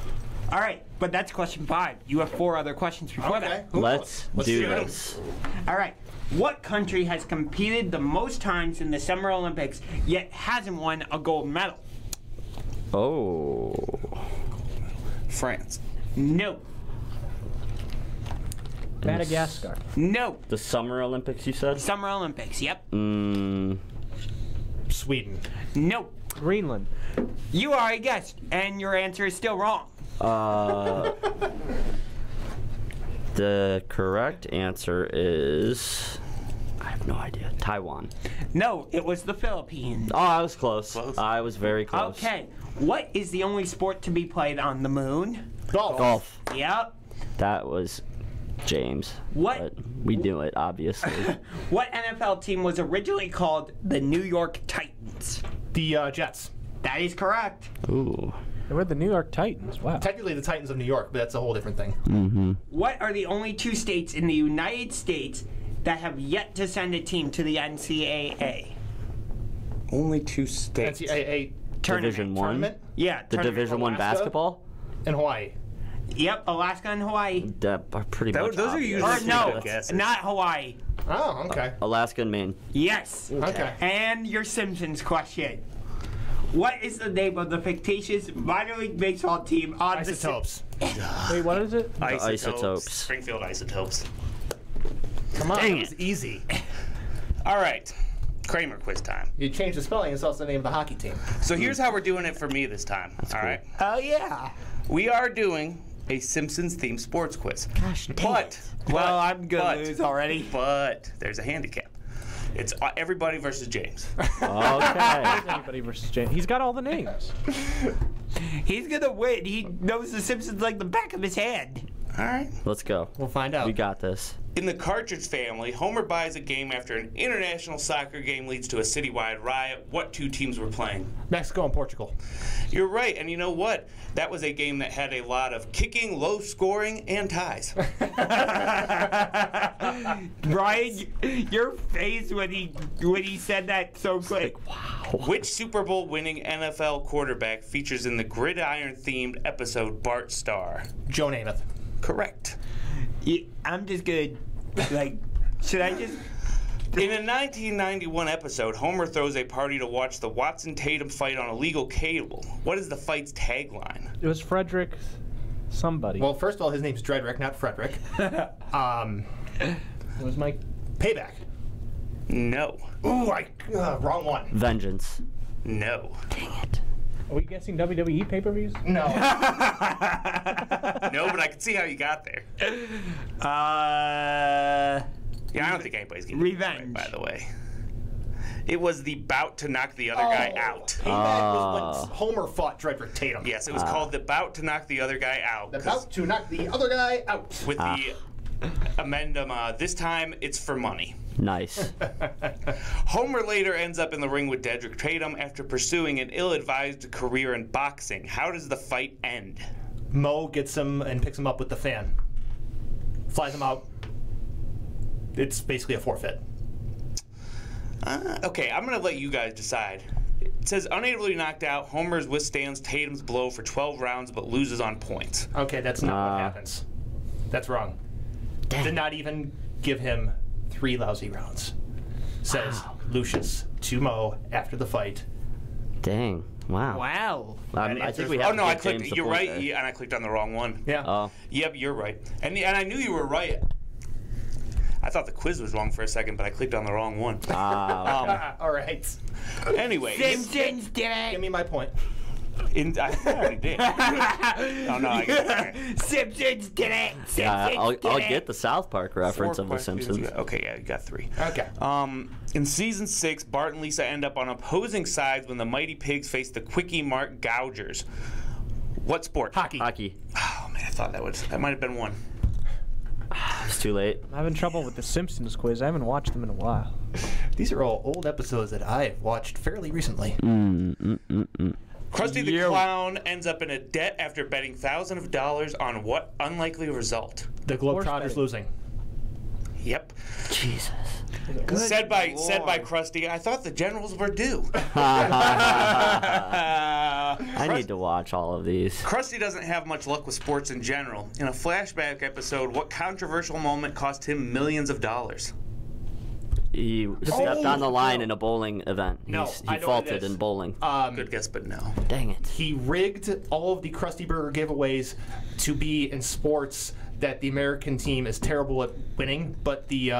All right, but that's question 5. You have 4 other questions before that. Let's do this. All right. What country has competed the most times in the Summer Olympics yet hasn't won a gold medal? Oh. France. No. Madagascar. No. The Summer Olympics, you said? Summer Olympics, yep. Sweden. No. Greenland. You already guessed, and your answer is still wrong. The correct answer is... I have no idea. Taiwan. No, it was the Philippines. Oh, I was close. I was very close. Okay. What is the only sport to be played on the moon? Golf. Yep. That was James. What? But we knew it, obviously. What NFL team was originally called the New York Titans? The Jets. That is correct. Ooh. They were the New York Titans. Wow. Technically the Titans of New York, but that's a whole different thing. Mm-hmm. What are the only 2 states in the United States that have yet to send a team to the NCAA? Only 2 states. NCAA Division 1? tournament? Yeah. The Division 1 basketball? And Hawaii. Yep, Alaska and Hawaii. That are pretty much Those are usually Or no, not Hawaii. Oh, okay. Alaska and Maine. Yes. Okay. And your Simpsons question. What is the name of the fictitious minor league baseball team on Isotopes. Wait, what is it? Isotopes. Springfield Isotopes. Come on, Dang it was easy. All right. Kramer quiz time. You changed the spelling, it's also the name of the hockey team. So here's how we're doing it for me this time. All right. Oh, yeah. We are doing a Simpsons-themed sports quiz. Gosh, Well, I'm going to lose already. But there's a handicap. It's everybody versus James. Okay. Everybody versus James. He's got all the names. He's going to win. He knows the Simpsons like the back of his hand. All right. Let's go. We'll find out. We got this. In the Cartridge family, Homer buys a game after an international soccer game leads to a citywide riot. What 2 teams were playing? Mexico and Portugal. You're right, and you know what? That was a game that had a lot of kicking, low scoring, and ties. Ryan, your face when he said that so quick. Wow. Which Super Bowl winning NFL quarterback features in the gridiron-themed episode Bart Starr? Joe Namath. Correct. Yeah, I'm just good. Like, should I just... In a 1991 episode, Homer throws a party to watch the Watson-Tatum fight on illegal cable. What is the fight's tagline? It was Frederick somebody. Well, first of all, his name's Dredrick, not Frederick. It was Mike. Payback. No. Ooh, wrong one. Vengeance. No. Dang it. Are we guessing WWE pay-per-views? No. No, but I can see how you got there. Yeah, I don't think anybody's getting Revenge. it right, by the way. It was the bout to knock the other guy out. Payback was when Homer fought Dredrick Tatum. Yes, it was called the bout to knock the other guy out. The bout to knock the other guy out. With the amendum, this time it's for money. Nice. Homer later ends up in the ring with Dedrick Tatum after pursuing an ill-advised career in boxing. How does the fight end? Mo gets him and picks him up with the fan. Flies him out. It's basically a forfeit. Okay, I'm going to let you guys decide. It says, unably knocked out, Homer withstands Tatum's blow for 12 rounds but loses on points. Okay, that's not what happens. That's wrong. Dang. Did not even give him 3 lousy rounds. Says Lucius to Mo after the fight. Dang. Wow. Wow. I think we have. Oh no, I clicked. You're right, and I clicked on the wrong one. Yeah. Oh. Yep, you're right. And I knew you were right. I thought the quiz was wrong for a second, but I clicked on the wrong one. All right. Anyway, Simpsons did it. Give me my point. I already did. Oh no, I get it. Simpsons did it. Yeah, I'll get the South Park reference of The Simpsons. Okay, yeah, you got 3. Okay. In season 6, Bart and Lisa end up on opposing sides when the Mighty Pigs face the Quickie Mart Gougers. What sport? Hockey. Oh man, I thought that might have been one. It's too late. I'm having trouble with the Simpsons quiz. I haven't watched them in a while. These are all old episodes that I've watched fairly recently. Krusty the Clown ends up in a debt after betting thousands of dollars on what unlikely result? The Globetrotters losing. Yep. Jesus. Said by Krusty, I thought the Generals were due. I need to watch all of these. Krusty doesn't have much luck with sports in general. In a flashback episode, what controversial moment cost him millions of dollars? He stepped on the line in a bowling event. No, he faulted in bowling. Good guess, but no. Dang it. He rigged all of the Krusty Burger giveaways to be in sports that the American team is terrible at winning, but the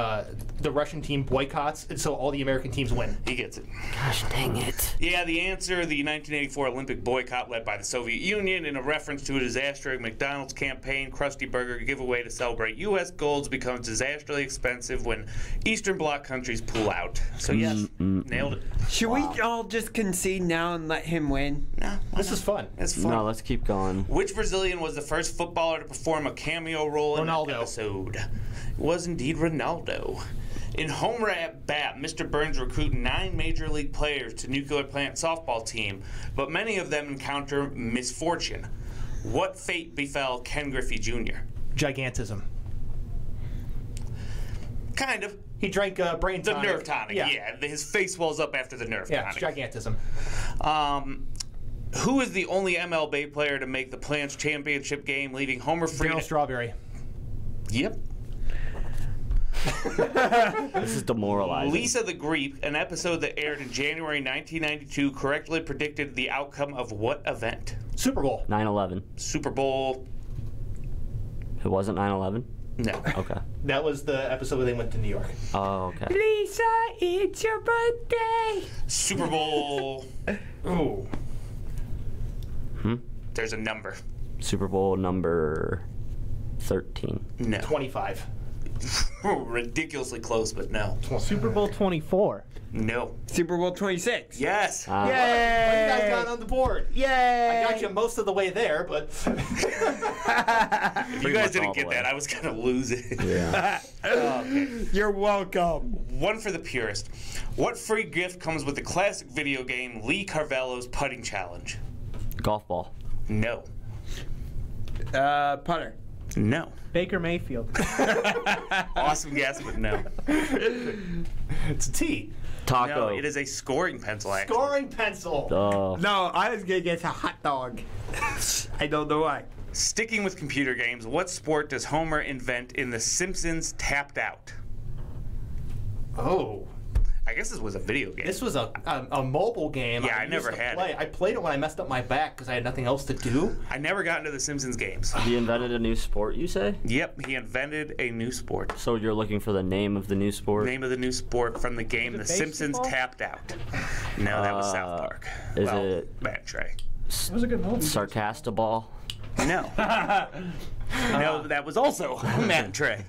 Russian team boycotts, and so all the American teams win. He gets it. Gosh dang it. Yeah, the answer, the 1984 Olympic boycott led by the Soviet Union in a reference to a disastrous McDonald's campaign. Krusty Burger giveaway to celebrate U.S. goals becomes disastrously expensive when Eastern Bloc countries pull out. So yes, nailed it. Should we all just concede now and let him win? No. This is fun. It's fun. No, let's keep going. Which Brazilian was the first footballer to perform a cameo role in an episode? It was indeed Ronaldo. In Homer at Bat, Mr. Burns recruited 9 major league players to Nuclear Plant softball team, but many of them encounter misfortune. What fate befell Ken Griffey Jr.? Gigantism. Kind of. He drank brain tonic. The nerve tonic, yeah. His face swells up after the nerve tonic. Yeah, it's gigantism. Who is the only MLB player to make the Plants championship game, leaving Homer free? Darryl Strawberry. Yep. This is demoralizing. Lisa the Greek, an episode that aired in January 1992, correctly predicted the outcome of what event? Super Bowl. 9/11. Super Bowl. It wasn't 9/11? No. Okay. That was the episode where they went to New York. Oh, okay. Lisa, it's your birthday. Super Bowl. Ooh. There's a number. Super Bowl number 13. No. 25. Ridiculously close, but no. Super Bowl 24. No. Super Bowl 26. Yes. Yay! What you guys got on the board? Yay! I got you most of the way there, but if you guys didn't get that, I was gonna lose it. Yeah. Okay. You're welcome. One for the purist. What free gift comes with the classic video game Lee Carvalho's Putting Challenge? Golf ball. No. Putter. No. Baker Mayfield. Awesome guess, but no. It's a T. Taco. No, it is a scoring pencil, actually. Scoring pencil. Oh. No, I was gonna guess a hot dog. I don't know why. Sticking with computer games, what sport does Homer invent in The Simpsons Tapped Out? Oh. I guess this was a video game. This was a mobile game. Yeah, I never had it. I played it when I messed up my back because I had nothing else to do. I never got into The Simpsons games. He invented a new sport, you say? Yep, he invented a new sport. So you're looking for the name of the new sport? Name of the new sport from the game The Simpsons Tapped Out. No, that was South Park. Is it Matt Trey? It was a good movie. Sarcastaball? No. No, that was also Matt Trey.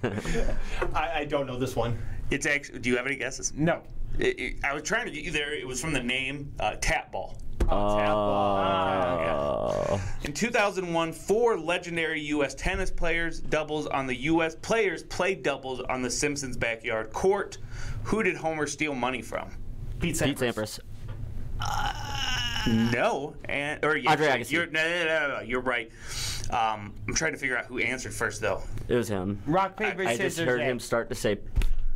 I don't know this one. It's actually. Do you have any guesses? No. I was trying to get you there. It was from the name Tap Ball. Oh. In 2001, 4 legendary U.S. tennis players played doubles on the Simpsons' backyard court. Who did Homer steal money from? Pete Sampras. No. Andre Agassi. You're right. I'm trying to figure out who answered first, though. It was him. Rock, paper, scissors. I just heard him start to say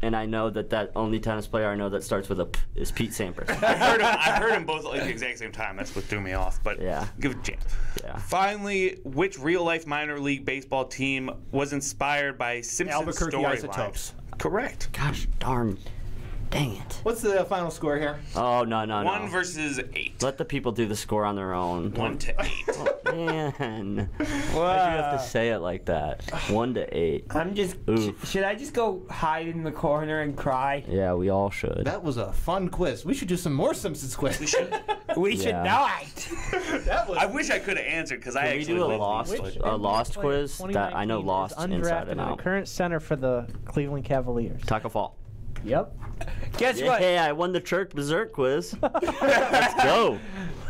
and I know that only tennis player I know that starts with a P is Pete Sampras. I heard them both at like the exact same time. That's what threw me off. But yeah, give it a chance. Yeah. Finally, which real-life minor league baseball team was inspired by Simpsons Albuquerque Isotopes. Correct. Gosh darn. Dang it. What's the final score here? Oh, no. 1 versus 8. Let the people do the score on their own. 1 to 8. Oh, man. Why'd you have to say it like that? 1 to 8. I'm just... Should I just go hide in the corner and cry? Yeah, we all should. That was a fun quiz. We should do some more Simpsons quiz. We should. We should not. I wish I could have answered because I actually do a lost quiz that I know Lost inside and out. The current center for the Cleveland Cavaliers. Taco Fall. Yep. Guess what? Hey, I won the Berserk quiz. Let's go.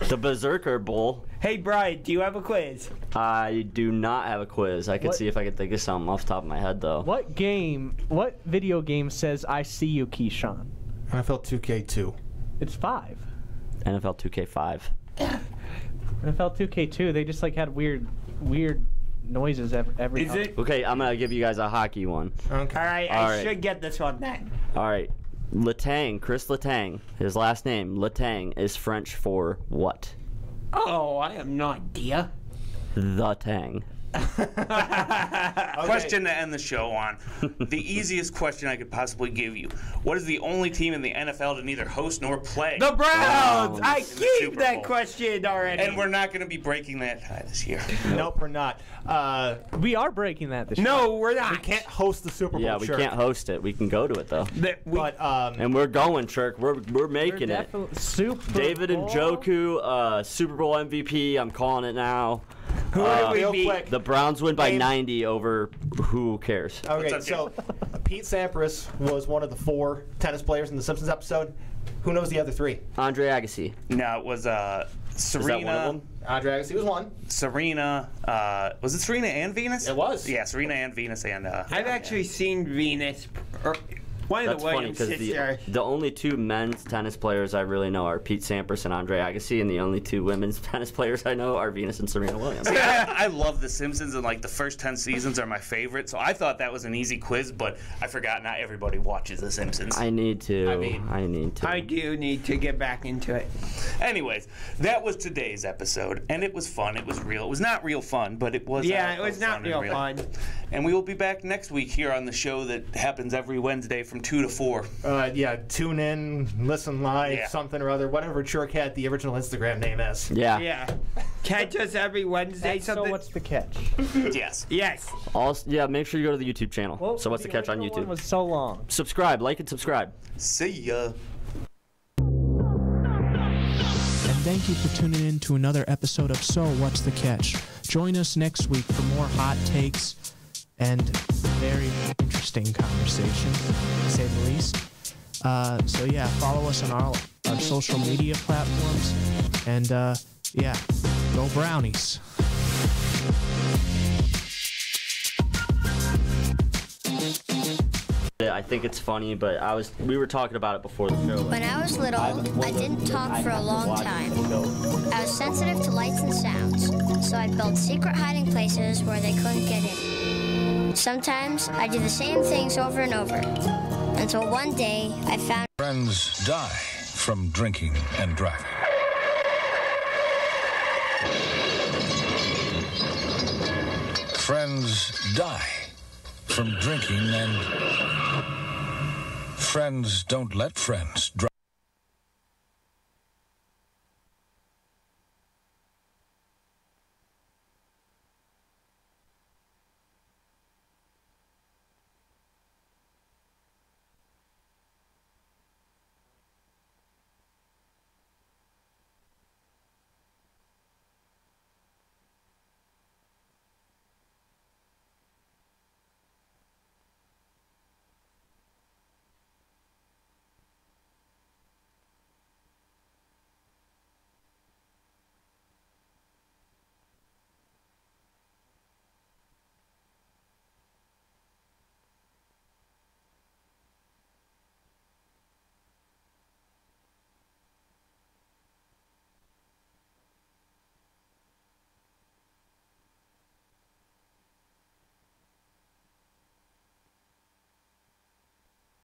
The Berserker Bowl. Hey, Brian, do you have a quiz? I do not have a quiz. I could see if I could think of something off the top of my head, though. What video game says, I see you, Keyshawn? NFL 2K2. It's 5. NFL 2K5. NFL 2K2, they just like had weird noises every time. Okay, I'm going to give you guys a hockey one. Okay. All right, I should get this one then. All right. Letang, Chris Letang, his last name, Letang, is French for what? Oh, I have no idea. The Tang. Question to end the show on. The easiest question I could possibly give you. What is the only team in the NFL to neither host nor play? The Browns! I gave that question already. And we're not going to be breaking that tie this year. Nope, we're not. We are breaking that this year. No, we're not. We can't host the Super Bowl. Yeah, we can't host it. We can go to it, though. And we're going, Shirk. We're making it. David Njoku, Super Bowl MVP. I'm calling it now. Who would we beat? The Browns win by 90 over who cares. Okay, so Pete Sampras was one of the 4 tennis players in the Simpsons episode. Who knows the other 3? Andre Agassi. No, it was Serena. Is that one of them? Andre Agassi was one. Serena. Was it Serena and Venus? It was. Yeah, Serena and Venus and. I've actually seen Venus. One of the Williams sisters. The only 2 men's tennis players I really know are Pete Sampras and Andre Agassi, and the only 2 women's tennis players I know are Venus and Serena Williams. I love The Simpsons, and like the first 10 seasons are my favorite, so I thought that was an easy quiz, but I forgot not everybody watches The Simpsons. I need to. I do need to get back into it. Anyways, that was today's episode, and it was fun. It was real. It was not real fun, but it was. Yeah, it was not real fun. And we will be back next week here on the show that happens every Wednesday from 2 to 4. Yeah, tune in, listen live, something or other, whatever Churkat the original Instagram name is. Yeah. Yeah. Catch us every Wednesday. So what's the catch? Yes. Yes. Yeah, make sure you go to the YouTube channel. Well, so what's the catch on YouTube? One was so long. Subscribe, like and subscribe. See ya. And thank you for tuning in to another episode of So What's the Catch? Join us next week for more hot takes and very interesting conversation, to say the least. So yeah, follow us on all our social media platforms, and yeah, go Brownies. I think it's funny, but we were talking about it before the show. When I was little, I didn't talk for a long time. I was sensitive to lights and sounds, so I built secret hiding places where they couldn't get in. Sometimes I do the same things over and over, until one day I found... Friends die from drinking and driving. Friends die from drinking and... Friends don't let friends drive.